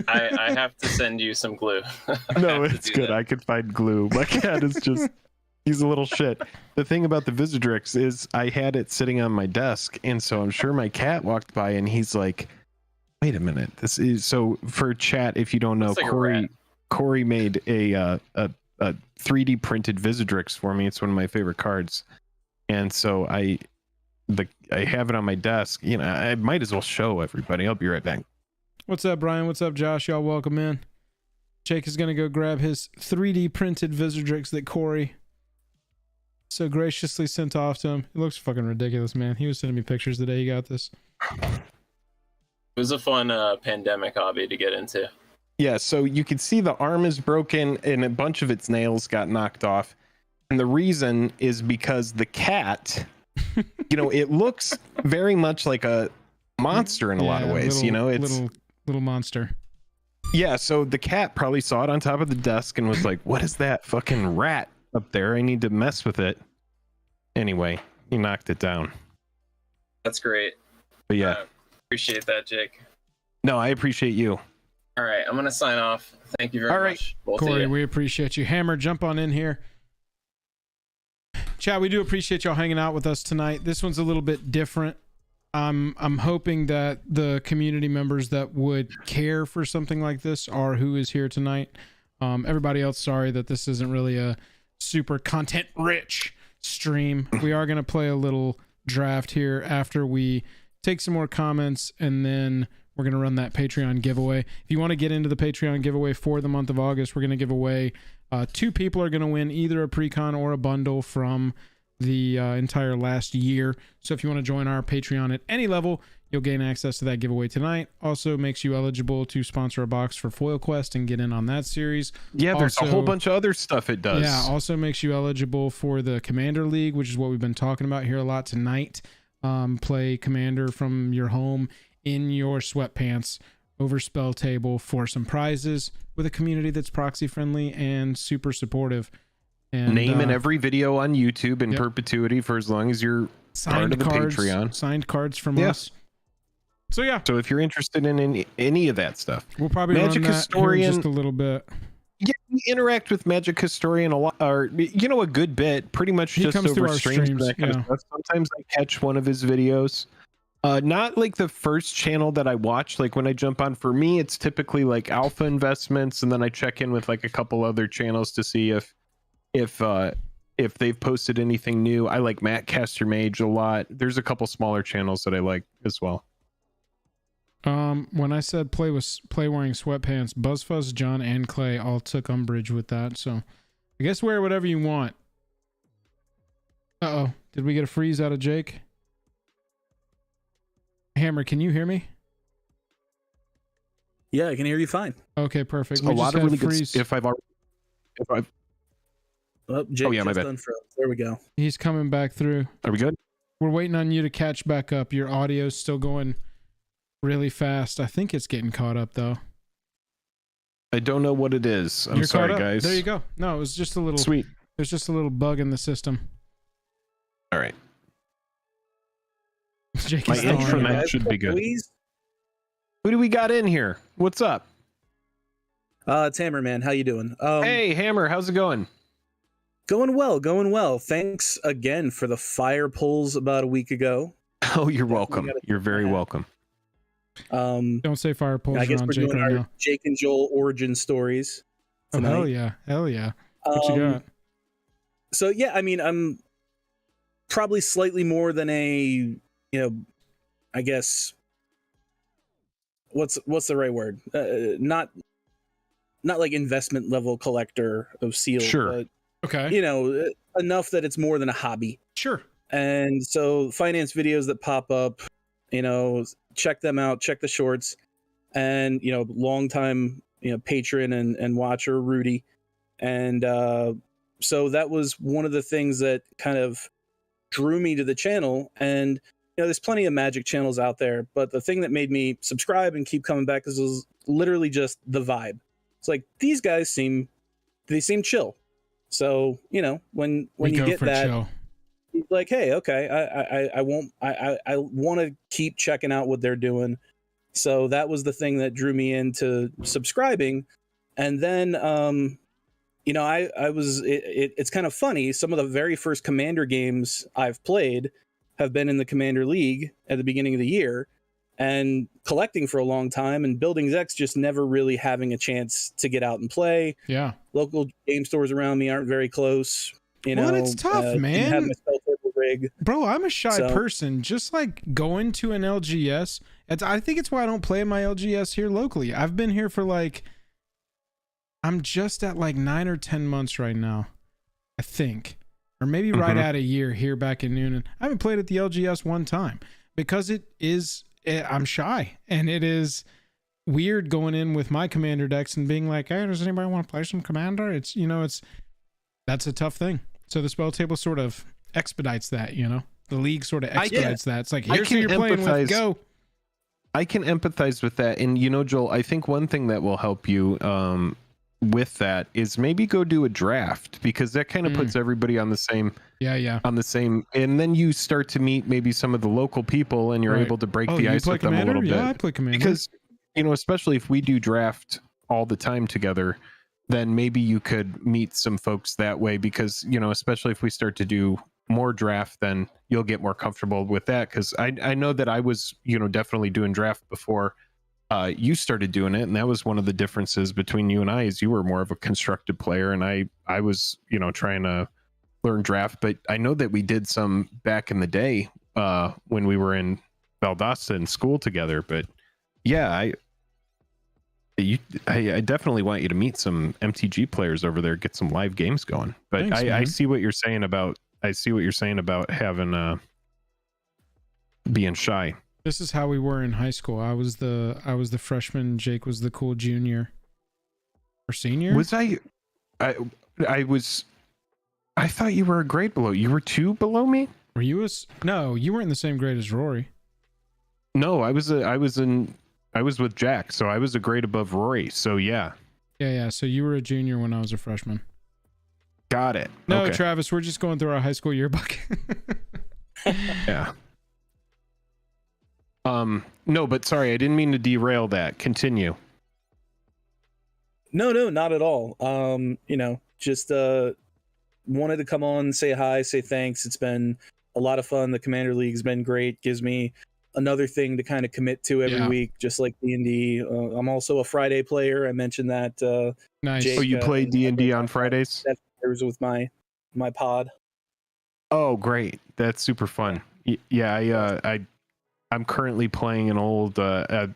I have to send you some glue. No, it's good. I could find glue. My cat is just... He's a little shit. The thing about the Visidrix is I had it sitting on my desk, and so I'm sure my cat walked by and he's like, wait a minute. This is... So for chat, if you don't know, like Corey made a 3D printed Visidrix for me. It's one of my favorite cards. And so I have it on my desk. You know, I might as well show everybody. I'll be right back. What's up, Brian? What's up, Josh? Y'all welcome in. Jake is going to go grab his 3D printed Visidrix that Corey so graciously sent off to him. It looks fucking ridiculous, man. He was sending me pictures the day he got this. It was a fun pandemic hobby to get into. Yeah, so you can see the arm is broken and a bunch of its nails got knocked off. And the reason is because the cat, you know, it looks very much like a monster in a lot of ways. Little, you know, it's little monster. Yeah, so the cat probably saw it on top of the desk and was like, what is that fucking rat up there? I need to mess with it. Anyway, he knocked it down. That's great. But yeah. Appreciate that, Jake. No, I appreciate you. All right, I'm going to sign off. Thank you very much. Both Corey, we appreciate you. Hammer, jump on in here. Chat, we do appreciate y'all hanging out with us tonight. This one's a little bit different. I'm hoping that the community members that would care for something like this are who is here tonight. Everybody else, sorry that this isn't really a super content rich stream. We are going to play a little draft here after we take some more comments, and then we're going to run that Patreon giveaway. If you want to get into the Patreon giveaway for the month of August, we're going to give away 2 people are going to win either a pre-con or a bundle from the entire last year. So if you want to join our Patreon at any level, you'll gain access to that giveaway tonight. Also makes you eligible to sponsor a box for Foil Quest and get in on that series. Yeah, there's a whole bunch of other stuff it does. Yeah, also makes you eligible for the Commander League, which is what we've been talking about here a lot tonight. Play Commander from your home in your sweatpants over spell table for some prizes with a community that's proxy friendly and super supportive. And name in every video on YouTube in perpetuity for as long as you're part of the Patreon. Signed cards from us. So yeah. So if you're interested in any of that stuff, we'll probably Magic run that Historian here just a little bit. Yeah, we interact with Magic Historian a lot, or a good bit. Pretty much He just comes over through our streams. streams, That kind of stuff. Sometimes I catch one of his videos. Not like the first channel that I watch. Like when I jump on, for me, it's typically like Alpha Investments, and then I check in with like a couple other channels to see if they've posted anything new. I like Matt Caster Mage a lot. There's a couple smaller channels that I like as well. When I said play wearing sweatpants, BuzzFuzz, John, and Clay all took umbrage with that. So I guess wear whatever you want. Uh-oh. Did we get a freeze out of Jake? Hammer, can you hear me? Yeah, I can hear you fine. Okay, perfect. A lot of really good. Jake my bad. Unfroze. There we go. He's coming back through. Are we good? We're waiting on you to catch back up. Your audio's still going really fast. I think it's getting caught up though. I don't know what it is. I'm You're sorry, guys. There you go. No, it was just a little sweet. There's just a little bug in the system. All right. Jake my intranet should be good. Please? Who do we got in here? What's up? It's Hammer, man. How you doing? Hey, Hammer. How's it going? Going well. Thanks again for the fire polls about a week ago. Oh, you're welcome. You're very welcome. Don't say fire polls. I guess we're Jake doing right our now. Jake and Joel origin stories tonight. Oh hell yeah. What you got? So yeah, I mean, probably slightly more than a, I guess, what's the right word? Not like investment level collector of seals, Sure. but Okay. enough that it's more than a hobby. Sure. And so finance videos that pop up, check them out, check the shorts. And, longtime, patron and watcher, Rudy. And so that was one of the things that kind of drew me to the channel. And, there's plenty of Magic channels out there, but the thing that made me subscribe and keep coming back was literally just the vibe. It's like, these guys seem chill. So, when you get that, chill. like, hey, okay, I want to keep checking out what they're doing. So that was the thing that drew me into subscribing. And then, it's kind of funny. Some of the very first Commander games I've played have been in the Commander League at the beginning of the year, and collecting for a long time and building decks, just never really having a chance to get out and play. Yeah. Local game stores around me aren't very close. Well, it's tough, man. Have my spell table rig. Bro, I'm a shy person. Just like going to an LGS, I think it's why I don't play my LGS here locally. I've been here for I'm just at 9 or 10 months right now, I think, or maybe right at a year here back in Noonan. I haven't played at the LGS one time because I'm shy, and it is weird going in with my Commander decks and being like, hey, does anybody want to play some Commander? That's a tough thing. So the spell table sort of expedites that, the league sort of expedites that. It's like, here's who you're playing with, go. I can empathize with that. And, Joel, I think one thing that will help you with that is maybe go do a draft, because that kind of puts everybody on the same. On the same. And then you start to meet maybe some of the local people, and you're able to break the ice with them a little bit. Yeah, I play Commander. Because, especially if we do draft all the time together, then maybe you could meet some folks that way, because, especially if we start to do more draft, then you'll get more comfortable with that. Because I know that I was, definitely doing draft before you started doing it. And that was one of the differences between you and I, is you were more of a constructed player, and I was, trying to learn draft. But I know that we did some back in the day when we were in Valdosta in school together. But yeah, I definitely want you to meet some MTG players over there, get some live games going. But thanks, I see what you're saying about having being shy. This is how we were in high school. I was the freshman. Jake was the cool junior or senior. Was I thought you were a grade below. You were 2 below me? Were you no, you weren't in the same grade as Rory. No, I was with Jack, so I was a grade above Rory. So yeah. Yeah. So you were a junior when I was a freshman. Got it. No, okay. Travis, we're just going through our high school yearbook. Yeah. No, but sorry, I didn't mean to derail that. Continue. No, not at all. Just wanted to come on, say hi, say thanks. It's been a lot of fun. The Commander League's been great. Gives me another thing to kind of commit to every week, just like D&D. I'm also a Friday player. I mentioned that. Nice. Jake, you play D&D on Fridays? That's with my pod. Oh, great! That's super fun. Yeah, I'm currently playing an old, a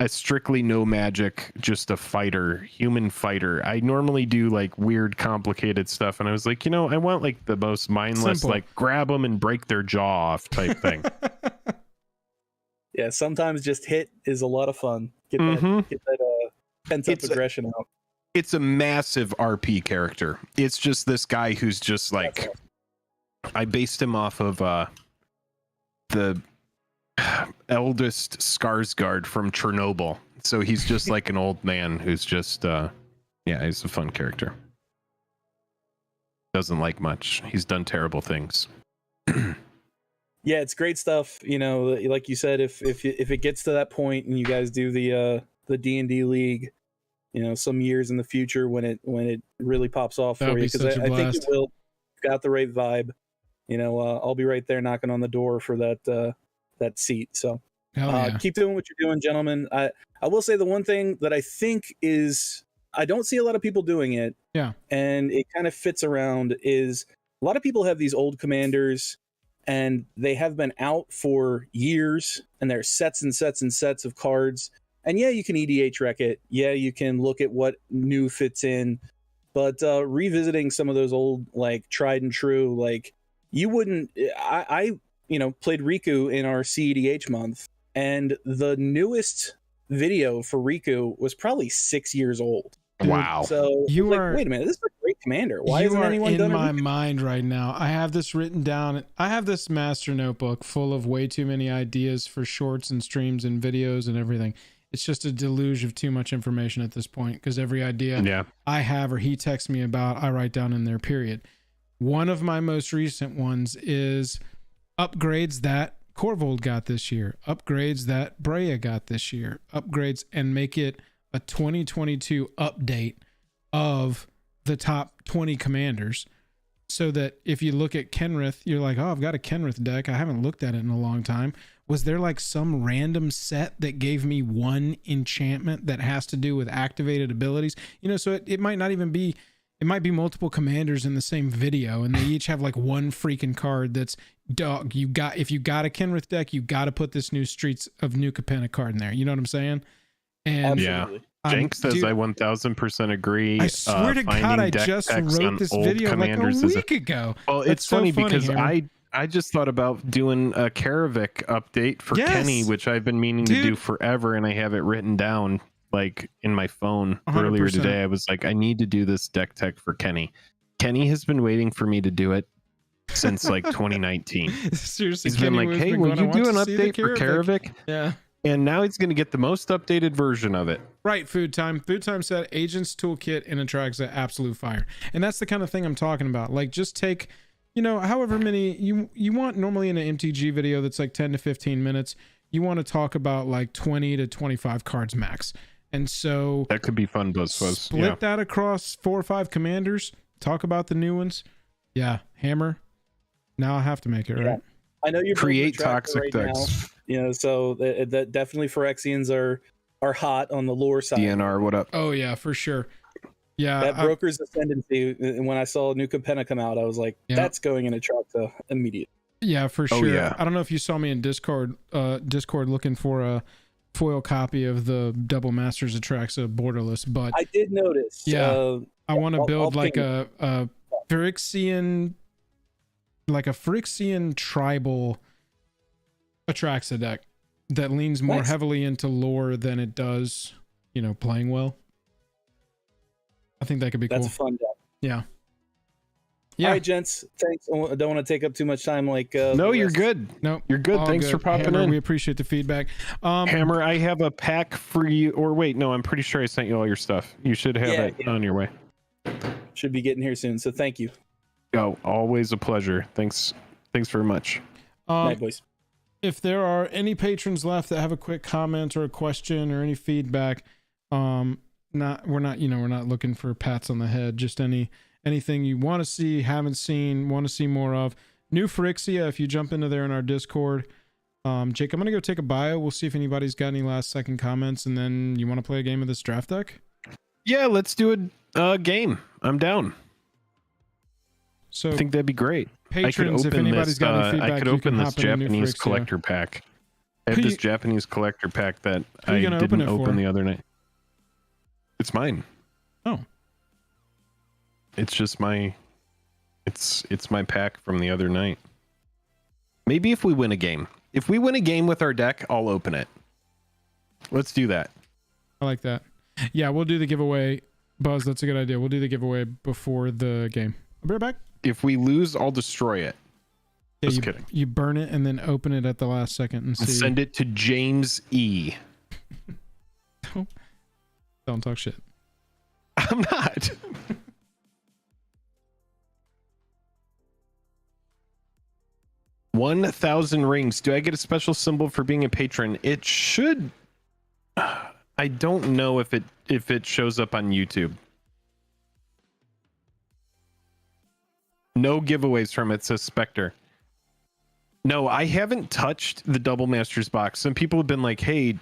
strictly no magic, just a fighter, human fighter. I normally do weird, complicated stuff, and I was like, I want the most mindless, simple, grab them and break their jaw off type thing. Yeah, sometimes just hit is a lot of fun. Get that pent up aggression out. It's a massive RP character. It's just this guy who's just I based him off of the eldest Skarsgård from Chernobyl. So he's just like an old man who's just he's a fun character. Doesn't like much. He's done terrible things. Yeah, it's great stuff. Like you said, if it gets to that point and you guys do the D&D league, some years in the future when it really pops off for you, because I think it will. Got the right vibe. I'll be right there knocking on the door for that seat. So keep doing what you're doing, gentlemen. I will say the one thing that I think is I don't see a lot of people doing it. Yeah. And it kind of fits around is a lot of people have these old commanders and they have been out for years, and there's sets and sets and sets of cards. And yeah, you can EDH wreck it. Yeah, you can look at what new fits in. But revisiting some of those old, like, tried and true, like, you wouldn't... I played Riku in our CEDH month, and the newest video for Riku was probably 6 years old. Wow. So You like, are- wait a minute, this is a great commander. Why you hasn't are anyone in done my it? mind right now. I have this written down. I have this master notebook full of way too many ideas for shorts and streams and videos and everything. It's just a deluge of too much information at this point, because every idea I have or he texts me about, I write down in there, period. One of my most recent ones is upgrades that Corvold got this year, upgrades that Brea got this year, upgrades, and make it a 2022 update of the top 20 commanders, so that if you look at Kenrith, you're like, oh, I've got a Kenrith deck. I haven't looked at it in a long time. Was there like some random set that gave me one enchantment that has to do with activated abilities? So it might not even be, it might be multiple commanders in the same video, and they each have like one freaking card that's, dog, if you got a Kenrith deck, you got to put this new Streets of New Capenna card in there. You know what I'm saying? And Absolutely. Jank says, dude, I 1000% agree. I swear to God, finding I deck just text wrote on this old video like a commanders is week ago. Well, That's it's funny so because Hammer. I just thought about doing a Karavik update for Yes. Kenny, which I've been meaning to do Dude. forever, and I have it written down like in my phone earlier 100%. today. I was like, I need to do this deck tech for Kenny. Kenny has been waiting for me to do it since like 2019. Seriously, He's been Kenny like, was hey, been will going, "I you want do an to see the update for Karavik? Yeah. And now he's going to get the most updated version of it. Right, Food Time said Agent's Toolkit and Atraxa absolute fire. And that's the kind of thing I'm talking about. Like, just take, however many you want. Normally in an MTG video that's like 10 to 15 minutes, you want to talk about like 20 to 25 cards max. And so That could be fun, BuzzFuzz. split that across 4 or 5 commanders, talk about the new ones. Yeah, Hammer. Now I have to make it, right? Yeah. I know you're building Create a tracker toxic right decks. now, so that definitely Phyrexians are hot on the lore side. DNR, what up? Oh yeah, for sure. Yeah, That Broker's Ascendancy, and when I saw New Capenna come out, I was like, Yeah. that's going in a Atraxa immediately. yeah, for Oh, sure. yeah. I don't know if you saw me in Discord looking for a foil copy of the Double Masters Atraxa borderless, but I did notice. Yeah. I want to I'll build like ping a Phyrexian, like a Phyrexian tribal Atraxa deck that leans more Nice. heavily into lore than it does, playing well. I think that could be That's cool. a fun deck. Yeah. All right, gents. Thanks. I don't want to take up too much time. No, the you're rest. good. No, You're good. all Thanks for popping Hammer, in. We appreciate the feedback. Hammer, I have a pack for you. Or wait, no, I'm pretty sure I sent you all your stuff. You should have Yeah, it on your way. Should be getting here soon. So thank you. Oh, always a pleasure. Thanks very much. Night, boys. If there are any patrons left that have a quick comment or a question or any feedback, we're not looking for pats on the head, just anything you want to see, haven't seen, want to see more of. New Phyrexia, if you jump into there in our Discord. Jake, I'm gonna go take a bio. We'll see if anybody's got any last second comments, and then you want to play a game of this draft deck? Yeah, let's do a game. I'm down. So I think that'd be great. patrons, if anybody's got any feedback, I could you can open this hop in a New Japanese Phyrexia. collector pack. I have Who this you- Japanese collector pack that Who you I gonna open didn't it for? open the other night. It's mine. Oh. It's just my it's my pack from the other night. Maybe if we win a game. If we win a game with our deck, I'll open it. Let's do that. I like that. Yeah, we'll do the giveaway. Buzz, that's a good idea. We'll do the giveaway before the game. I'll be right back. If we lose, I'll destroy it. Yeah, Just you, kidding. You burn it and then open it at the last second and see. Send it to James E. Don't talk shit. I'm not. $1,000 rings. Do I get a special symbol for being a patron? It should. I don't know if it shows up on YouTube. No giveaways from it, says Spectre. No, I haven't touched the Double Masters box. Some people have been like, hey,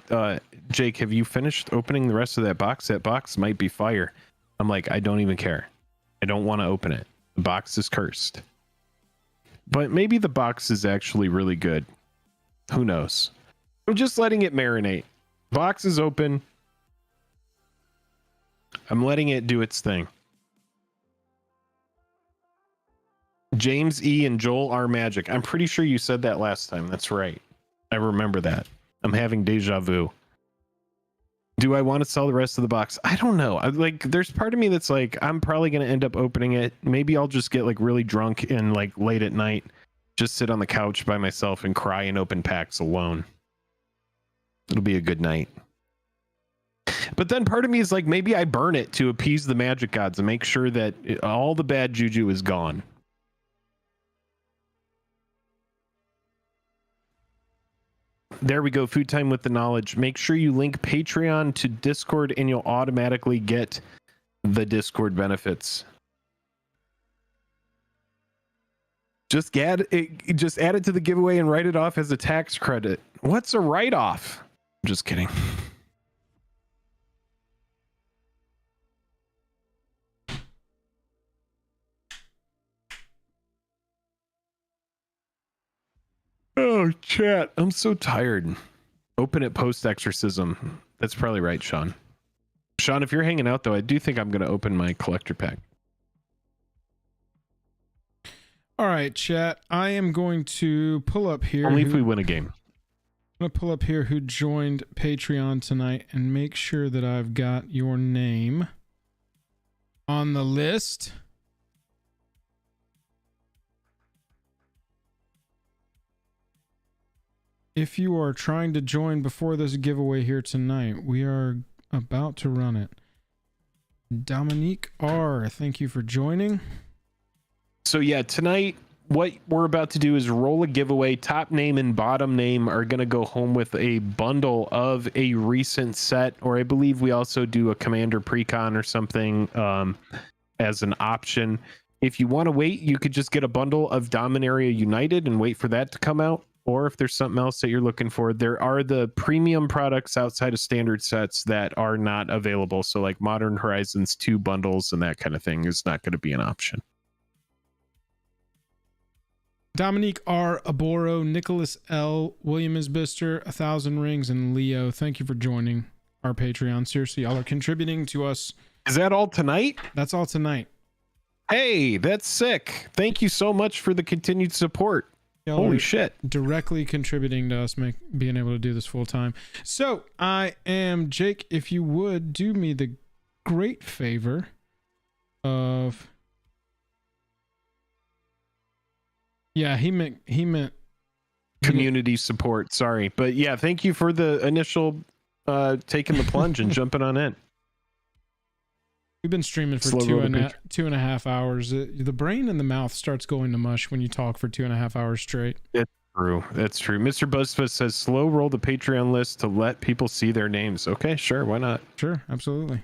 Jake, have you finished opening the rest of that box? That box might be fire. I'm like, I don't even care. I don't want to open it. The box is cursed. but maybe the box is actually really good. Who knows? I'm just letting it marinate. Box is open. I'm letting it do its thing. James E. and Joel R. Magic. I'm pretty sure you said that last time. That's right. I remember that. I'm having deja vu. Do I want to sell the rest of the box? I don't know. There's part of me that's like, I'm probably going to end up opening it. Maybe I'll just get like really drunk and like late at night, just sit on the couch by myself and cry and open packs alone. It'll be a good night. But then part of me is like, maybe I burn it to appease the magic gods and make sure that all the bad juju is gone. There we go. Food time with the knowledge. Make sure you link Patreon to Discord and you'll automatically get the Discord benefits. Just add it to the giveaway and write it off as a tax credit. What's a write-off? I'm just kidding. Oh, chat. I'm so tired. Open it post-exorcism. That's probably right, Sean. Sean, if you're hanging out, though, I do think I'm going to open my collector pack. All right, chat. I am going to pull up here. Only if we win a game. I'm going to pull up here who joined Patreon tonight and make sure that I've got your name on the list. If you are trying to join before this giveaway here tonight, we are about to run it. Dominique R., thank you for joining. So yeah, tonight, what we're about to do is roll a giveaway. Top name and bottom name are going to go home with a bundle of a recent set, or I believe we also do a Commander Precon or something as an option. If you want to wait, you could just get a bundle of Dominaria United and wait for that to come out. Or if there's something else that you're looking for, there are the premium products outside of standard sets that are not available. So like Modern Horizons 2 bundles and that kind of thing is not going to be an option. Dominique R., Aboro, Nicholas L., William Isbister, 1,000 Rings, and Leo, thank you for joining our Patreon. Seriously, y'all are contributing to us. Is that all tonight? That's all tonight. Hey, that's sick. Thank you so much for the continued support. Y'all Holy shit. Directly contributing to us being able to do this full time. So I am Jake. If you would do me the great favor of... Yeah, he meant community support. Sorry. But yeah, thank you for the initial taking the plunge and jumping on in. We've been streaming for 2.5 hours. The brain and the mouth starts going to mush when you talk for 2.5 hours straight. It's true. That's true. Mr. Buzzfuzz says slow roll the Patreon list to let people see their names. Okay, sure. Why not? Sure, absolutely.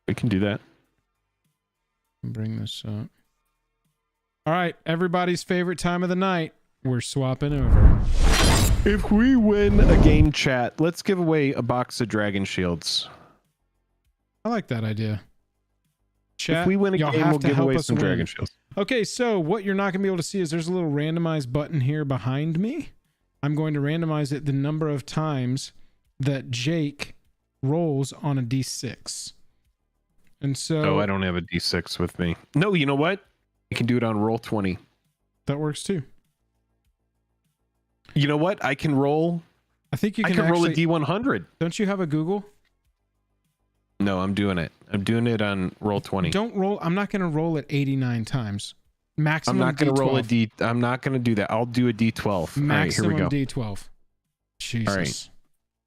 We can do that. Bring this up. All right, everybody's favorite time of the night. We're swapping over. If we win a game, chat, let's give away a box of Dragon Shields. I like that idea. Chat, if we win a game, we'll give away some Dragon Shields. Okay, so what you're not going to be able to see is there's a little randomize button here behind me. I'm going to randomize it the number of times that Jake rolls on a D6. And so... Oh, I don't have a D6 with me. No, you know what? I can do it on roll 20. That works too. You know what? I can roll... I think you can roll a D100. Don't you have a Google? No, I'm doing it. I'm doing it on roll 20. Don't roll. I'm not going to roll it 89 times. Maximum. I'm not going to roll a D. I'm not going to do that. I'll do a D12. Maximum all right, here we go. D12. Jesus.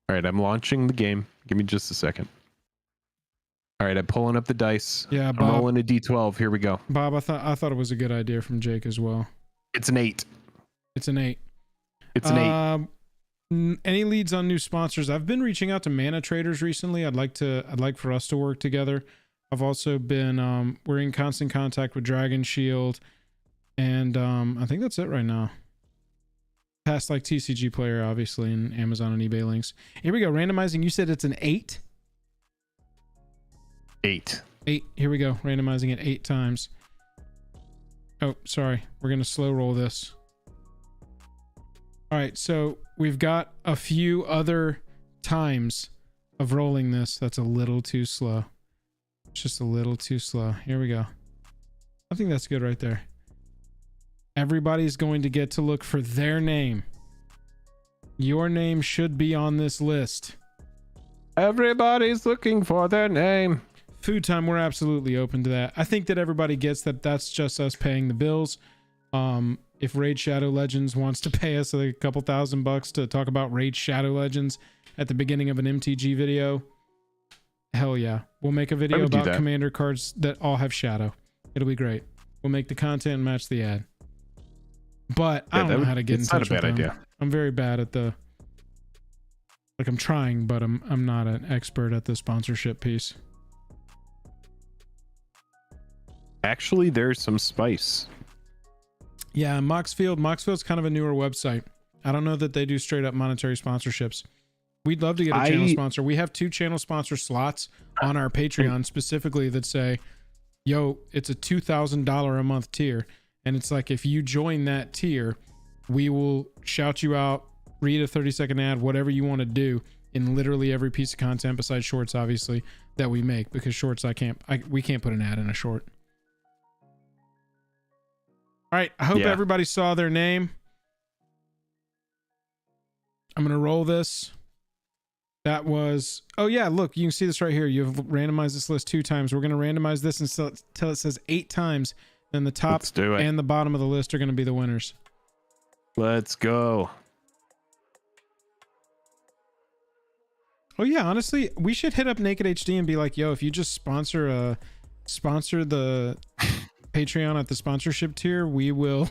All right. I'm launching the game. Give me just a second. All right. I'm pulling up the dice. Yeah, Bob, I'm rolling a D12. Here we go. Bob, I thought it was a good idea from Jake as well. It's an 8. It's an 8. It's an 8. Any leads on new sponsors? I've been reaching out to Mana Traders recently. I'd like for us to work together. I've also been we're in constant contact with Dragon Shield, and I think that's it right now. Past like TCG Player, obviously, and Amazon and eBay links. Here we go. Randomizing. You said it's an 8. 8. 8. Here we go. Randomizing it 8 times. Oh, sorry. We're gonna slow roll this. All right, so we've got a few other times of rolling this. That's a little too slow. It's just a little too slow. Here we go. I think that's good right there. Everybody's going to get to look for their name. Your name should be on this list. Everybody's looking for their name. Food time, we're absolutely open to that. I think that everybody gets that that's just us paying the bills. If Raid Shadow Legends wants to pay us a couple $1,000 to talk about Raid Shadow Legends at the beginning of an MTG video, hell yeah. We'll make a video about commander cards that all have shadow. It'll be great. We'll make the content match the ad. But I don't know how to get in touch with them. It's not a bad idea. I'm very bad at the... Like, I'm trying, but I'm not an expert at the sponsorship piece. Actually, there's some spice. Yeah, Moxfield's kind of a newer website. I don't know that they do straight up monetary sponsorships. We'd love to get a channel sponsor. We have 2 channel sponsor slots on our Patreon specifically that say, yo, it's a $2,000 a month tier. And it's like, if you join that tier, we will shout you out, read a 30-second ad, whatever you want to do in literally every piece of content besides shorts, obviously, that we make, because shorts, we can't put an ad in a short. All right, I hope everybody saw their name. I'm going to roll this. That was... Oh, yeah, look, you can see this right here. You've randomized this list 2 times. We're going to randomize this until it says 8 times. Then the top and the bottom of the list are going to be the winners. Let's go. Oh, yeah, honestly, we should hit up Naked HD and be like, yo, if you just sponsor the... Patreon at the sponsorship tier, we will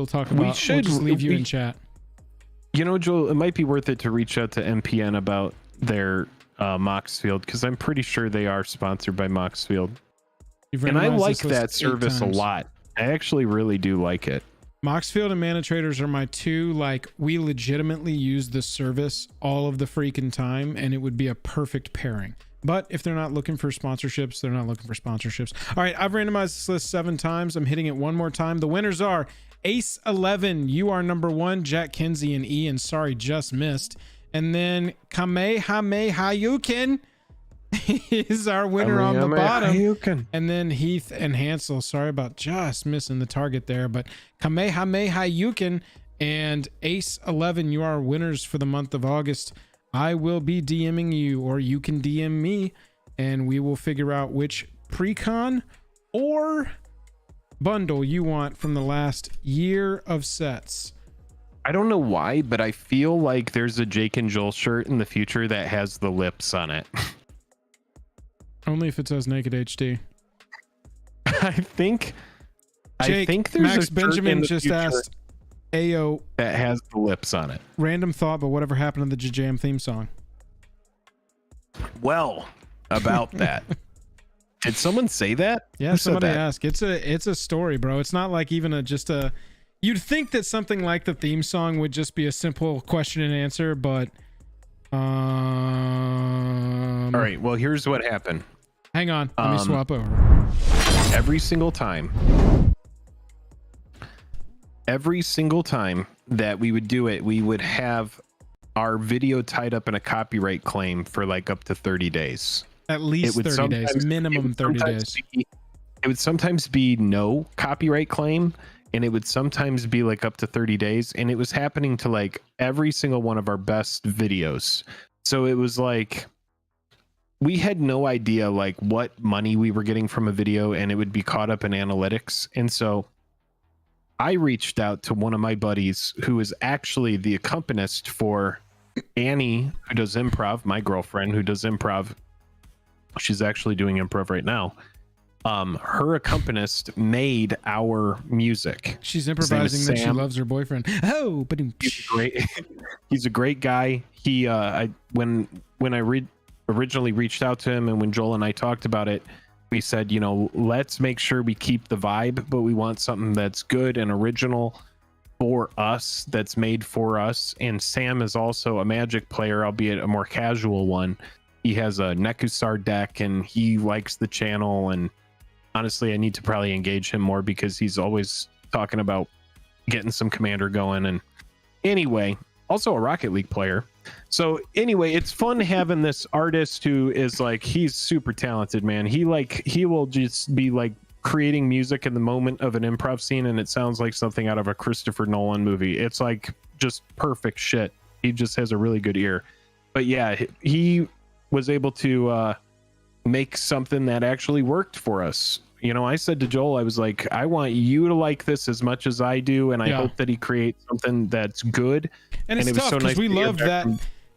talk about. We'll just leave you in chat. You know, Joel, it might be worth it to reach out to MPN about their Moxfield, because I'm pretty sure they are sponsored by Moxfield. And I like that service a lot. I actually really do like it. Moxfield and Mana Traders are my 2, like, we legitimately use this service all of the freaking time, and it would be a perfect pairing. But if they're not looking for sponsorships, they're not looking for sponsorships. All right, I've randomized this list 7 times. I'm hitting it one more time. The winners are Ace 11. You are number 1. Jack Kinsey and Ian. Sorry, just missed. And then Kamehamehayukin is our winner on the bottom. And then Heath and Hansel. Sorry about just missing the target there. But Kamehamehayukin and Ace 11, you are winners for the month of August. I will be DMing you, or you can DM me, and we will figure out which pre-con or bundle you want from the last year of sets. I don't know why, but I feel like there's a Jake and Joel shirt in the future that has the lips on it. Only if it says Naked HD. I think there's Max Benjamin just asked, Ayo, that has the lips on it. Random thought, but whatever happened to the JAJAM theme song? Well, about that. Did someone say that? Yeah, somebody asked. It's a story, bro. It's not like even just a... You'd think that something like the theme song would just be a simple question and answer, but... All right, well, here's what happened. Hang on, let me swap over. Every single time that we would do it, we would have our video tied up in a copyright claim for like up to 30 days. At least 30 days, minimum 30 days. It would sometimes be no copyright claim, and it would sometimes be like up to 30 days. And it was happening to like every single one of our best videos. So it was like, we had no idea like what money we were getting from a video, and it would be caught up in analytics. And so I reached out to one of my buddies who is actually the accompanist for Annie, who does improv, my girlfriend who does improv. She's actually doing improv right now. Her accompanist made our music. She's improvising that she loves her boyfriend. Oh, but he's a great guy. He when I originally reached out to him, and when Joel and I talked about it, we said, you know, let's make sure we keep the vibe, but we want something that's good and original for us, that's made for us. And Sam is also a Magic player, albeit a more casual one. He has a Nekusar deck, and he likes the channel. And honestly, I need to probably engage him more, because he's always talking about getting some commander going. And Anyway, also a Rocket League player. So anyway, it's fun having this artist who is like, he's super talented, man. He will just be like creating music in the moment of an improv scene, and it sounds like something out of a Christopher Nolan movie. It's like just perfect shit. He just has a really good ear. But yeah, he was able to make something that actually worked for us. You know, I said to Joel, I was like, I want you to like this as much as I do, and I hope that he creates something that's good. And it's it was tough so because nice we to hear loved back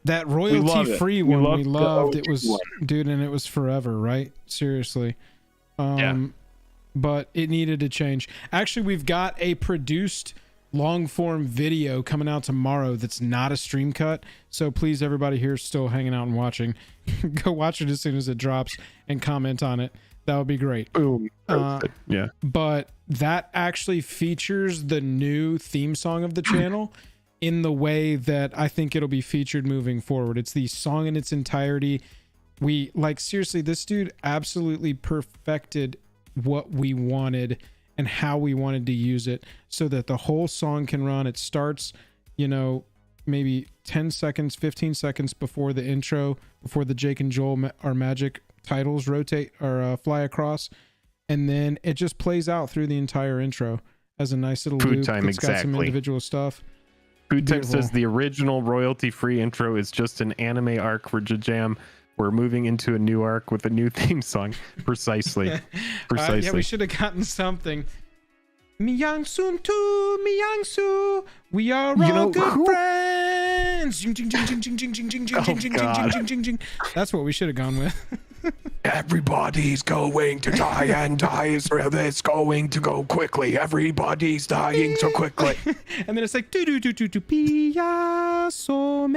that royalty free one. We loved it. Was one. dude, and it was forever, right? Seriously. But it needed to change. Actually, we've got a produced long form video coming out tomorrow that's not a stream cut. So please, everybody here still hanging out and watching, go watch it as soon as it drops and comment on it. That would be great. Boom. Yeah. But that actually features the new theme song of the channel in the way that I think it'll be featured moving forward. It's the song in its entirety. We like, seriously, this dude absolutely perfected what we wanted and how we wanted to use it so that the whole song can run. It starts, you know, maybe 10 seconds, 15 seconds before the intro, before the Jake and Joel our magic titles rotate or fly across, and then it just plays out through the entire intro as a nice little Food loop. time, It's got some individual stuff. Food Time Beautiful. says the original royalty-free intro is just an anime arc for JAJAM. We're moving into a new arc with a new theme song. Precisely. Precisely. Yeah, we should have gotten something. Miyang-sun to Miyang-su, we are all good friends. That's what we should have gone with. Everybody's going to die, and it's going to go quickly. Everybody's dying so quickly. And then it's like do do do do do piya some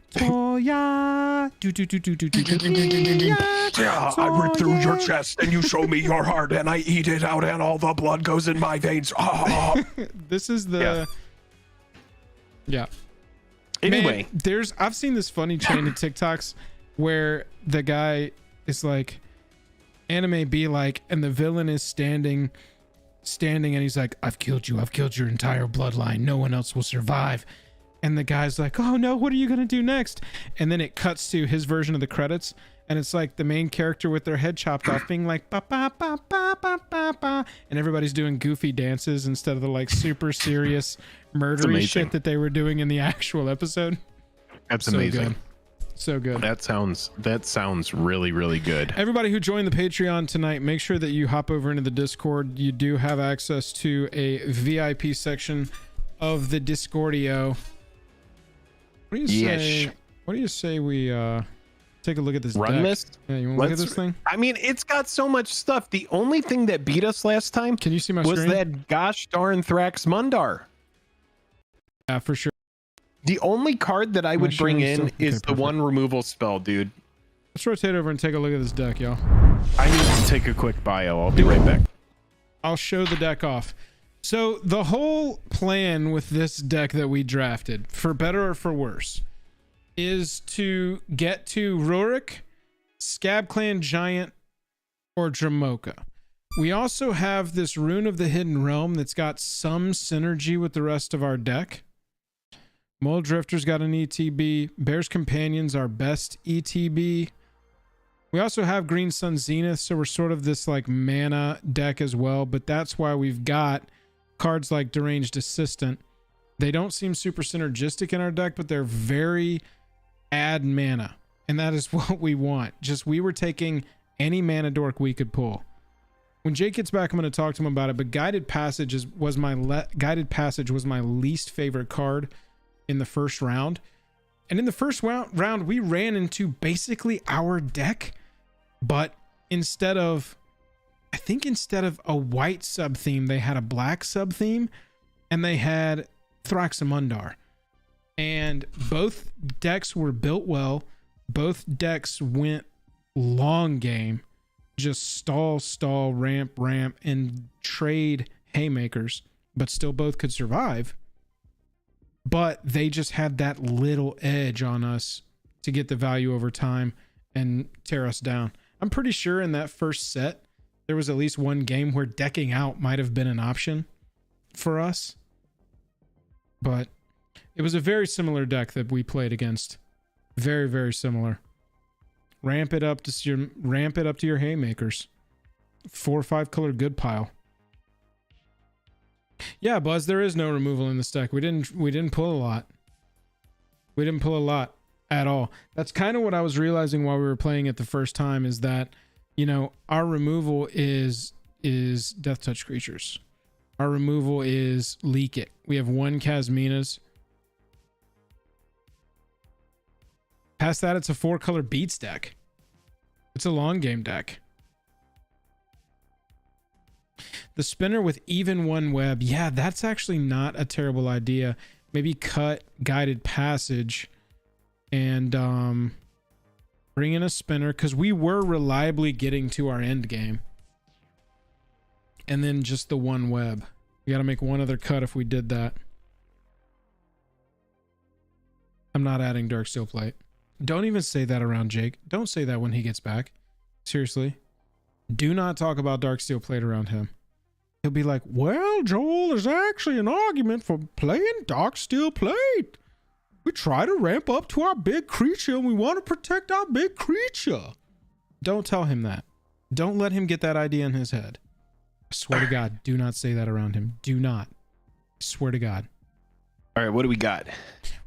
toya do do do do do do do. Yeah, I rip through your chest, and you show me your heart, and I eat it out, and all the blood goes in my veins. Oh. This is the yeah. Anyway, man, I've seen this funny chain of TikToks where the guy is like, anime be like, and the villain is standing, and he's like, I've killed your entire bloodline. No one else will survive. And the guy's like, oh no, what are you gonna do next? And then it cuts to his version of the credits, and it's like the main character with their head chopped off being like ba ba ba ba ba ba ba, and everybody's doing goofy dances instead of the like super serious murdery shit that they were doing in the actual episode. That's so amazing. Good. So good. That sounds really, really good. Everybody who joined the Patreon tonight, make sure that you hop over into the Discord. You do have access to a VIP section of the Discordio. What do you say? What do you say we take a look at this deck? This? Yeah, you want to look at this thing? I mean, it's got so much stuff. The only thing that beat us last time, can you see my was screen? that gosh darn Thrax Mundar. Yeah, for sure. The only card that I would bring in is the one removal spell, dude. Let's rotate over and take a look at this deck, y'all. I need to take a quick bio. I'll be right back. I'll show the deck off. So the whole plan with this deck that we drafted, for better or for worse, is to get to Rurik, Scab Clan Giant, or Dramoka. We also have this Rune of the Hidden Realm that's got some synergy with the rest of our deck. Mole Drifter's got an ETB. Bear's Companion's our best ETB. We also have Green Sun Zenith, so we're sort of this like mana deck as well, but that's why we've got cards like Deranged Assistant. They don't seem super synergistic in our deck, but they're very add mana, and that is what we want. Just we were taking any mana dork we could pull. When Jake gets back, I'm going to talk to him about it, but Guided Passage was my least favorite card in the first round. And in the first round, we ran into basically our deck, but instead of a white sub theme, they had a black sub theme, and they had Thraxamundar. And both decks were built well. Both decks went long game, just stall, ramp, and trade haymakers, but still both could survive. But they just had that little edge on us to get the value over time and tear us down. I'm pretty sure in that first set, there was at least one game where decking out might have been an option for us. But It was a very similar deck that we played against. Very, very similar. Ramp it up to your haymakers. 4 or 5 color good pile. Yeah, Buzz, there is no removal in this deck. We didn't pull a lot. We didn't pull a lot at all. That's kind of what I was realizing while we were playing it the first time, is that, you know, our removal is Death Touch creatures. Our removal is Leak It. We have 1 Kasmina's. Past that, it's a 4 color Beats deck. It's a long game deck. The spinner with even 1 web. Yeah, that's actually not a terrible idea. Maybe cut Guided Passage and bring in a spinner, because we were reliably getting to our end game. And then just the 1 web. We got to make 1 other cut if we did that. I'm not adding Darksteel Plate. Don't even say that around Jake. Don't say that when he gets back. Seriously. Do not talk about Darksteel Plate around him. He'll be like, well, Joel, there's actually an argument for playing Darksteel Plate. We try to ramp up to our big creature and we want to protect our big creature. Don't tell him that. Don't let him get that idea in his head. I swear to God, do not say that around him. Do not. I swear to God. All right, what do we got?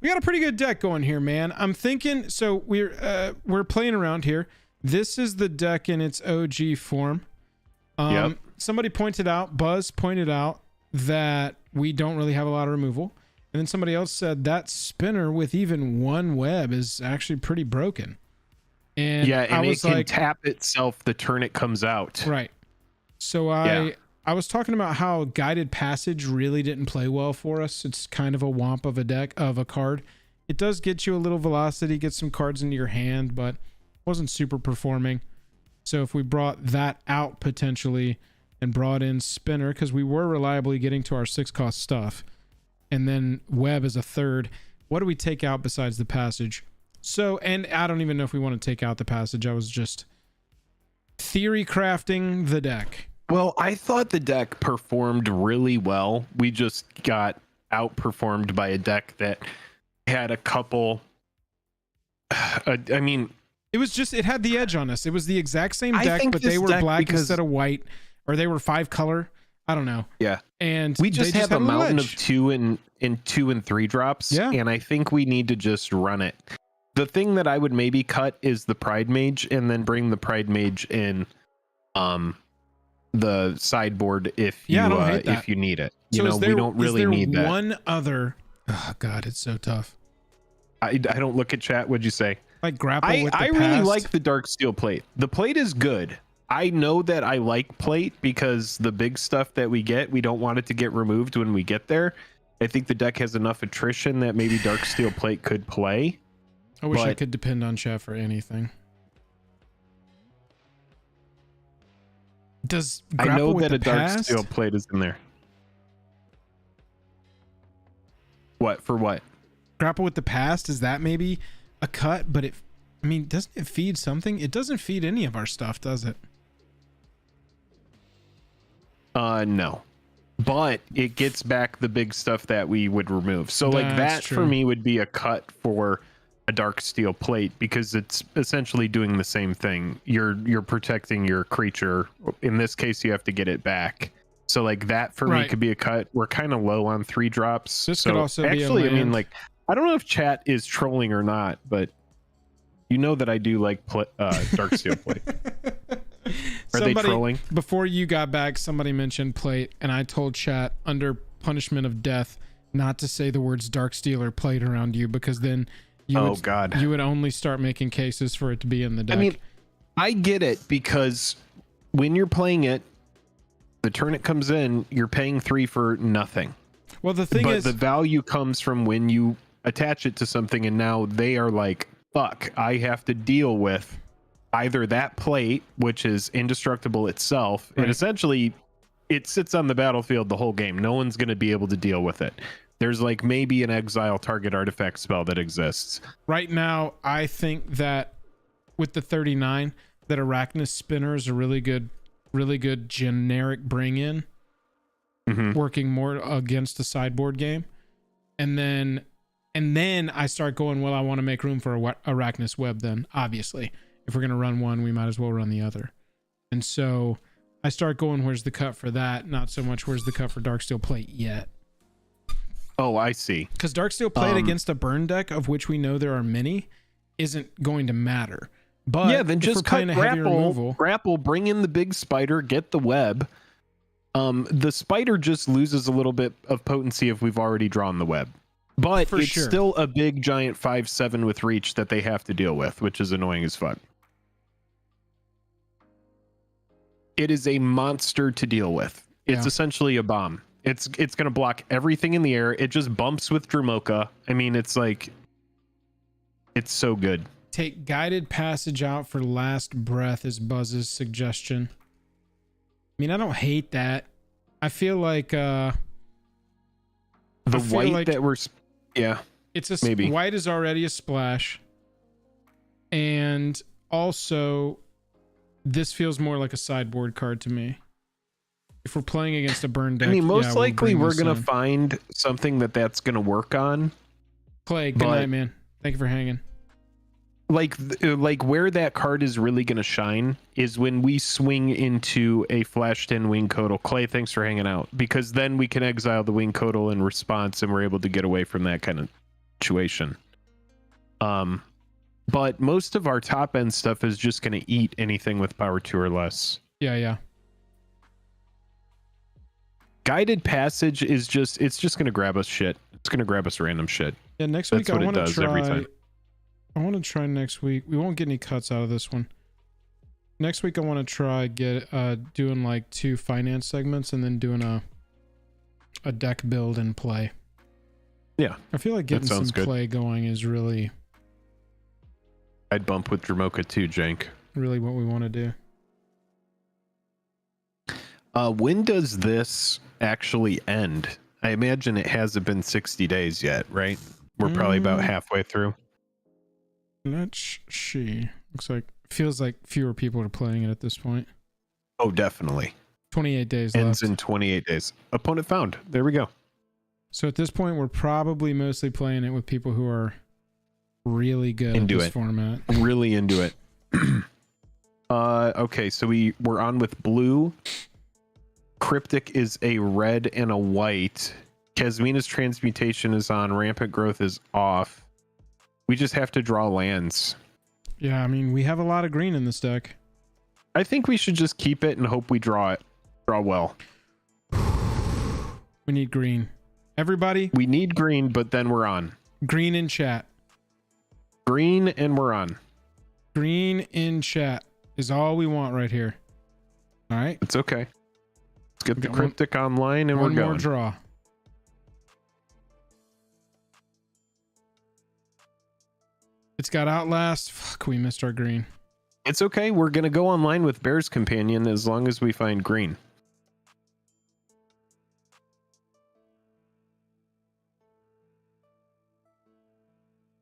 We got a pretty good deck going here, man. I'm thinking, so we're playing around here. This is the deck in its OG form. Yep. Somebody pointed out, Buzz pointed out, that we don't really have a lot of removal. And then somebody else said that spinner with even 1 web is actually pretty broken. And yeah, and I was it can like, tap itself the turn it comes out. right. So I was talking about how Guided Passage really didn't play well for us. It's kind of a womp of a deck, of a card. It does get you a little velocity, get some cards into your hand, but wasn't super performing. So if we brought that out potentially and brought in spinner, because we were reliably getting to our 6 cost stuff, and then web as a 3rd, what do we take out besides the passage? So, and I don't even know if we want to take out the passage. I was just theory crafting the deck. Well, I thought the deck performed really well. We just got outperformed by a deck that had a couple. I mean, it was just, it had the edge on us. It was the exact same I deck, think but this they were deck, black because instead of white, or they were 5 color. I don't know. Yeah. And we just they have had a mountain edge. of 2 and 3 drops. Yeah. And I think we need to just run it. The thing that I would maybe cut is the Pride Mage, and then bring the Pride Mage in the sideboard if you Yeah, I don't hate that. if you need it. So You know, we don't really need that. One other, oh God, it's so tough. I don't look at chat. What'd you say? Like grapple with the I really past. like the Darksteel Plate. The plate is good. I know that I like plate because the big stuff that we get, we don't want it to get removed when we get there. I think the deck has enough attrition that maybe Darksteel Plate could play. I wish I but- could depend on chat for anything. Does I grapple know with that a the past? Darksteel Plate is in there. What for? What? Grapple with the past, is that maybe a cut? But I mean, doesn't it feed something? It doesn't feed any of our stuff, does it? No. But it gets back the big stuff that we would remove. So like That's that true. for me would be a cut for a Darksteel Plate, because it's essentially doing the same thing. You're protecting your creature. In this case, you have to get it back. So like that for me Right. could be a cut. We're kind of low on 3 drops. This so could also be a actually, I mean, land. like, I don't know if chat is trolling or not, but you know that I do like Darksteel Plate. Are they trolling? Before you got back, somebody mentioned plate, and I told chat under punishment of death not to say the words Darksteel or plate around you, because then you would only start making cases for it to be in the deck. I mean, I get it, because when you're playing it, the turn it comes in, you're paying 3 for nothing. well, the thing But is, the value comes from when you attach it to something, and now they are like, fuck, I have to deal with either that plate, which is indestructible itself, Right. and essentially it sits on the battlefield the whole game. No one's going to be able to deal with it. There's like maybe an exile target artifact spell that exists. right now, I think that with the 39, that Arachnus Spinner is a really good generic bring in, Mhm. working more against the sideboard game. And then And then I start going, well, I want to make room for Arachnus Web then, obviously. If we're going to run one, we might as well run the other. And so I start going, where's the cut for that? Not so much where's the cut for Darksteel Plate yet. Oh, I see. Because Darksteel Plate against a burn deck, of which we know there are many, isn't going to matter. But yeah, then just cut grapple, bring in the big spider, get the web. The spider just loses a little bit of potency if we've already drawn the web. But For it's sure. still a big giant 5/7 with reach that they have to deal with, which is annoying as fuck. It is a monster to deal with. It's essentially a bomb. It's going to block everything in the air. It just bumps with Dromoka. I mean, it's like, it's so good. Take Guided Passage out for Last Breath is Buzz's suggestion. I mean, I don't hate that. I feel like the white that we're it's a maybe white is already a splash, and also this feels more like a sideboard card to me. If we're playing against a burn deck, I mean, most likely we're gonna gonna find something that's gonna work on. Clay, good night, man. Thank you for hanging. Like where that card is really going to shine is when we swing into a flashed in Wing Codal. Clay, thanks for hanging out, because then we can exile the Wing Codal in response and we're able to get away from that kind of situation. But most of our top end stuff is just going to eat anything with power 2 or less. Yeah. Guided Passage is just going to grab us shit. It's going to grab us random shit. Yeah, next week That's what it does every time. I want to try next week. We won't get any cuts out of this one. Next week I want to try doing like 2 finance segments and then doing a deck build and play. Yeah. I feel like getting some play going is really I'd bump with Dromoka too, Jank. Really what we want to do. When does this actually end? I imagine it hasn't been 60 days yet, right? We're probably about halfway through. Let's see. Feels like fewer people are playing it at this point. Oh, definitely. 28 days Ends left. in 28 days. Opponent found. There we go. So at this point, we're probably mostly playing it with people who are really good into at this it. format. Really into it. Okay, so we're on with blue. Cryptic is a red and a white. Kasmina's Transmutation is on. Rampant Growth is off. We just have to draw lands. Yeah, I mean, we have a lot of green in this deck. I think we should just keep it and hope we draw well. We need green. Everybody? We need green, but then we're on. Green in chat. Green and we're on. Green in chat is all we want right here. All right? It's okay. Let's get the Cryptic online and we're going. One more draw. It's got Outlast. Fuck, we missed our green. It's okay. We're going to go online with Bear's Companion as long as we find green.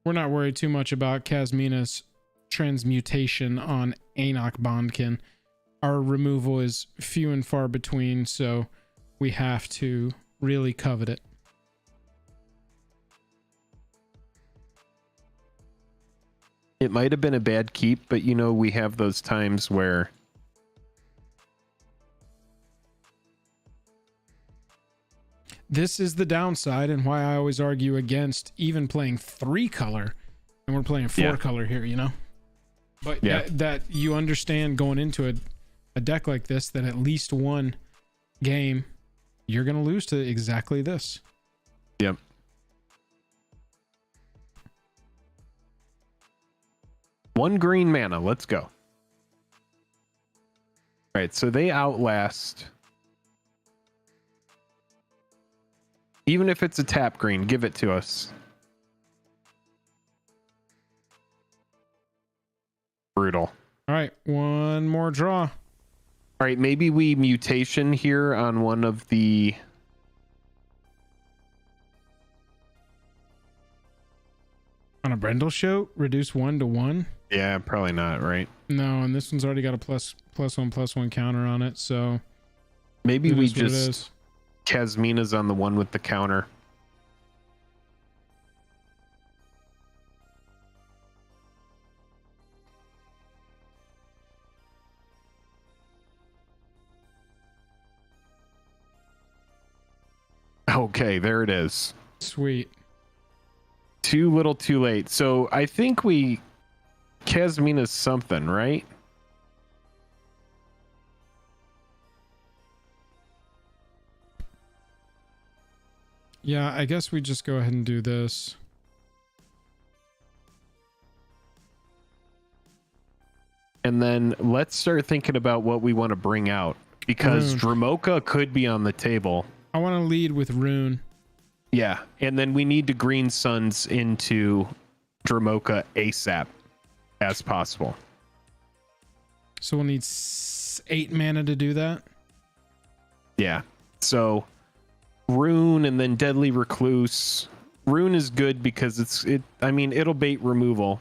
We're not worried too much about Kasmina's Transmutation on Enoch Bondkin. Our removal is few and far between, so we have to really covet it. It might have been a bad keep, but you know, we have those times where this is the downside and why I always argue against even playing 3 color and we're playing 4 color here, you know? But that you understand going into a deck like this that at least one game you're going to lose to exactly this. Yep. One green mana. Let's go. All right, so they Outlast. Even if it's a tap green, give it to us. Brutal. All right, one more draw. All right, maybe we mutation here on one of the... On a Brendel show, reduce 1 to 1. Yeah, probably not, right? No, and this one's already got a +1/+1 counter on it, so maybe we just Kasmina's on the one with the counter. Okay, there it is. Sweet. Too little, too late. So I think we Casmina's something, right? Yeah, I guess we just go ahead and do this. And then let's start thinking about what we want to bring out, because Dramoka could be on the table. I want to lead with Rune. Yeah, and then we need to green suns into Dramoka ASAP as possible. So we'll need 8 mana to do that. Yeah, so Rune and then Deadly Recluse. Rune is good because I mean, it'll bait removal.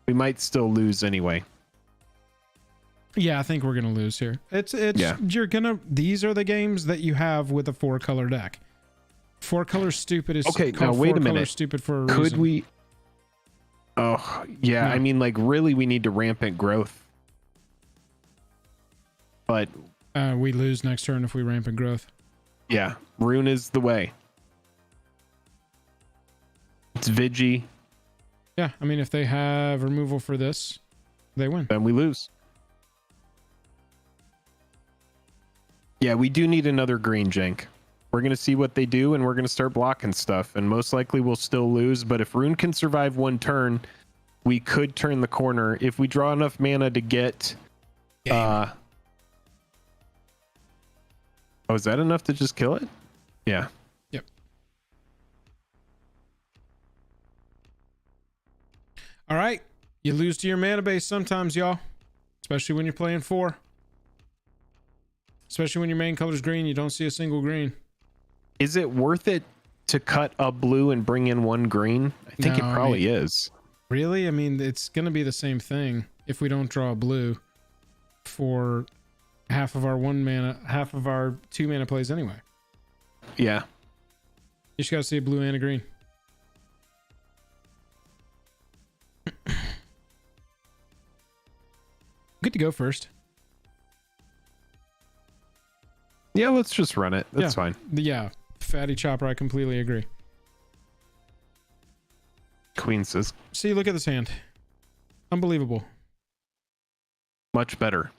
We might still lose anyway. Yeah, I think we're gonna lose here. These are the games that you have with a 4-color deck. 4-color stupid is okay. called Now wait a 4-color minute. Stupid for a Could reason. we? Oh yeah, No. I mean, like, really, we need to rampant growth. But we lose next turn if we rampant growth. yeah, Rune is the way. It's Vigi. Yeah, I mean, if they have removal for this, they win. Then we lose. Yeah, we do need another green jank. We're going to see what they do, and we're going to start blocking stuff, and most likely we'll still lose, but if Rune can survive one turn, we could turn the corner. If we draw enough mana to get... oh, is that enough to just kill it? Yeah. Yep. All right. You lose to your mana base sometimes, y'all. Especially when you're playing 4. Especially when your main color's green, you don't see a single green. Is it worth it to cut a blue and bring in one green? I think it probably is. Really? I mean, it's going to be the same thing if we don't draw a blue for half of our 2 mana plays anyway. Yeah. You just got to see a blue and a green. Good to go first. Yeah, let's just run it. That's fine. Yeah. Fatty Chopper, I completely agree. Queen says, See, look at this hand. Unbelievable. much better.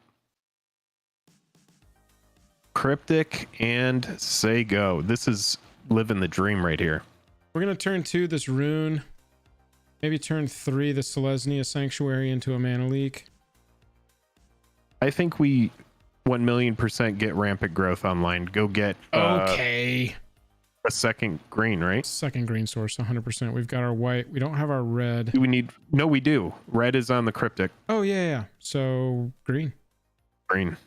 Cryptic and say go. This is living the dream right here. We're going to turn 2 this Rune. Maybe turn 3 the Miscellaneous Sanctuary into a mana leak. I think we 1,000,000% get rampant growth online. Go get Okay. a second green, right? Second green source, 100%. We've got our white. We don't have our red. Do we need... No, we do. Red is on the Cryptic. Oh, yeah. So green. Green.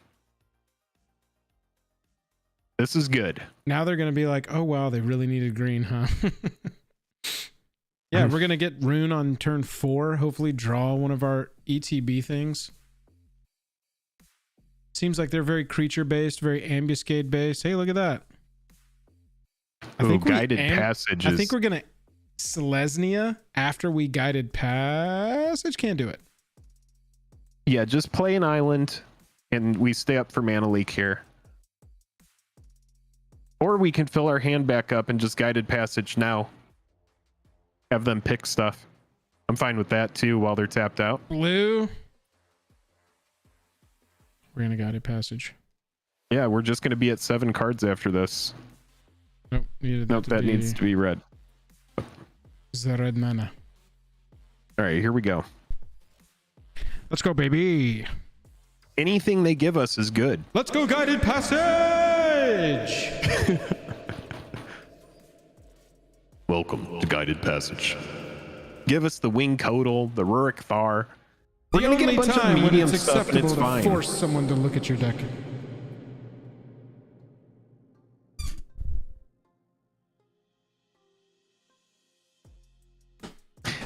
This is good. Now they're going to be like, oh, wow, they really needed green, huh? Yeah, we're going to get Rune on turn 4. Hopefully draw one of our ETB things. Seems like they're very creature-based, very ambuscade-based. Hey, look at that. Guided Passage I think we're going to Selesnya after we Guided Passage. Can't do it. Yeah, just play an island, and we stay up for Mana Leak here. Or we can fill our hand back up and just Guided Passage now. Have them pick stuff. I'm fine with that too while they're tapped out. Blue. We're going to Guided Passage. Yeah, we're just going to be at 7 cards after this. Nope. That needs to be red. Is the red mana. All right, here we go. Let's go, baby. Anything they give us is good. Let's go, Guided Passage. Welcome to Guided Passage. Give us the Wing Codal, the Rurik Thar. We're The going to get a only bunch of time when medium it's stuff and acceptable it's to fine. force someone to look at your deck.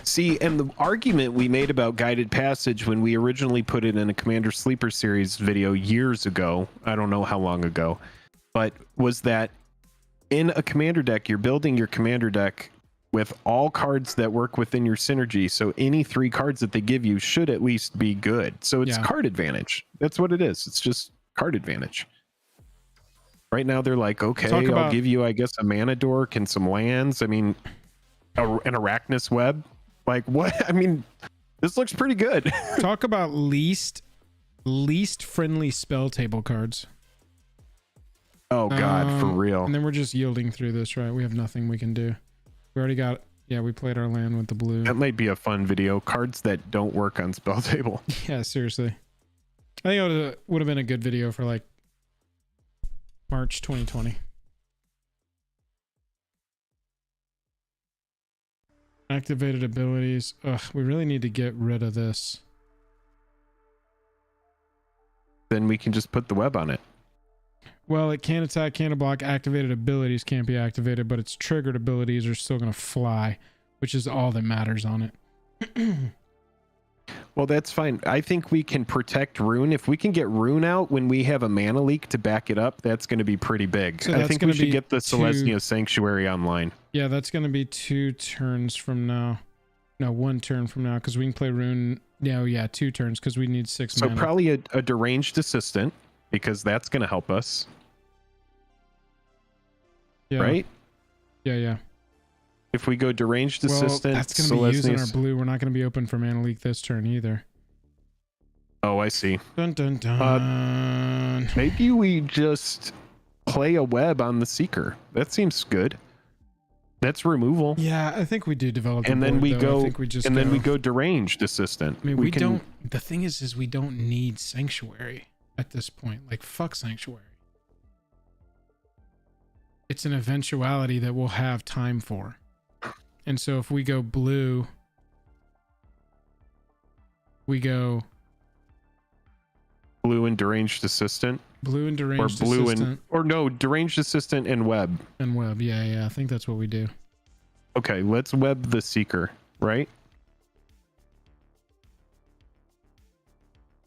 See, and the argument we made about Guided Passage when we originally put it in a Commander Sleeper Series video years ago, I don't know how long ago, but was that in a Commander deck, you're building your Commander deck with all cards that work within your synergy. So any 3 cards that they give you should at least be good. So it's card advantage. That's what it is. It's just card advantage. Right now they're like, okay, Talk I'll about- give you, I guess, a mana dork and some lands. I mean, an Arachnus web. Like what? I mean, this looks pretty good. Talk about least friendly spell table cards. Oh God, for real. And then we're just yielding through this, right? We have nothing we can do. We already got, yeah, we played our land with the blue. That might be a fun video. Cards that don't work on spell table. Yeah, seriously. I think it would have been a good video for like March 2020. Activated abilities. Ugh, we really need to get rid of this. Then we can just put the web on it. Well, it can't attack, can't block. Activated abilities can't be activated, but its triggered abilities are still going to fly, which is all that matters on it. Well, that's fine. I think we can protect Rune. If we can get Rune out when we have a mana leak to back it up, that's going to be pretty big. So I think we should get the two- Celestia Sanctuary online. Yeah, that's going to be 2 turns from now. No, 1 turn from now, because we can play Rune. No, yeah, 2 turns, because we need 6 So mana. probably a deranged assistant, because that's going to help us, Yeah. right? Yeah. If we go deranged assistant, that's going to be using our Celestia's- blue. We're not going to be open for mana leak this turn either. Oh, I see. Dun dun dun. Maybe we just play a web on the Seeker. That seems good. That's removal. Yeah, I think we do develop. And a then board, we though. go, I think we just and then we go deranged assistant. I mean, we don't. The thing is we don't need sanctuary at this point. Like, fuck sanctuary. It's an eventuality that we'll have time for. And so if we go blue, we go blue and deranged assistant. blue and deranged Or blue assistant and, or no, deranged assistant and web. and web. Yeah. I think that's what we do. Okay, let's web the Seeker, right?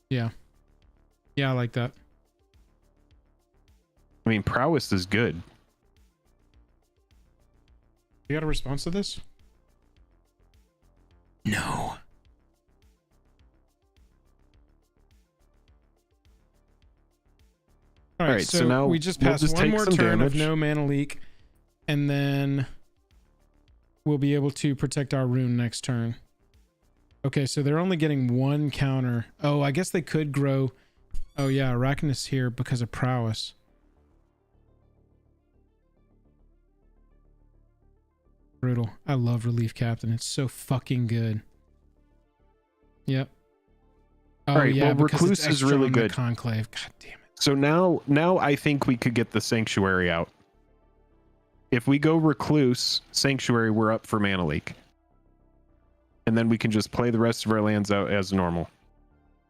Yeah, I like that. I mean, prowess is good. You got a response to this? No. All right, so now we just we'll passed just one take more some turn of damage. no mana leak, and then we'll be able to protect our rune next turn. Okay, so they're only getting 1 counter. Oh, I guess they could grow. Oh yeah, Arachnus here because of prowess. Brutal. I love Relief Captain. It's so fucking good. Yep. Oh, All right, yeah, well, because it's Recluse is extra really on the good. Conclave. God damn it. So now I think we could get the Sanctuary out. If we go Recluse, Sanctuary, we're up for mana leak. And then we can just play the rest of our lands out as normal.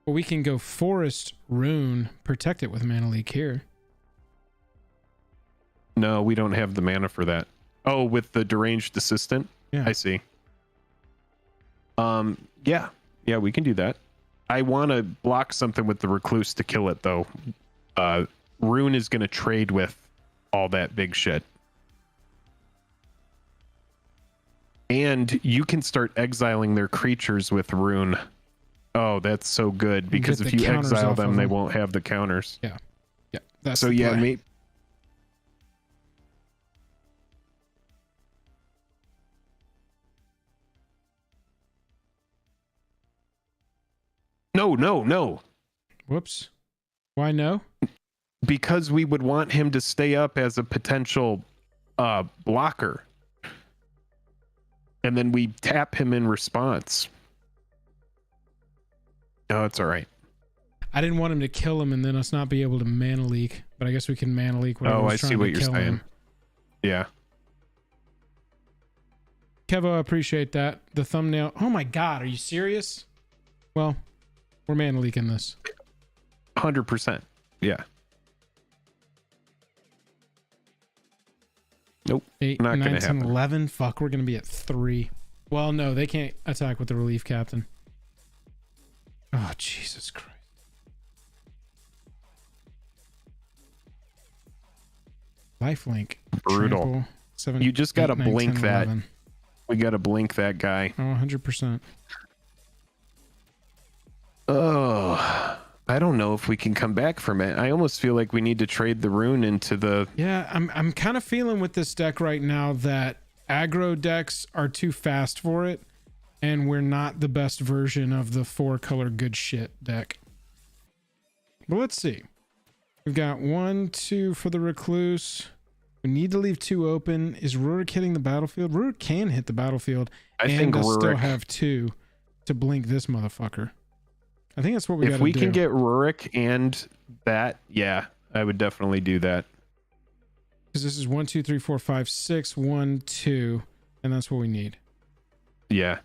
Well, we can go Forest, Rune, protect it with mana leak here. No, we don't have the mana for that. Oh, with the deranged assistant? Yeah. I see. Yeah, we can do that. I want to block something with the Recluse to kill it, though. Rune is going to trade with all that big shit. And you can start exiling their creatures with Rune. Oh, that's so good, because get if the you counters exile off them, of they them. won't have the counters. Yeah. That's So the yeah, play. No. Whoops. Why no? Because we would want him to stay up as a potential blocker. And then we tap him in response. No, it's all right. I didn't want him to kill him and then us not be able to mana leak, but I guess we can mana leak whatever Oh, was I see trying what to you're kill saying. him. Yeah. Kevo, I appreciate that. The thumbnail. Oh my god, are you serious? Well, we're mana leaking this. 100%. Yeah. Nope. 8, Not 9, gonna 10, happen. 11. Fuck, we're gonna be at 3. Well, no, they can't attack with the Relief Captain. Oh, Jesus Christ. Lifelink. Brutal. Trample, 7, You just gotta 8, 9, blink 10, that. 11. We got to blink that guy. Oh, 100%. Oh. I don't know if we can come back from it. I almost feel like we need to trade the rune into the... Yeah, I'm kind of feeling with this deck right now that aggro decks are too fast for it, and we're not the best version of the 4-color good shit deck. But let's see. We've got 1, 2 for the Recluse. We need to leave 2 open. Is Rurik hitting the battlefield? Rurik can hit the battlefield. I think still Rurik... have 2 to blink this motherfucker. I think that's what we got to do. If we can get Rurik and that, yeah, I would definitely do that. Because this is 1, 2, 3, 4, 5, 6, 1, 2, and that's what we need. Yeah.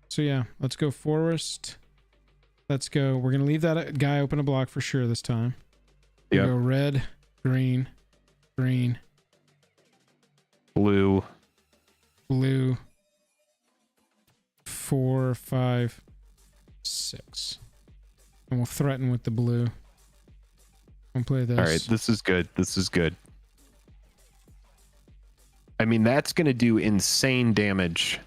So yeah, let's go Forest. Let's go. We're gonna leave that guy open a block for sure this time. Yeah. Go red, green, green, blue, blue. 4, 5, 6. And we'll threaten with the blue. I'll play this. All right, this is good. This is good. I mean, that's going to do insane damage.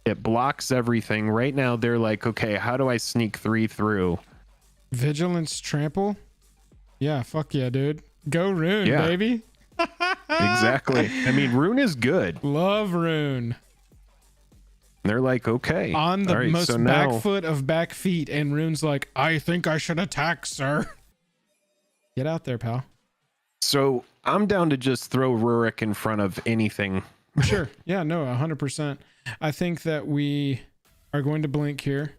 It blocks everything. Right now, they're like, okay, how do I sneak 3 through? Vigilance trample? Yeah, fuck yeah, dude. Go Rune, Yeah. baby. Exactly. I mean, Rune is good. Love Rune. They're like, okay. On the all right, most so back now, foot of back feet, and Rune's like, I think I should attack, sir. Get out there, pal. So I'm down to just throw Rurik in front of anything. Sure. Yeah, no, 100%. I think that we are going to blink here.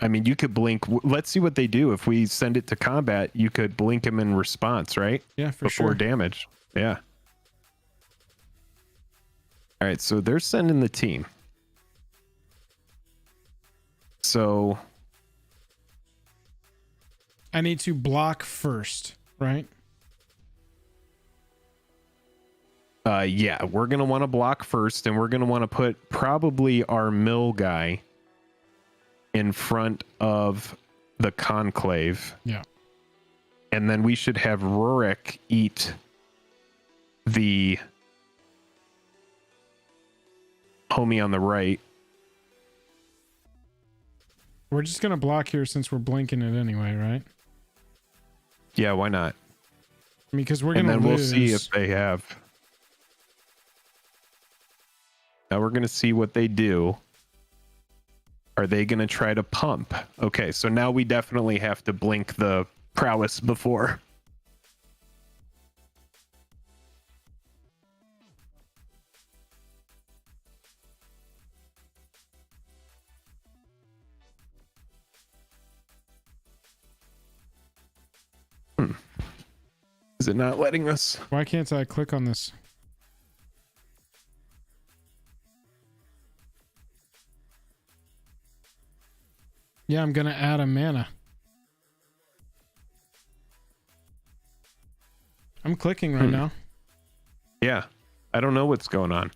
I mean, you could blink. Let's see what they do. If we send it to combat, you could blink him in response, right? Yeah, for Before sure. damage. Yeah. All right, so they're sending the team. So I need to block first, right? yeah, we're going to want to block first, and we're going to want to put probably our mill guy in front of the conclave. Yeah. And then we should have Rurik eat the homie on the right. We're just going to block here since we're blinking it anyway, right? Yeah, why not? I mean, because we're And going to then lose. we'll see if they have. Now we're going to see what they do. Are they going to try to pump? Okay, so now we definitely have to blink the prowess before. Is it not letting us? Why can't I click on this? Yeah, I'm going to add a mana. I'm clicking right now. Yeah, I don't know what's going on.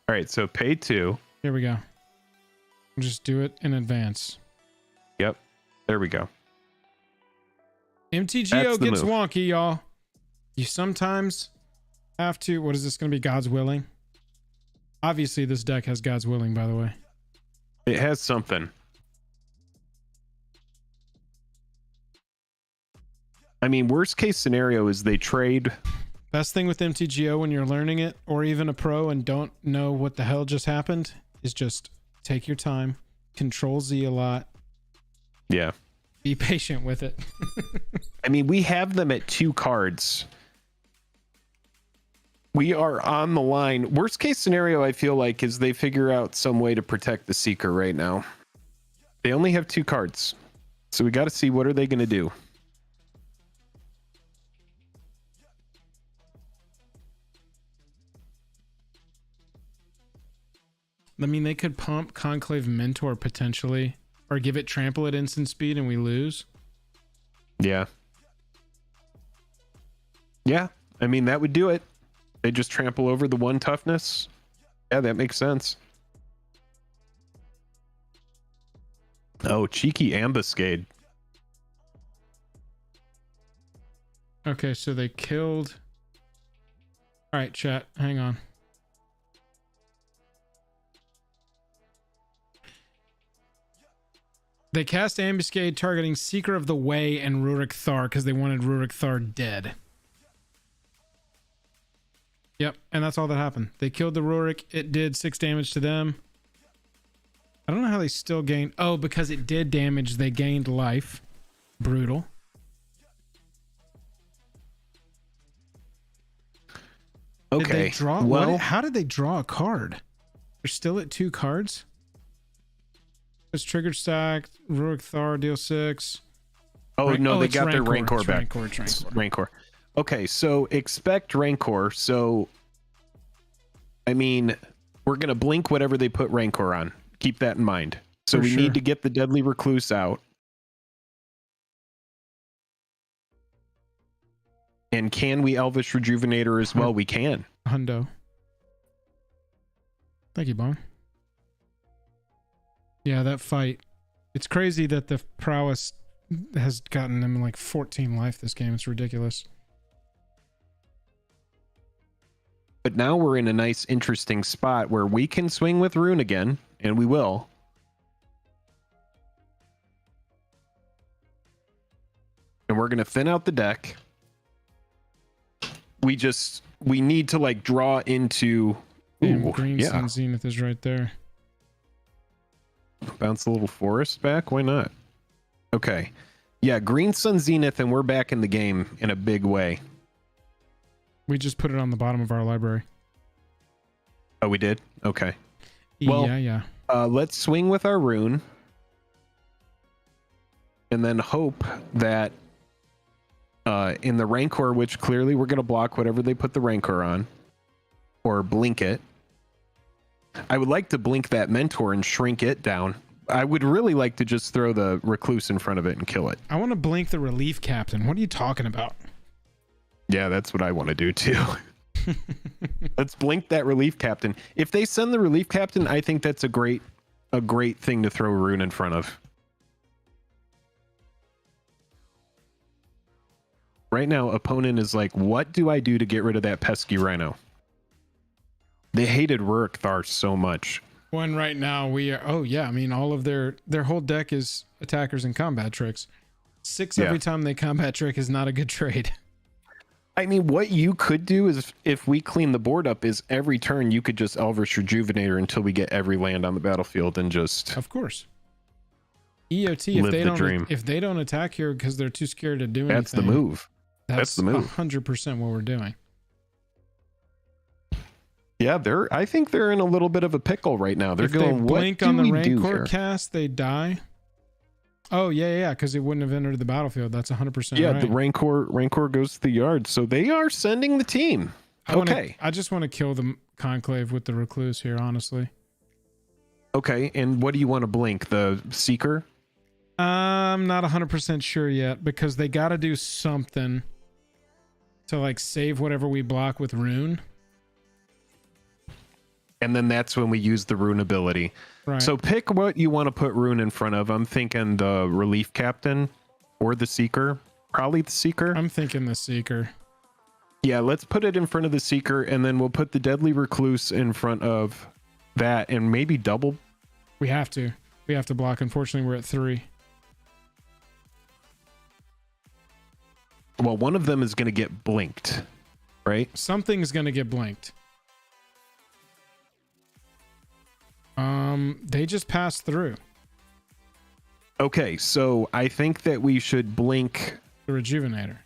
All right, so pay 2. Here we go. Just do it in advance. Yep, there we go. MTGO That's the gets move. wonky, y'all. You sometimes have to... What is this going to be? God's Willing? Obviously, this deck has God's Willing, by the way. It has something. I mean, worst case scenario is they trade. Best thing with MTGO when you're learning it, or even a pro and don't know what the hell just happened, is just take your time, Control Z a lot, Yeah. be patient with it. I mean, we have them at 2 cards. We are on the line. Worst case scenario, I feel like, is they figure out some way to protect the Seeker right now. They only have 2 cards. So we got to see, what are they going to do? I mean, they could pump Conclave Mentor potentially, or give it trample at instant speed and we lose. Yeah. Yeah. I mean, that would do it. They just trample over the 1 toughness. Yeah, that makes sense. Oh, cheeky ambuscade. Okay, so they killed... All right, chat, hang on. They cast Ambuscade targeting Seeker of the Way and Rurik Thar because they wanted Rurik Thar dead. Yep, and that's all that happened. They killed the Rurik. It did 6 damage to them. I don't know how they still gained... Oh, because it did damage, they gained life. Brutal. Okay. Did they draw... Well, how did they draw a card? They're still at 2 cards? It's triggered stack, Rurik Thar, deal 6. Oh, no, they it's got their Rancor It's back. Rancor, it's Rancor. Rancor. Okay, so expect Rancor. So, I mean, we're going to blink whatever they put Rancor on. Keep that in mind. So For we sure. need to get the Deadly Recluse out. And can we Elvish Rejuvenator as well? We can. Hundo. Thank you, Bong. Yeah, that fight. It's crazy that the prowess has gotten them like 14 life this game. It's ridiculous. But now we're in a nice, interesting spot where we can swing with Rune again, and we will. And we're going to thin out the deck. We need to like draw into... Damn, Ooh, Green yeah. Sun Zenith is right there. Bounce a little forest back. Why not? Okay. Yeah, Green Sun Zenith, and we're back in the game in a big way. We just put it on the bottom of our library. Oh, we did? Okay. Well, yeah. Let's swing with our Rune. And then hope that in the Rancor, which clearly we're going to block whatever they put the Rancor on. Or blink it. I would like to blink that Mentor and shrink it down. I would really like to just throw the Recluse in front of it and kill it. I want to blink the Relief Captain. What are you talking about? Yeah, that's what I want to do too. Let's blink that Relief Captain. If they send the Relief Captain, I think that's a great thing to throw Rune in front of. Right now, opponent is like, what do I do to get rid of that pesky Rhino? They hated Rurik Thar so much. When right now we are... Oh, yeah. I mean, all of their whole deck is attackers and combat tricks. 6 every time they combat trick is not a good trade. I mean, what you could do is, if we clean the board up, is every turn you could just Elvish Rejuvenator until we get every land on the battlefield and just... Of course. EOT, if they don't attack here because they're too scared to do anything... That's the move. That's the move. 100% what we're doing. Yeah, I think they're in a little bit of a pickle right now. They're If going, they what blink do on the we do Rancor here? cast, they die. Oh, yeah, because it wouldn't have entered the battlefield. That's 100% Yeah, right. the Rancor goes to the yard. So they are sending the team. I just want to kill the Conclave with the Recluse here, honestly. Okay, and what do you want to blink? The Seeker? I'm not 100% sure yet, because they got to do something to like save whatever we block with Rune. And then that's when we use the Rune ability. Right. So pick what you want to put Rune in front of. I'm thinking the Relief Captain or the Seeker. Probably the Seeker. I'm thinking the Seeker. Yeah, let's put it in front of the Seeker, and then we'll put the Deadly Recluse in front of that, and maybe double. We have to block. Unfortunately, we're at 3. Well, one of them is going to get blinked, right? Something's going to get blinked. They just passed through. Okay, so I think that we should blink The Rejuvenator.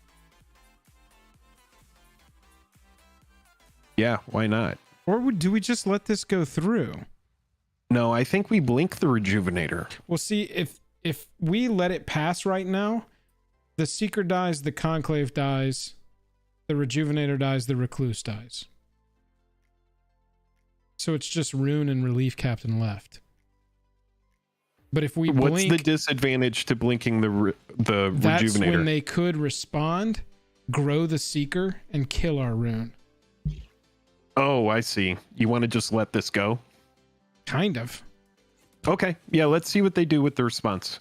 Yeah, why not? Or do we just let this go through? No, I think we blink the Rejuvenator. Well, see, if we let it pass right now, the Seeker dies, the Conclave dies, the Rejuvenator dies, the Recluse dies. So it's just Rune and Relief Captain left. But if we What's blink... the disadvantage to blinking the That's Rejuvenator? when they could respond, grow the Seeker, and kill our Rune. Oh, I see. You want to just let this go? Kind of. Okay, yeah, let's see what they do with the response.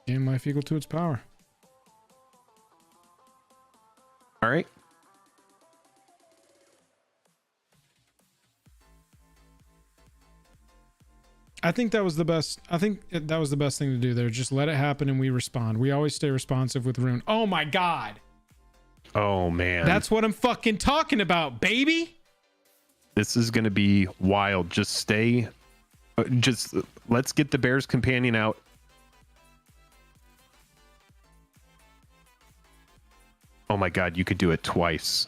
Game life equal to its power. All right. I think that was the best. I think that was the best thing to do there. Just let it happen and we respond. We always stay responsive with Rune. Oh my God. Oh man. That's what I'm fucking talking about, baby. This is going to be wild. Just stay. Just let's get the Bear's Companion out. Oh my God. You could do it twice.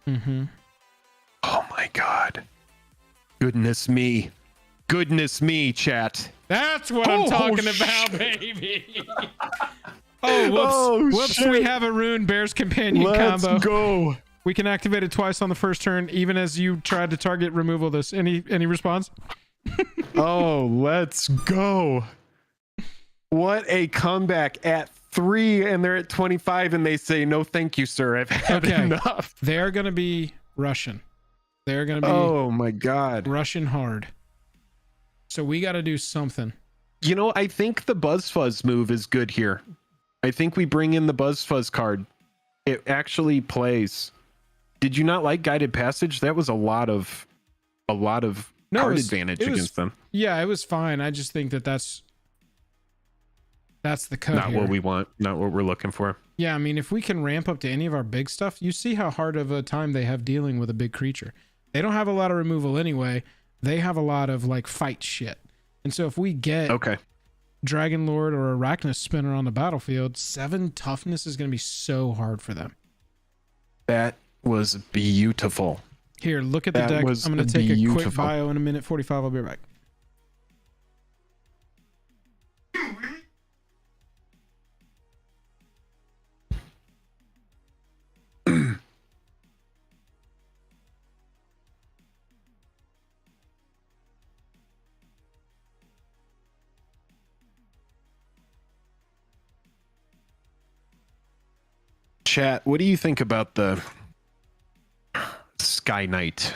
Mm-hmm. Oh my God. Goodness me. Goodness me, chat. That's what I'm talking about, baby. Oh, whoops. Oh, whoops. shit. We have a Rune Bear's Companion Let's combo. go. We can activate it twice on the first turn, even as you tried to target removal this. Any response? Oh, let's go. What a comeback at 3 and they're at 25 and they say, no, thank you, sir. I've had enough. They're going to be Russian. They're going to be Oh my God. Russian hard. So we got to do something. You know, I think the Buzz Fuzz move is good here. I think we bring in the Buzz Fuzz card. It actually plays. Did you not like Guided Passage? That was a lot of card advantage against them. Yeah, it was fine. I just think that's the cut. Not what we want. Not what we're looking for. Yeah, I mean, if we can ramp up to any of our big stuff, you see how hard of a time they have dealing with a big creature. They don't have a lot of removal anyway. They have a lot of like fight shit. And so if we get Dragon Lord or Arachnus Spinner on the battlefield, 7 toughness is going to be so hard for them. That was beautiful. Here, look at the deck. I'm going to take a quick bio in a minute 45. I'll be right back. Chat, what do you think about the Sky Knight?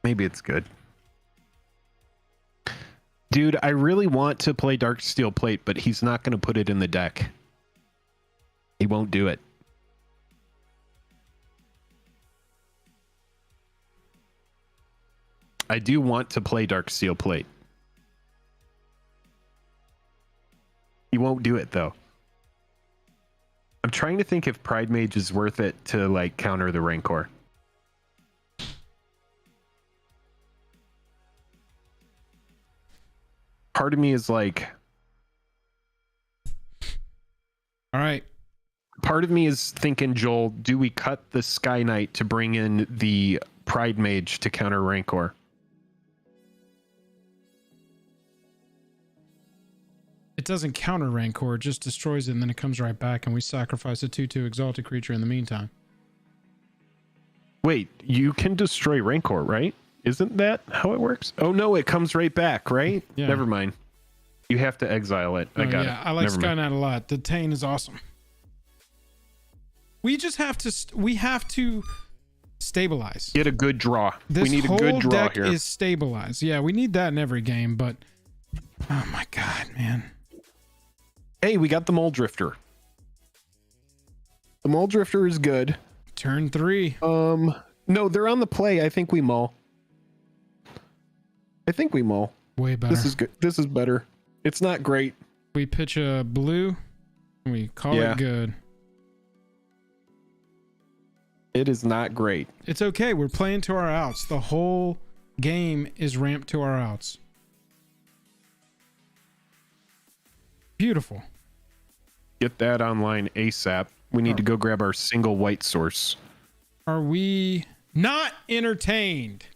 Maybe it's good. Dude, I really want to play Dark Steel Plate, but he's not going to put it in the deck. He won't do it. I do want to play Dark Steel Plate. He won't do it though. I'm trying to think if Pride Mage is worth it to like counter the Rancor. Part of me is like, all right. Part of me is thinking, Joel, do we cut the Sky Knight to bring in the Pride Mage to counter Rancor? It doesn't counter Rancor, it just destroys it, and then it comes right back, and we sacrifice a 2/2 Exalted creature in the meantime. Wait, you can destroy Rancor, right? Isn't that how it works? Oh no, it comes right back, right? Yeah. Never mind. You have to exile it. I got it. I like Sky Knight a lot. The Tane is awesome. We just have to stabilize. Get a good draw. This we need a good draw deck here. is stabilized. Yeah, we need that in every game, but oh my God, man. Hey, we got the Mole Drifter. The Mole Drifter is good. Turn 3. No, they're on the play. I think we mull. Way better. This is good. This is better. It's not great. We pitch a blue. And we call it good. It is not great. It's okay. We're playing to our outs. The whole game is ramped to our outs. Beautiful. Get that online ASAP. We need to go grab our single white source. Are we not entertained?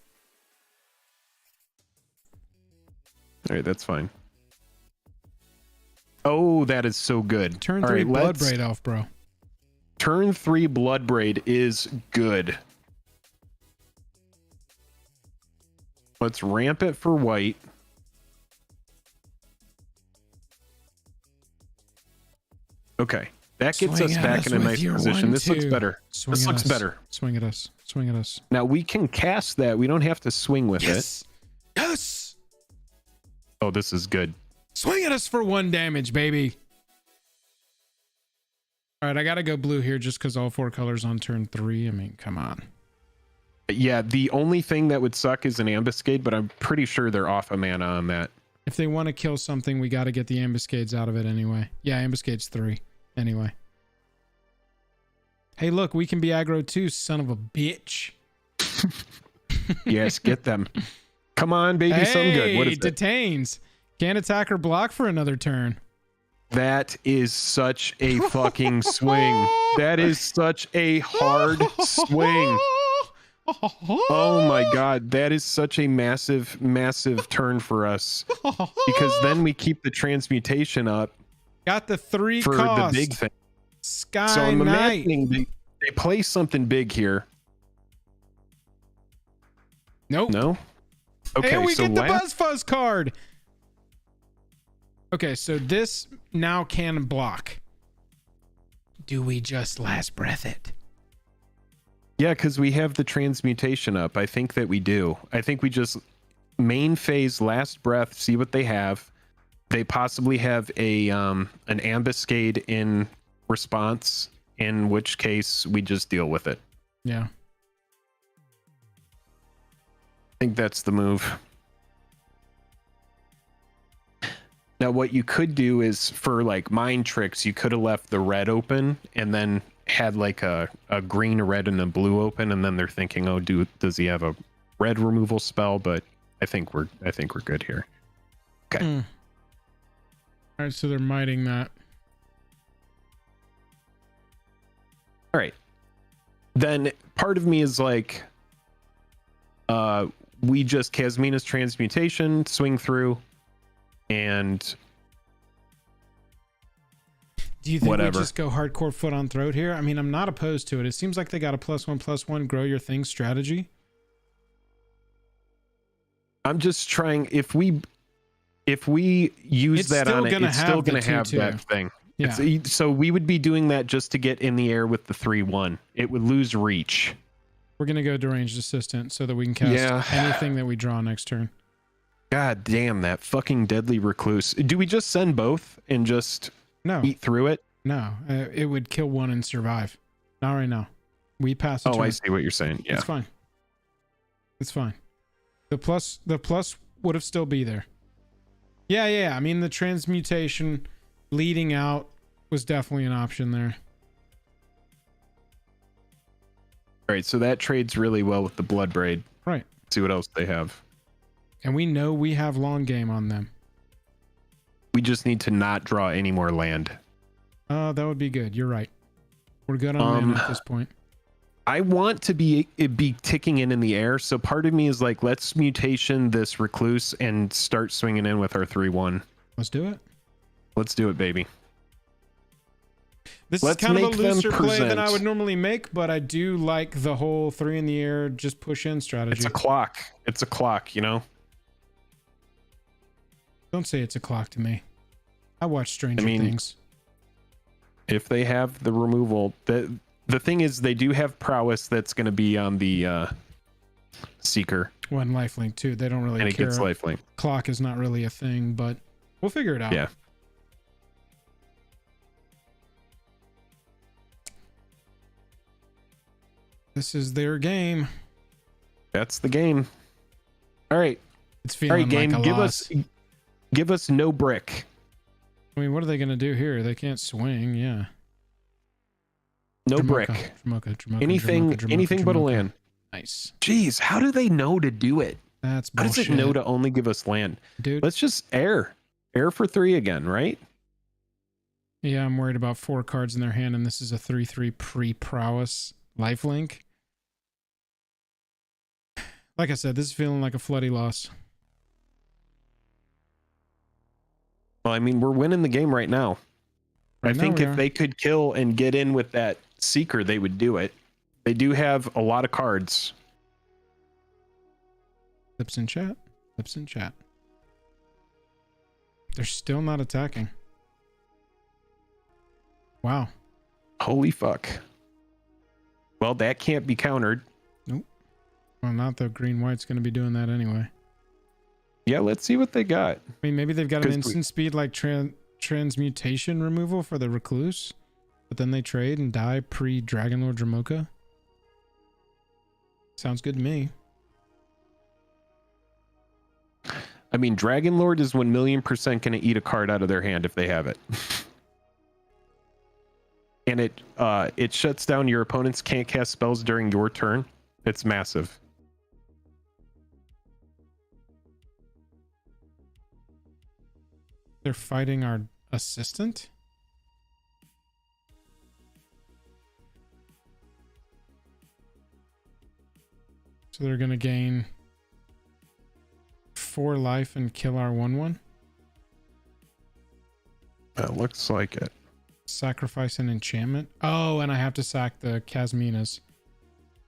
All right, that's fine. Oh, that is so good. Turn All 3 right, Bloodbraid elf, bro. Turn 3 Bloodbraid is good. Let's ramp it for white. Okay, That gets Swing us at back us in a with nice your position. This looks 1-2. better. Swing This at looks us. better. Swing at us. Swing at us. Now we can cast that. We don't have to swing with Yes. Yes. it. Oh, this is good. Swing at us for 1 damage, baby. All right, I gotta go blue here just because all 4 colors on turn 3. I mean, come on. Yeah, the only thing that would suck is an ambuscade, but I'm pretty sure they're off a mana on that. If they want to kill something, we got to get the ambuscades out of it anyway. Yeah, ambuscade's 3 anyway. Hey, look, we can be aggro too, son of a bitch. Yes, get them. Come on, baby, Hey, something good. What is it? detains. Can't attack or block for another turn. That is such a fucking swing. That is such a hard swing. Oh my god, that is such a massive, massive turn for us. Because then we keep the transmutation up Got the 3 for cost. the big thing. Sky So I'm Knight. imagining they play something big here. Nope. No? Okay, And we so get the last, Buzz Fuzz card. Okay, so this now can block. Do we just last breath it? yeah, because we have the transmutation up. I think that we do. I think we just main phase last breath, see what they have. They possibly have a an ambuscade in response, in which case we just deal with it. Yeah. I think that's the move. Now, what you could do is for like mind tricks, you could have left the red open and then had like a green, a red, and a blue open, and then they're thinking, oh, does he have a red removal spell? But I think we're good here. Okay. All right, so they're miting that. All right. Then part of me is like, we just Kasmina's transmutation, swing through, and Do you think whatever. we just go hardcore foot on throat here? I mean, I'm not opposed to it. It seems like they got a +1/+1 grow your thing strategy. I'm just trying. If we use It's that still on it, gonna it's have still the going to have 2/2. that thing. Yeah. So we would be doing that just to get in the air with the 3/1. It would lose reach. We're going to go deranged assistant so that we can cast Yeah. anything that we draw next turn. God damn, that fucking deadly recluse. Do we just send both and just No, eat through it? no. It would kill 1 and survive. Not right now. We pass the Oh, turn. I see what you're saying. Yeah. It's fine. It's fine. The plus would have still be there. Yeah. I mean, the transmutation leading out was definitely an option there. All right, so that trades really well with the blood braid. Right. See what else they have. And we know we have long game on them. We just need to not draw any more land. That would be good. You're right. We're good on mana at this point. I want to be ticking in the air, so part of me is like, let's mutation this recluse and start swinging in with our 3/1. Let's do it. Let's do it, baby. This Let's is kind of a make them looser play than I present. would normally make, but I do like the whole 3 in the air, just push in strategy. It's a clock. It's a clock, you know? Don't say it's a clock to me. I watch Stranger I mean, Things. If they have the removal, the thing is they do have prowess that's going to be on the Seeker, One lifelink too. They don't really and it care. gets lifelink. Clock is not really a thing, but we'll figure it out. Yeah. This is their game. That's the game. All right. It's All feeling right, game. like a loss. Give us no brick. I mean, what are they going to do here? They can't swing. Yeah. No Jamocha, brick. Jamocha, Anything but a land. Nice. Jeez, how do they know to do it? That's How bullshit. does it know to only give us land? Dude. Let's just air for 3 again, right? Yeah, I'm worried about 4 cards in their hand, and this is a 3/3 pre-prowess lifelink. Like I said, this is feeling like a floody loss. Well, I mean, we're winning the game right now. Right I think now we if are. they could kill and get in with that Seeker, they would do it. They do have a lot of cards. Lips in chat. Lips in chat. They're still not attacking. Wow. Holy fuck. Well, that can't be countered. Nope. Well, not the green white's going to be doing that anyway. Yeah, let's see what they got. I mean, maybe they've got an 'Cause instant speed like transmutation removal for the recluse, but then they trade and die pre Dragonlord Dramoka. Sounds good to me. I mean, Dragonlord is 1,000,000% going to eat a card out of their hand if they have it. And it shuts down your opponents can't cast spells during your turn. It's massive. They're fighting our assistant? So they're going to gain 4 life and kill our 1/1? That looks like it. Sacrifice an enchantment? Oh, and I have to sack the Casminas.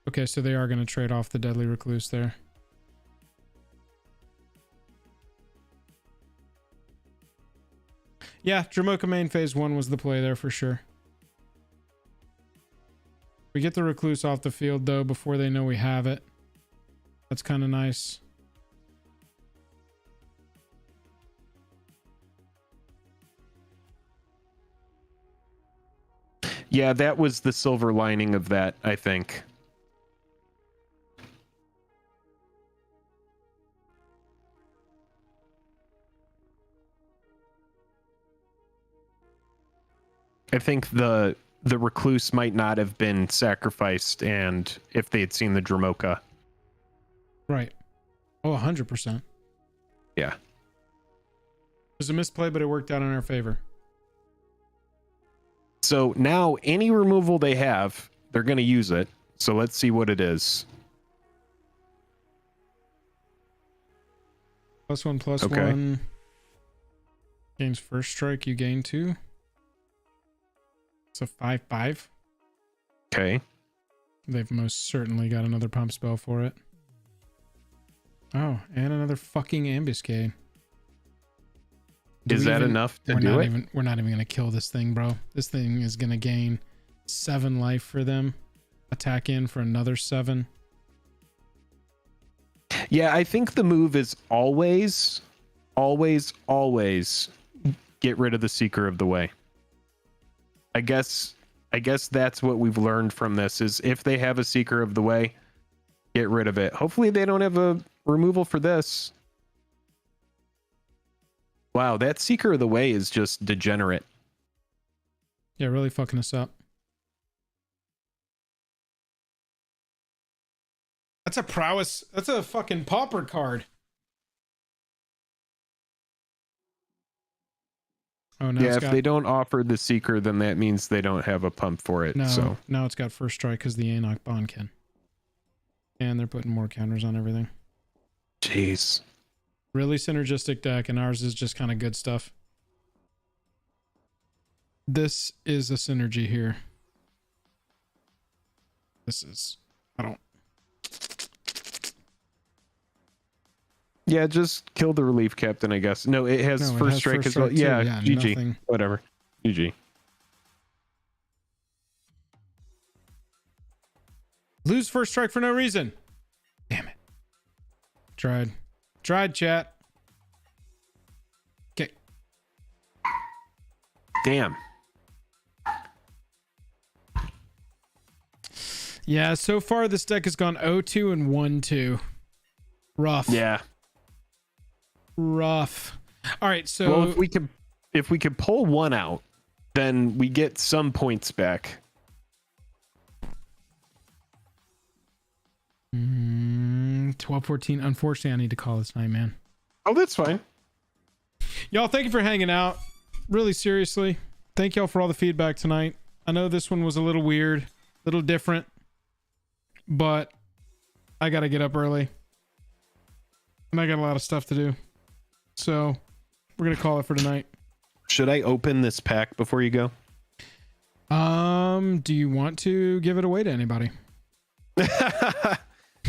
Okay, so they are going to trade off the Deadly Recluse there. Yeah, Dramoka main phase 1 was the play there for sure. We get the Recluse off the field though before they know we have it. That's kind of nice. Yeah, that was the silver lining of that, I think. I think the recluse might not have been sacrificed, and if they had seen the Dramoka. Right. Oh, 100%. Yeah. It was a misplay, but it worked out in our favor. So now any removal they have, they're going to use it. So let's see what it is. +1/+1. Gains first strike, you gain 2. It's a 5/5. Okay. They've most certainly got another pump spell for it. Oh, and another fucking ambuscade. Is that enough to do it? We're not even gonna kill this thing, bro. This thing is gonna gain 7 life for them. Attack in for another 7. Yeah, I think the move is always get rid of the Seeker of the Way. I guess that's what we've learned from this is if they have a Seeker of the Way, get rid of it. Hopefully they don't have a removal for this. Wow, that Seeker of the Way is just degenerate. Yeah, really fucking us up. That's a prowess. That's a fucking pauper card. Oh no! Yeah, if they don't offer the Seeker, then that means they don't have a pump for it. No, So now it's got first strike because the Anok Bond can. And they're putting more counters on everything. jeez. Really synergistic deck, and ours is just kind of good stuff. This is a synergy here. This is... I don't... Yeah, just kill the relief captain, I guess. No, it has No, it first has strike first as well. strike too. Yeah, Yeah, GG. nothing. Whatever. GG. Lose first strike for no reason. Damn it. Tried, chat. Okay. Damn. Yeah, so far this deck has gone 0-2 and 1-2. Rough. Yeah. Rough. All right, so Well, if we could pull one out, then we get some points back. 12-14. Unfortunately, I need to call this night, man. Oh, that's fine. Y'all, thank you for hanging out. Really, seriously. Thank y'all for all the feedback tonight. I know this one was a little weird, a little different, but I got to get up early. And I got a lot of stuff to do. So we're going to call it for tonight. Should I open this pack before you go? Do you want to give it away to anybody?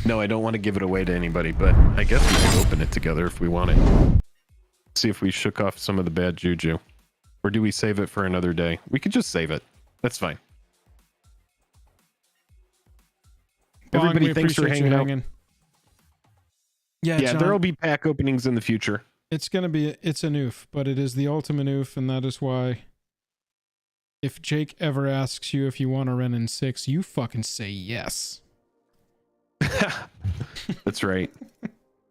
No, I don't want to give it away to anybody, but I guess we can open it together if we want it. See if we shook off some of the bad juju. Or do we save it for another day? We could just save it. That's fine. Everybody, we thanks for appreciate you hanging out. hanging. Yeah, Yeah, John, there'll be pack openings in the future. it's a noof, but it is the ultimate noof, and that is why if Jake ever asks you if you want to run in 6, you fucking say yes. That's right.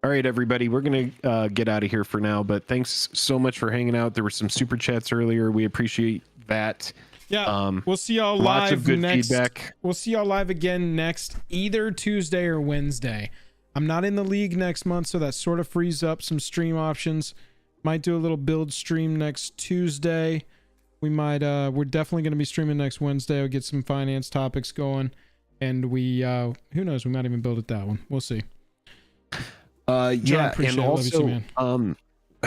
All right, everybody, we're going to get out of here for now, but thanks so much for hanging out. There were some super chats earlier. We appreciate that. Yeah, we'll see y'all Lots live of good next. feedback. We'll see y'all live again next either Tuesday or Wednesday. I'm not in the league next month, so that sort of frees up some stream options. Might do a little build stream next Tuesday. We might we're definitely going to be streaming next Wednesday. I'll get some finance topics going, and we who knows, we might even build it that one. We'll see. Yeah, and also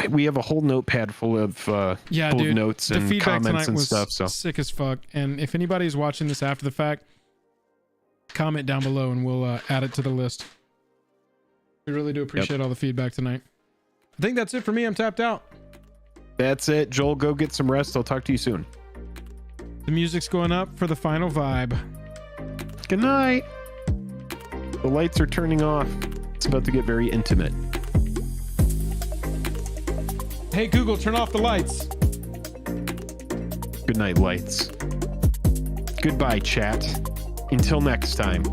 we have a whole notepad full of dude, notes and feedback comments tonight and was stuff. So sick as fuck. And if anybody's watching this after the fact, comment down below and we'll add it to the list. We really do appreciate all the feedback tonight. I think that's it for me. I'm tapped out. That's it. Joel, go get some rest. I'll talk to you soon. The music's going up for the final vibe. Good night. The lights are turning off. It's about to get very intimate. Hey, Google, turn off the lights. Good night, lights. Goodbye, chat. Until next time.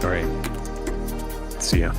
All right. See ya.